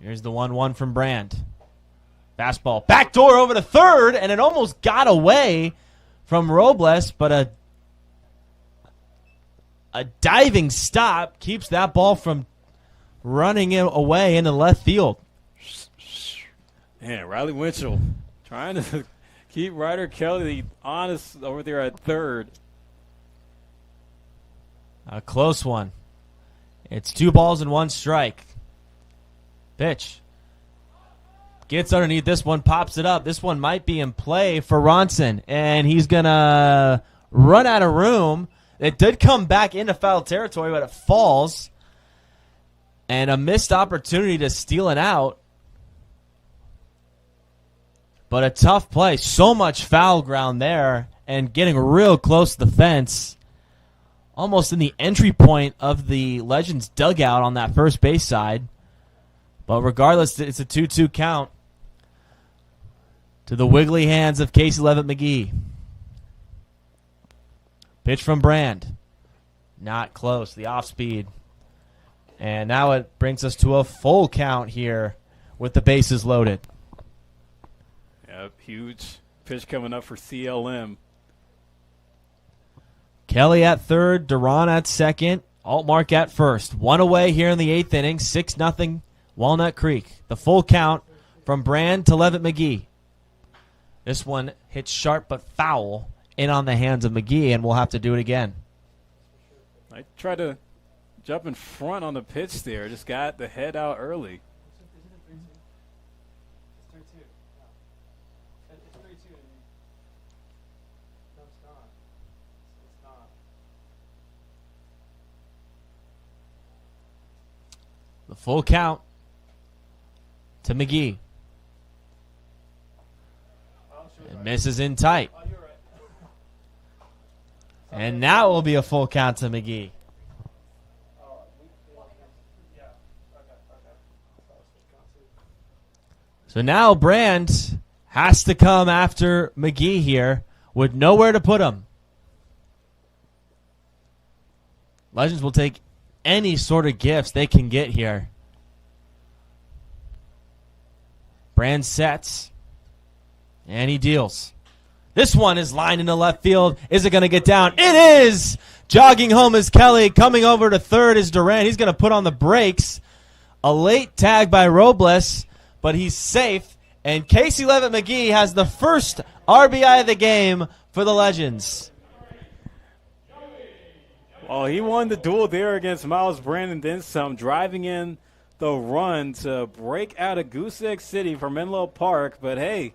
Here's the 1-1 from Brand. Fastball. Backdoor over to third, and it almost got away from Robles, but a diving stop keeps that ball from running away into left field. Man, Riley Winchell trying to keep Ryder Kelly honest over there at third. A close one. It's 2 balls and 1 strike. Pitch. Gets underneath this one, pops it up. This one might be in play for Ronson, and he's going to run out of room. It did come back into foul territory, but it falls. And a missed opportunity to steal it out. But a tough play. So much foul ground there, and getting real close to the fence. Almost in the entry point of the Legends dugout on that first base side. But regardless, it's a 2-2 count to the wiggly hands of Casey Levitt McGee. Pitch from Brand. Not close. The off speed. And now it brings us to a full count here with the bases loaded. Yep, huge pitch coming up for CLM. Kelly at third, Duran at second, Altmark at first. 1 away here in the 8th inning, 6-0 Walnut Creek. The full count from Brand to Levitt McGee. This one hits sharp but foul in on the hands of McGee, and we'll have to do it again. I tried to jump in front on the pitch there. Just got the head out early. The full count to McGee. It misses in tight. And now it will be a full count to McGee. So now Brand has to come after McGee here with nowhere to put him. Legends will take any sort of gifts they can get here. Brand sets. And he deals. This one is lined into left field. Is it going to get down? It is! Jogging home is Kelly. Coming over to third is Duran. He's going to put on the brakes. A late tag by Robles, but he's safe. And Casey Levitt McGee has the first RBI of the game for the Legends. Well, he won the duel there against Miles Brand and then some, driving in the run to break out of Goose Egg City for Menlo Park. But, hey,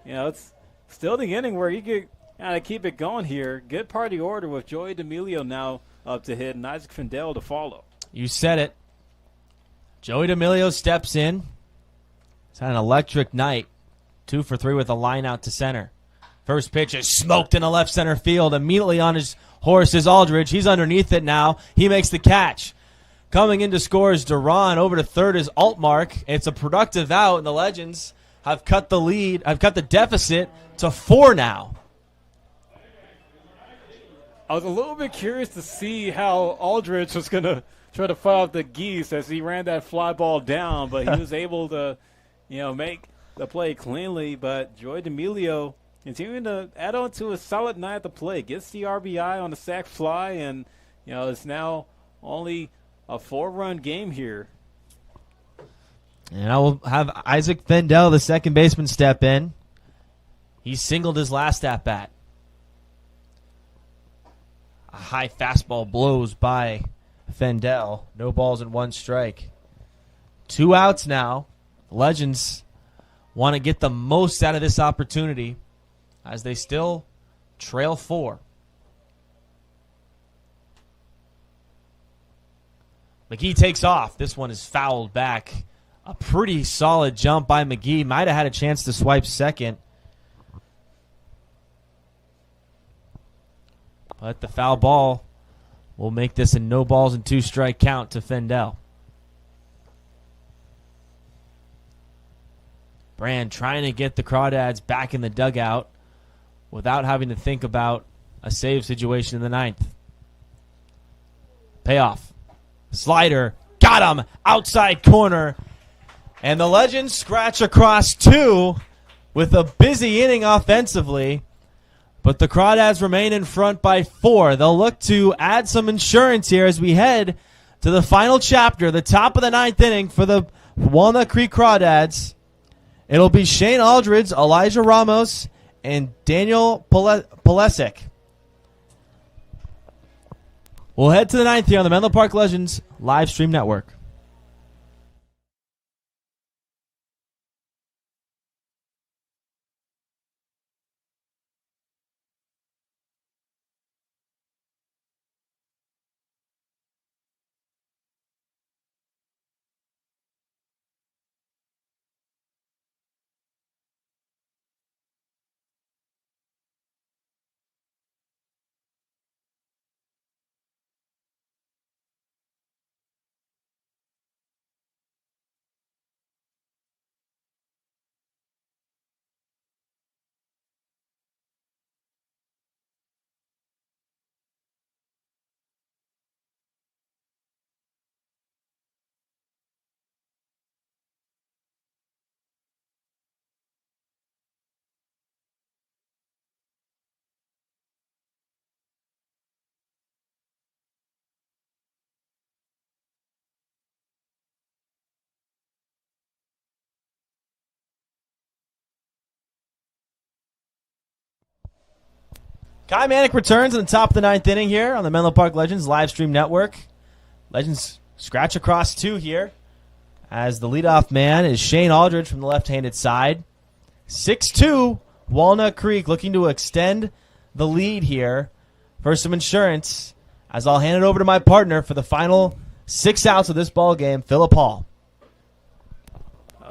you know, it's still the inning where you could kind of keep it going here. Good party order with Joey D'Amelio now up to hit and Isaac Findell to follow. You said it. Joey D'Amelio steps in. It's had an electric night. 2 for 3 with a line out to center. First pitch is smoked into left center field. Immediately on his horse is Aldridge. He's underneath it now. He makes the catch. Coming in to score is Duran. Over to third is Altmark. It's a productive out, and the Legends have cut the lead. I've cut the deficit to 4 now. I was a little bit curious to see how Aldridge was going to try to fight off the Geese as he ran that fly ball down, but he was able to, you know, make the play cleanly. But Joey D'Amelio, continuing to add on to a solid night at the plate. Gets the RBI on the sac fly, and it's now only a 4-run game here. And I will have Isaac Fendel, the second baseman, step in. He singled his last at-bat. A high fastball blows by Fendel. No balls and 1 strike. 2 outs now. The Legends want to get the most out of this opportunity as they still trail 4. McGee takes off. This one is fouled back. A pretty solid jump by McGee. Might have had a chance to swipe second. But the foul ball will make this a no balls and 2 strike count to Fendel. Brand trying to get the Crawdads back in the dugout without having to think about a save situation in the 9th. Payoff. Slider. Got him. Outside corner. And the Legends scratch across 2 with a busy inning offensively. But the Crawdads remain in front by 4. They'll look to add some insurance here as we head to the final chapter, the top of the 9th inning for the Walnut Creek Crawdads. It'll be Shane Aldridge, Elijah Ramos, and Daniel Polesic. We'll head to the 9th here on the Menlo Park Legends live stream network. Kai Manick returns in the top of the 9th inning here on the Menlo Park Legends live stream network. Legends scratch across 2 here as the leadoff man is Shane Aldridge from the left-handed side. 6-2, Walnut Creek looking to extend the lead here for some insurance as I'll hand it over to my partner for the final 6 outs of this ball game, Philip Hall.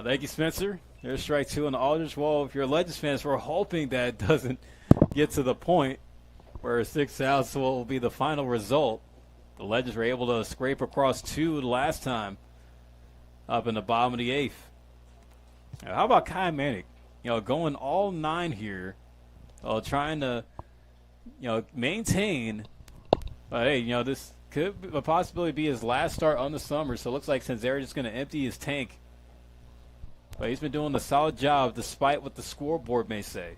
Thank you, Spencer. There's strike 2 on the Aldridge. Well, if you're a Legends fans, we're hoping that it doesn't get to the point where 6 outs will be the final result. The Legends were able to scrape across 2 last time up in the bottom of the 8th. Now, how about Kai Manick? Going all 9 here, trying to, maintain. But, hey, this could possibly be his last start on the summer, so it looks like Sanzera just going to empty his tank. But he's been doing a solid job despite what the scoreboard may say.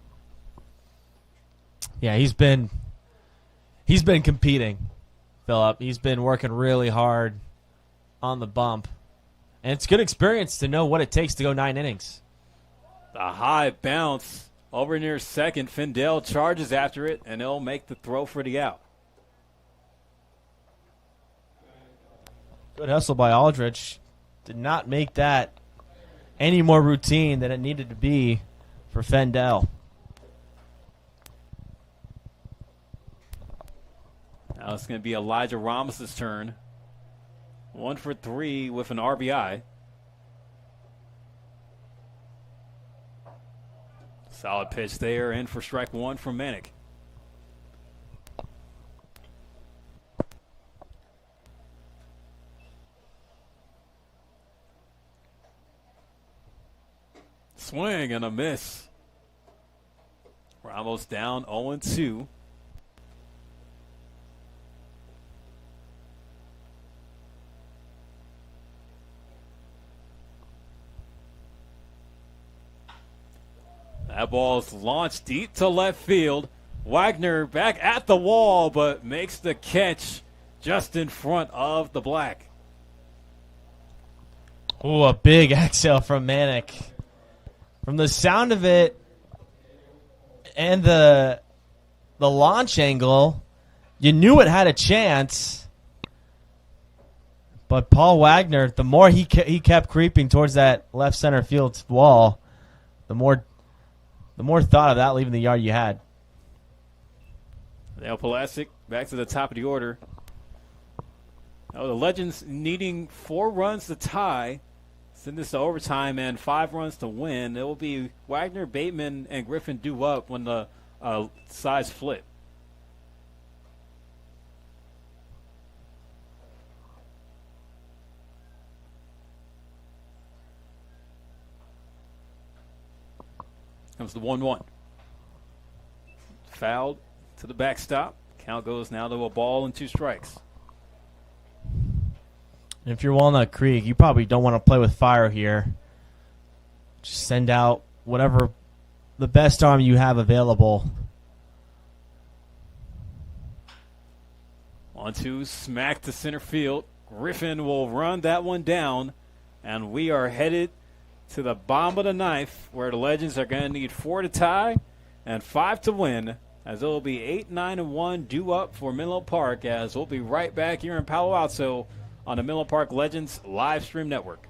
Yeah, he's been competing, Philip. He's been working really hard on the bump. And it's good experience to know what it takes to go 9 innings. The high bounce over near second. Fendel charges after it, and they'll make the throw for the out. Good hustle by Aldridge. Did not make that any more routine than it needed to be for Fendel. Now it's going to be Elijah Ramos' turn. 1 for 3 with an RBI. Solid pitch there, in for strike 1 from Manick. Swing and a miss. Ramos down 0-2. That ball's launched deep to left field. Wagner back at the wall, but makes the catch just in front of the black. Ooh, a big exhale from Manic. From the sound of it and the launch angle, you knew it had a chance. But Paul Wagner, the more he kept creeping towards that left center field wall, the more thought of that leaving the yard you had. Now Pulaski back to the top of the order. Now the Legends needing 4 runs to tie, send this to overtime, and 5 runs to win. It will be Wagner, Bateman, and Griffin due up when the sides flip. Comes the 1-1. Fouled to the backstop. Count goes now to a ball and 2 strikes. If you're Walnut Creek, you probably don't want to play with fire here. Just send out whatever the best arm you have available. 1-2, smack to center field. Griffin will run that one down, and we are headed to the bottom of the ninth, where the Legends are going to need 4 to tie and 5 to win, as it will be 8-9-1 due up for Menlo Park, as we'll be right back here in Palo Alto on the Menlo Park Legends live stream network.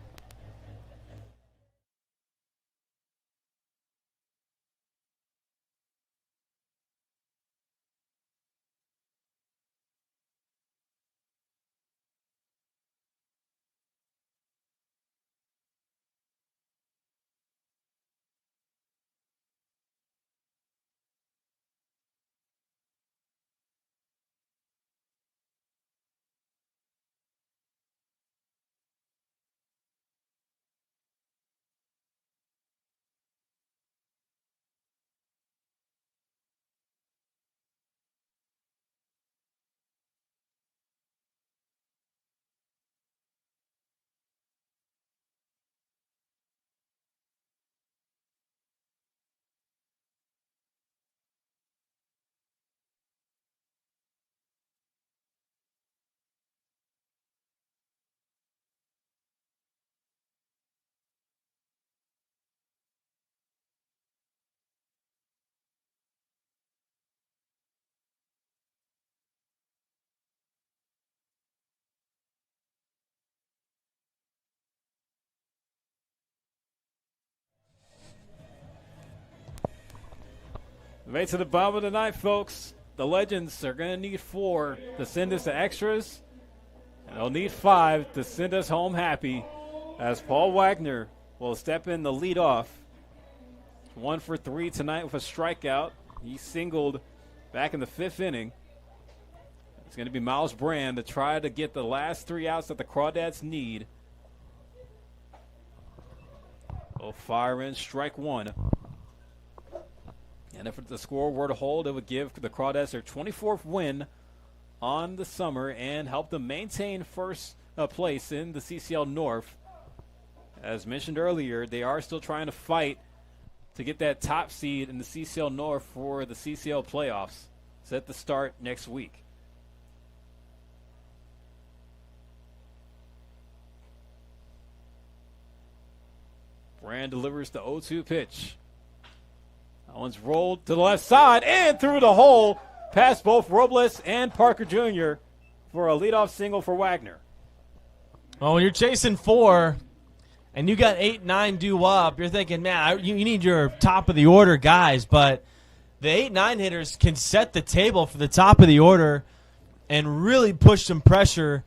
Right to the bottom of the ninth, folks. The Legends are going to need 4 to send us to extras, and they'll need 5 to send us home happy, as Paul Wagner will step in the lead off. 1 for 3 tonight with a strikeout. He singled back in the 5th inning. It's going to be Miles Brand to try to get the last 3 outs that the Crawdads need. They'll fire in strike 1. And if the score were to hold, it would give the Crawdads their 24th win on the summer and help them maintain first place in the CCL North. As mentioned earlier, they are still trying to fight to get that top seed in the CCL North for the CCL playoffs, set to start next week. Brand delivers the 0-2 pitch. That one's rolled to the left side and through the hole, past both Robles and Parker Jr. for a leadoff single for Wagner. Well, when you're chasing 4 and you got 8-9 due up, you're thinking, man, you need your top of the order guys, but the 8-9 hitters can set the table for the top of the order and really push some pressure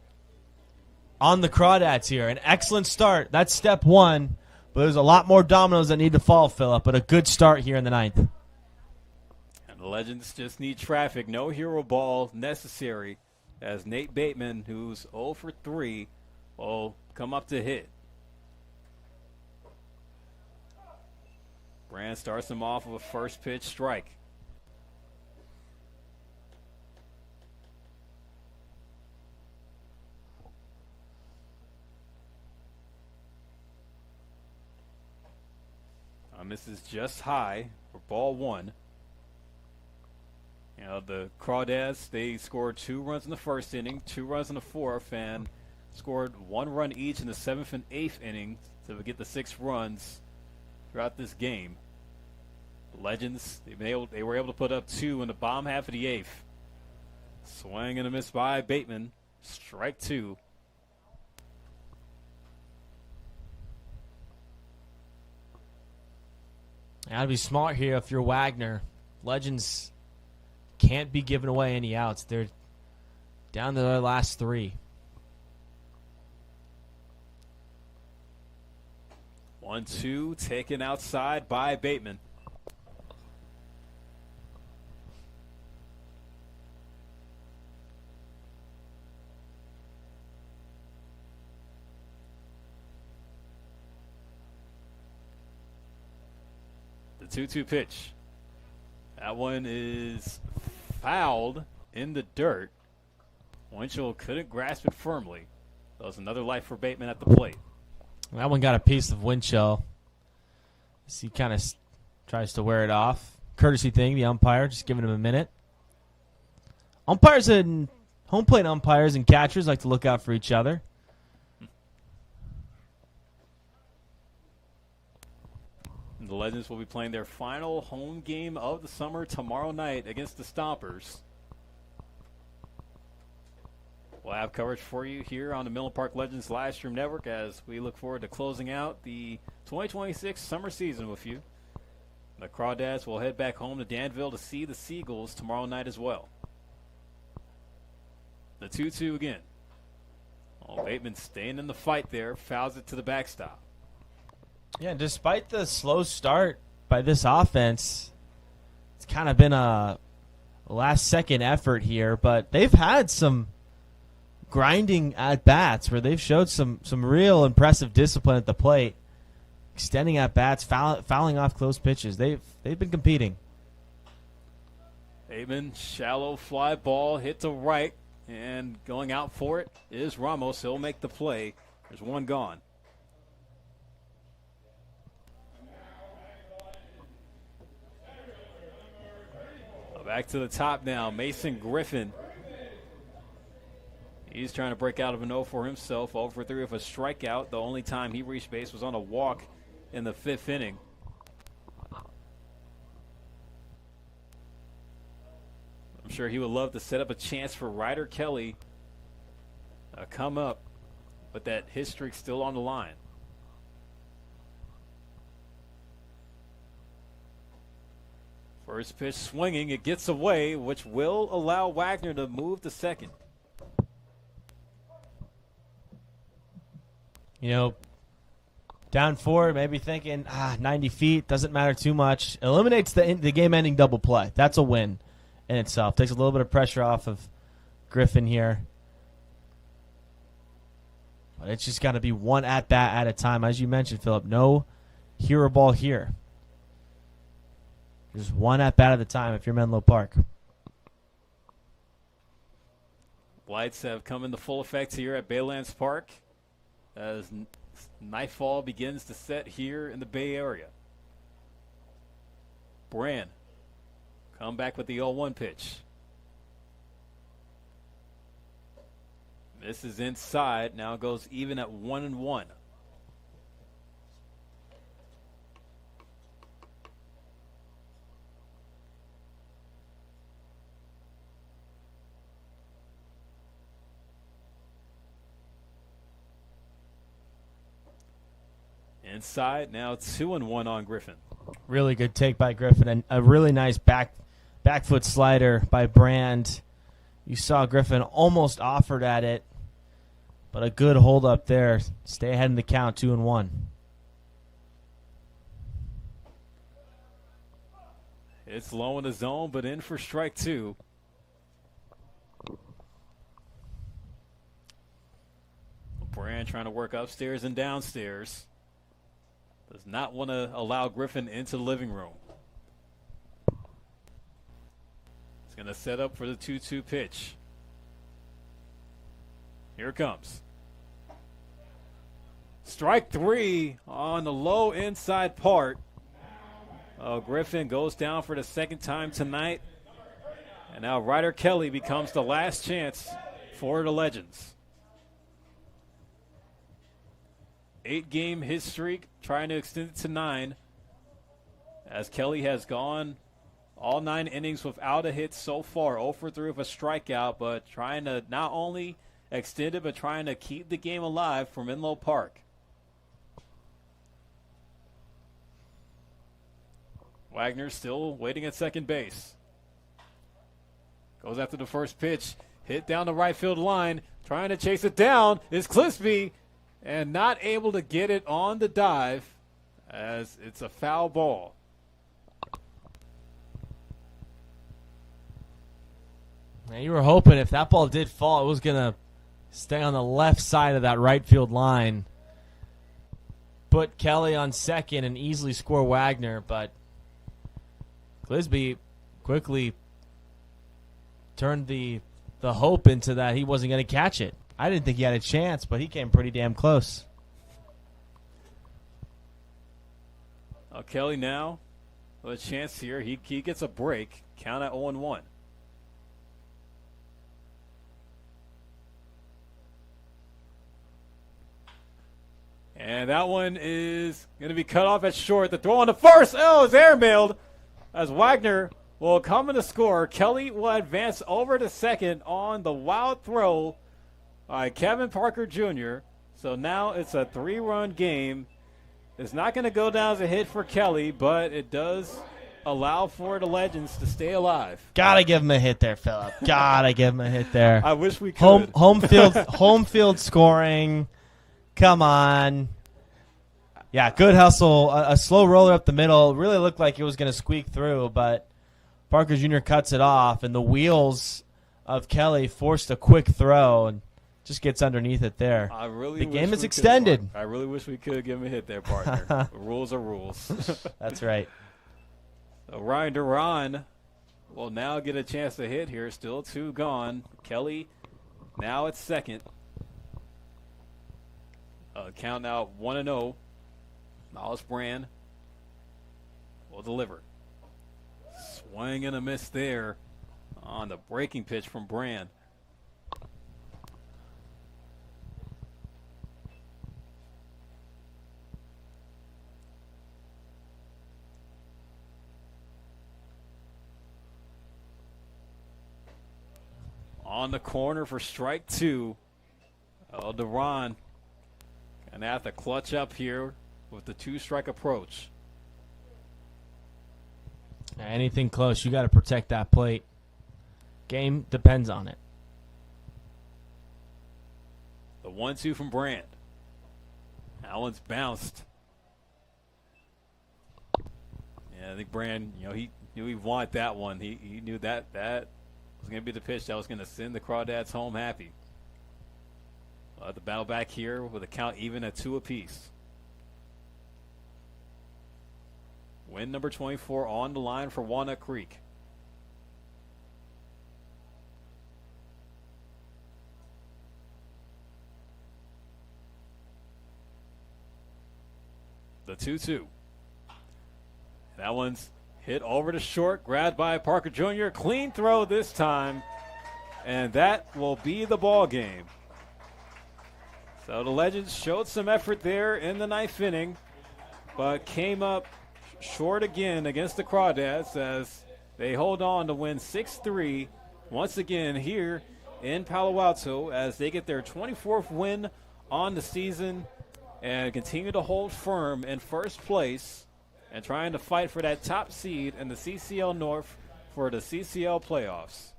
on the Crawdads here. An excellent start. That's step 1. But there's a lot more dominoes that need to fall, Phillip, but a good start here in the 9th. And the Legends just need traffic. No hero ball necessary, as Nate Bateman, who's 0 for 3, will come up to hit. Brand starts him off with a first pitch strike. Misses just high for ball one. You know, the Crawdads, they scored 2 runs in the first inning, 2 runs in the fourth, and scored 1 run each in the 7th and 8th innings to get the 6 runs throughout this game. The Legends, they were able to put up 2 in the bottom half of the 8th. Swing and a miss by Bateman. Strike 2. Gotta be smart here if you're Wagner. Legends can't be giving away any outs. They're down to their last 3. 1-2 taken outside by Bateman. The 2-2 pitch. That one is fouled in the dirt. Winchell couldn't grasp it firmly. That was another life for Bateman at the plate. That one got a piece of Winchell. He kind of tries to wear it off. Courtesy thing, the umpire, just giving him a minute. Umpires and home plate umpires and catchers like to look out for each other. The Legends will be playing their final home game of the summer tomorrow night against the Stompers. We'll have coverage for you here on the Menlo Park Legends live stream network as we look forward to closing out the 2026 summer season with you. The Crawdads will head back home to Danville to see the Seagulls tomorrow night as well. The 2-2 again. Oh, Bateman staying in the fight there, fouls it to the backstop. Yeah, despite the slow start by this offense, it's kind of been a last-second effort here, but they've had some grinding at-bats where they've showed some real impressive discipline at the plate, extending at-bats, fouling off close pitches. They've been competing. Bateman, shallow fly ball, hit to right, and going out for it is Ramos. He'll make the play. There's one gone. Back to the top now, Mason Griffin. He's trying to break out of an 0 for himself. 0 for 3 with a strikeout. The only time he reached base was on a walk in the 5th inning. I'm sure he would love to set up a chance for Ryder Kelly come up, but that hit streak's still on the line. First pitch swinging, it gets away, which will allow Wagner to move to second. You know, down 4, maybe thinking, 90 feet, doesn't matter too much. Eliminates the game-ending double play. That's a win in itself. Takes a little bit of pressure off of Griffin here. But it's just got to be one at-bat at a time. As you mentioned, Philip, no hero ball here. Just one at-bat at a time if you're Menlo Park. Lights have come into full effect here at Baylands Park as nightfall begins to set here in the Bay Area. Brand come back with the 0-1 pitch. This is inside. Now goes even at 1-1. Inside, now 2-1 on Griffin. Really good take by Griffin, and a really nice back foot slider by Brand. You saw Griffin almost offered at it, but a good hold up there. Stay ahead in the count, 2-1. It's low in the zone, but in for strike 2. Brand trying to work upstairs and downstairs. Does not want to allow Griffin into the living room. He's going to set up for the 2-2 pitch. Here it comes. Strike 3 on the low inside part. Griffin goes down for the second time tonight. And now Ryder Kelly becomes the last chance for the Legends. 8-game hit streak, trying to extend it to 9. As Kelly has gone all 9 innings without a hit so far. 0 for 3 with a strikeout, but trying to not only extend it, but trying to keep the game alive for Menlo Park. Wagner still waiting at second base. Goes after the first pitch. Hit down the right field line. Trying to chase it down is Clisby. And not able to get it on the dive as it's a foul ball. Now you were hoping if that ball did fall, it was going to stay on the left side of that right field line. Put Kelly on second and easily score Wagner, but Clisby quickly turned the hope into that he wasn't going to catch it. I didn't think he had a chance, but he came pretty damn close. Kelly now with a chance here. He gets a break. Count at 0-1. And that one is going to be cut off at short. The throw on the first. Oh, it's airmailed as Wagner will come in to score. Kelly will advance over to second on the wild throw by Kevin Parker Jr. So now it's a 3-run game. It's not going to go down as a hit for Kelly, but it does allow for the Legends to stay alive. Gotta give him a hit there, Phillip. Gotta give him a hit there. I wish we could. Home field scoring. Come on. Yeah, good hustle. A slow roller up the middle. Really looked like it was going to squeak through, but Parker Jr. cuts it off, and the wheels of Kelly forced a quick throw and just gets underneath it there. The game is extended. I really wish we could give him a hit there, partner. The rules are rules. That's right. So Ryan Duran will now get a chance to hit here. Still 2 gone. Kelly now at second. Count now 1-0. Miles Brand will deliver. Swing and a miss there on the breaking pitch from Brand. On the corner for strike 2. Duran going to have to clutch up here with the 2-strike approach. Anything close, you got to protect that plate. Game depends on it. The 1-2 from Brand. Allen's bounced. Yeah, I think Brand, he knew he wanted that one. He knew that was going to be the pitch that was going to send the Crawdads home happy. The battle back here with a count even at 2 apiece. Win number 24 on the line for Walnut Creek. The 2-2. That one's hit over to short, grabbed by Parker Jr. Clean throw this time, and that will be the ball game. So the Legends showed some effort there in the 9th inning, but came up short again against the Crawdads as they hold on to win 6-3 once again here in Palo Alto as they get their 24th win on the season and continue to hold firm in first place and trying to fight for that top seed in the CCL North for the CCL playoffs.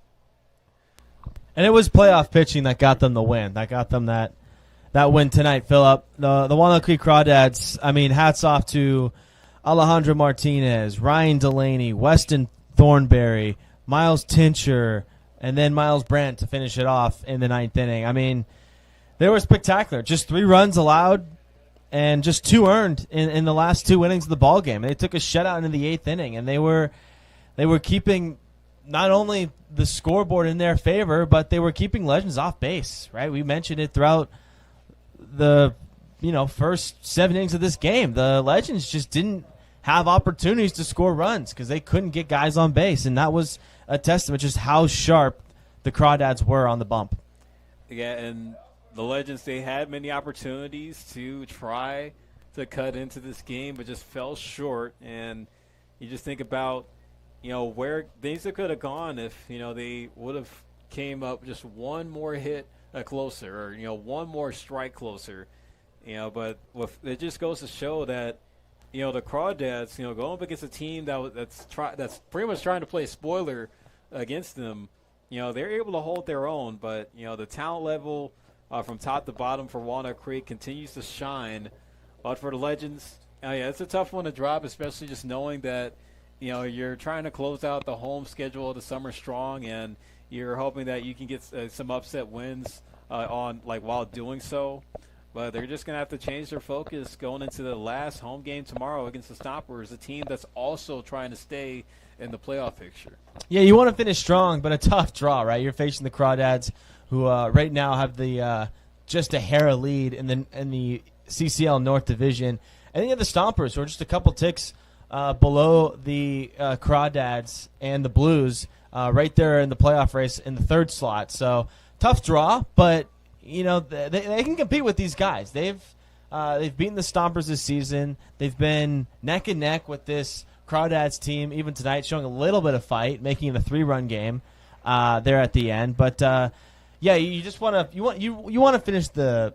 And it was playoff pitching that got them the win. That got them that win tonight, Phillip. The Walnut Creek Crawdads, I mean, hats off to Alejandro Martinez, Ryan Delaney, Weston Thornberry, Miles Tincher, and then Miles Brandt to finish it off in the 9th inning. I mean, they were spectacular. Just 3 runs allowed and just 2 earned in the last 2 innings of the ball game. They took a shutout into the 8th inning, and they were keeping not only the scoreboard in their favor, but they were keeping Legends off base, right? We mentioned it throughout the first 7 innings of this game. The Legends just didn't have opportunities to score runs because they couldn't get guys on base, and that was a testament just how sharp the Crawdads were on the bump. Yeah, and the Legends, they had many opportunities to try to cut into this game, but just fell short. And you just think about, where things could have gone if, they would have came up just one more hit closer, or, one more strike closer. But it just goes to show that, the Crawdads, going up against a team that's pretty much trying to play spoiler against them, they're able to hold their own. But, the talent level from top to bottom for Walnut Creek continues to shine. But for the Legends, it's a tough one to drop, especially just knowing that, you're trying to close out the home schedule of the summer strong, and you're hoping that you can get some upset wins while doing so. But they're just going to have to change their focus going into the last home game tomorrow against the Stompers, a team that's also trying to stay in the playoff picture. Yeah, you want to finish strong, but a tough draw, right? You're facing the Crawdads, who right now have the just a hair lead in the CCL North Division. And then you have the Stompers, who are just a couple ticks below the Crawdads and the Blues, right there in the playoff race in the third slot. So tough draw, but they can compete with these guys. They've beaten the Stompers this season. They've been neck and neck with this Crawdads team, even tonight, showing a little bit of fight, making it a 3-run game there at the end. But you just want to finish the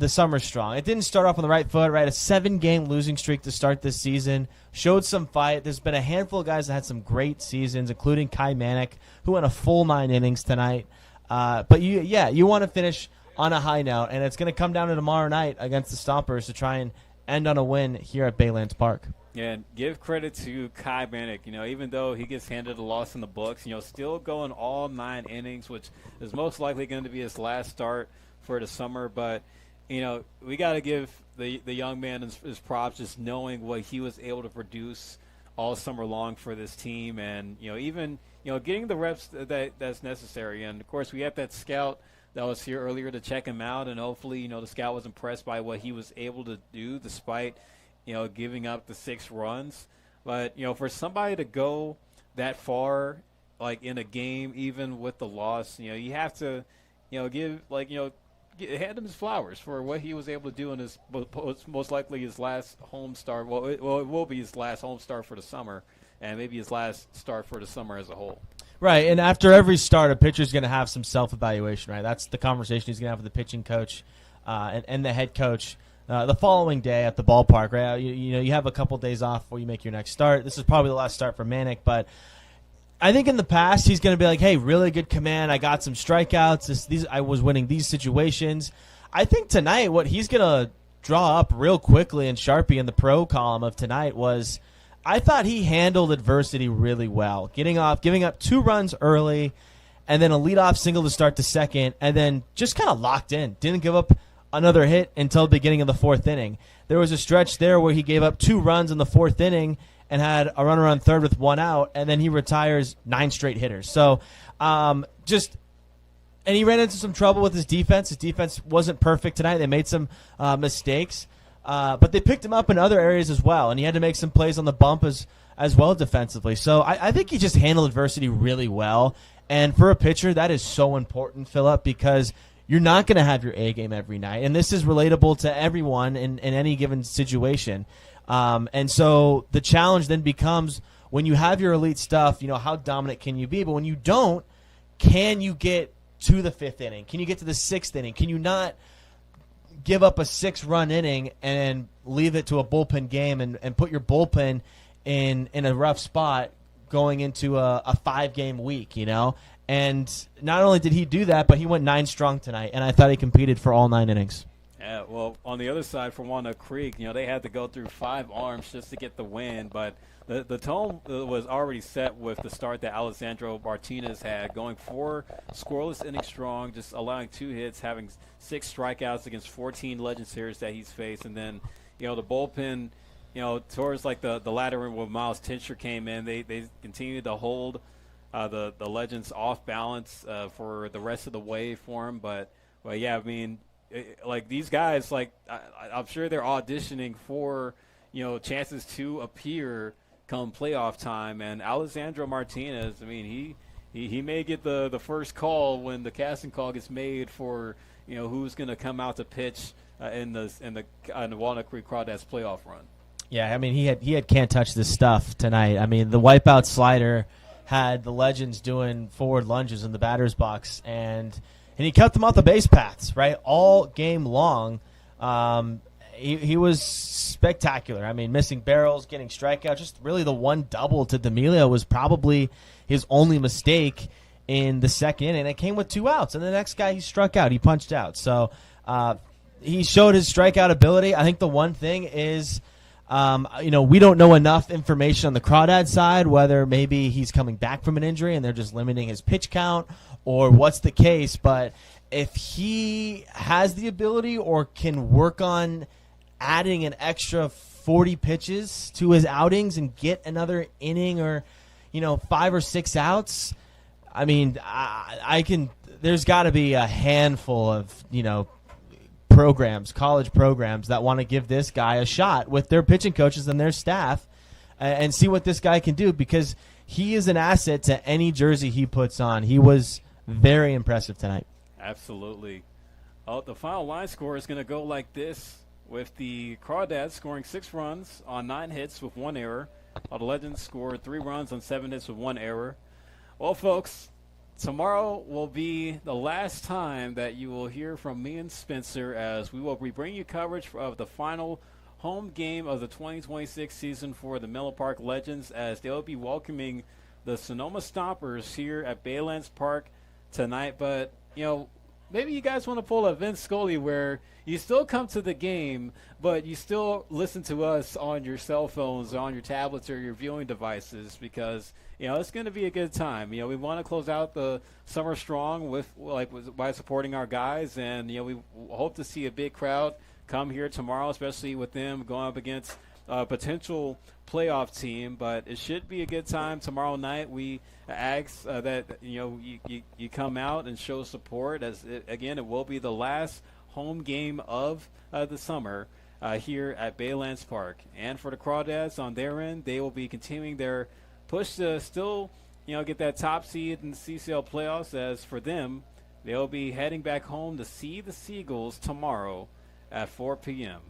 summer strong. It didn't start off on the right foot, right? A 7-game losing streak to start this season. Showed some fight. There's been a handful of guys that had some great seasons, including Kai Manick, who went a full 9 innings tonight. But you want to finish on a high note, and it's going to come down to tomorrow night against the Stompers to try and end on a win here at Baylands Park. Yeah, and give credit to Kai Manick. Even though he gets handed a loss in the books, still going all 9 innings, which is most likely going to be his last start for the summer. But, we got to give the young man his props, just knowing what he was able to produce all summer long for this team, and even getting the reps that's necessary. And of course, we have that scout that was here earlier to check him out, and hopefully, the scout was impressed by what he was able to do despite, giving up the 6 runs. But, for somebody to go that far, like in a game, even with the loss, you have to, hand him his flowers for what he was able to do in his most likely his last home start. Well, it will be his last home start for the summer, and maybe his last start for the summer as a whole. Right, and after every start, a pitcher's going to have some self-evaluation, right? That's the conversation he's going to have with the pitching coach and the head coach the following day at the ballpark, right? You have a couple days off before you make your next start. This is probably the last start for Manick, but I think in the past he's going to be like, hey, really good command. I got some strikeouts. I was winning these situations. I think tonight what he's going to draw up real quickly in Sharpie in the pro column of tonight was – I thought he handled adversity really well, giving up 2 runs early, and then a leadoff single to start the second, and then just kind of locked in. Didn't give up another hit until the beginning of the 4th inning. There was a stretch there where he gave up 2 runs in the 4th inning and had a runner on third with 1 out, and then he retires 9 straight hitters. So and he ran into some trouble with his defense. His defense wasn't perfect tonight. They made some mistakes. But they picked him up in other areas as well, and he had to make some plays on the bump as well defensively. So I think he just handled adversity really well. And for a pitcher, that is so important, Phillip, because you're not going to have your A game every night. And this is relatable to everyone in any given situation. And so the challenge then becomes when you have your elite stuff, how dominant can you be? But when you don't, can you get to the 5th inning? Can you get to the 6th inning? Can you not give up a 6-run inning and leave it to a bullpen game and put your bullpen in a rough spot going into a 5-game week, And not only did he do that, but he went 9 strong tonight, and I thought he competed for all 9 innings. Yeah, well, on the other side for Walnut Creek, they had to go through 5 arms just to get the win, but the tone was already set with the start that Alessandro Martinez had, going 4 scoreless innings strong, just allowing 2 hits, having 6 strikeouts against 14 Legends hitters that he's faced, and then the bullpen, towards like the latter end when Miles Tincher came in, they continued to hold the Legends off balance for the rest of the way for him, but yeah, I mean, like these guys, like I'm sure they're auditioning for chances to appear come playoff time. And Alessandro Martinez, I mean, he may get the first call when the casting call gets made for who's going to come out to pitch in the Walnut Creek Crawdads playoff run. Yeah, I mean he had can't touch this stuff tonight. I mean the wipeout slider had the Legends doing forward lunges in the batter's box, and he kept them off the base paths right all game long. He was spectacular. I mean, missing barrels, getting strikeouts. Just really the one double to D'Amelio was probably his only mistake in the second inning. It came with 2 outs, and the next guy he struck out. He punched out. So he showed his strikeout ability. I think the one thing is, we don't know enough information on the Crawdad side, whether maybe he's coming back from an injury and they're just limiting his pitch count or what's the case. But if he has the ability or can work on adding an extra 40 pitches to his outings and get another inning or 5 or 6 outs, I mean, I can. There's got to be a handful of programs, college programs that want to give this guy a shot with their pitching coaches and their staff and see what this guy can do, because he is an asset to any jersey he puts on. He was very impressive tonight. Absolutely. The final line score is going to go like this, with the Crawdads scoring 6 runs on 9 hits with 1 error, while the Legends scored 3 runs on 7 hits with 1 error. Well, folks, tomorrow will be the last time that you will hear from me and Spencer, as we will be bringing you coverage of the final home game of the 2026 season for the Menlo Park Legends, as they will be welcoming the Sonoma Stompers here at Baylands Park tonight. But, maybe you guys want to pull a Vince Scully where you still come to the game, but you still listen to us on your cell phones or on your tablets or your viewing devices, because it's going to be a good time. We want to close out the summer strong by supporting our guys, and we hope to see a big crowd come here tomorrow, especially with them going up against a potential playoff team. But it should be a good time tomorrow night. We ask that you come out and show support, as it will be the last home game of the summer here at Baylands Park. And for the Crawdads on their end, they will be continuing their push to still get that top seed in the CCL playoffs, as for them, they'll be heading back home to see the Seagulls tomorrow at 4 p.m.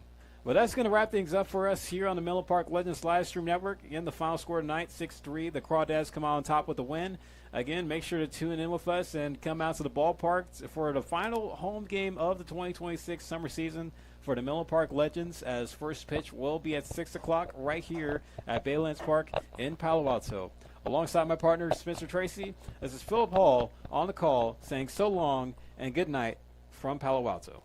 Well, that's going to wrap things up for us here on the Menlo Park Legends live stream network. Again, the final score tonight, 6-3. The Crawdads come out on top with the win. Again, make sure to tune in with us and come out to the ballpark for the final home game of the 2026 summer season for the Menlo Park Legends, as first pitch will be at 6 o'clock right here at Baylands Park in Palo Alto. Alongside my partner, Spencer Tracy, this is Philip Hall on the call saying so long and good night from Palo Alto.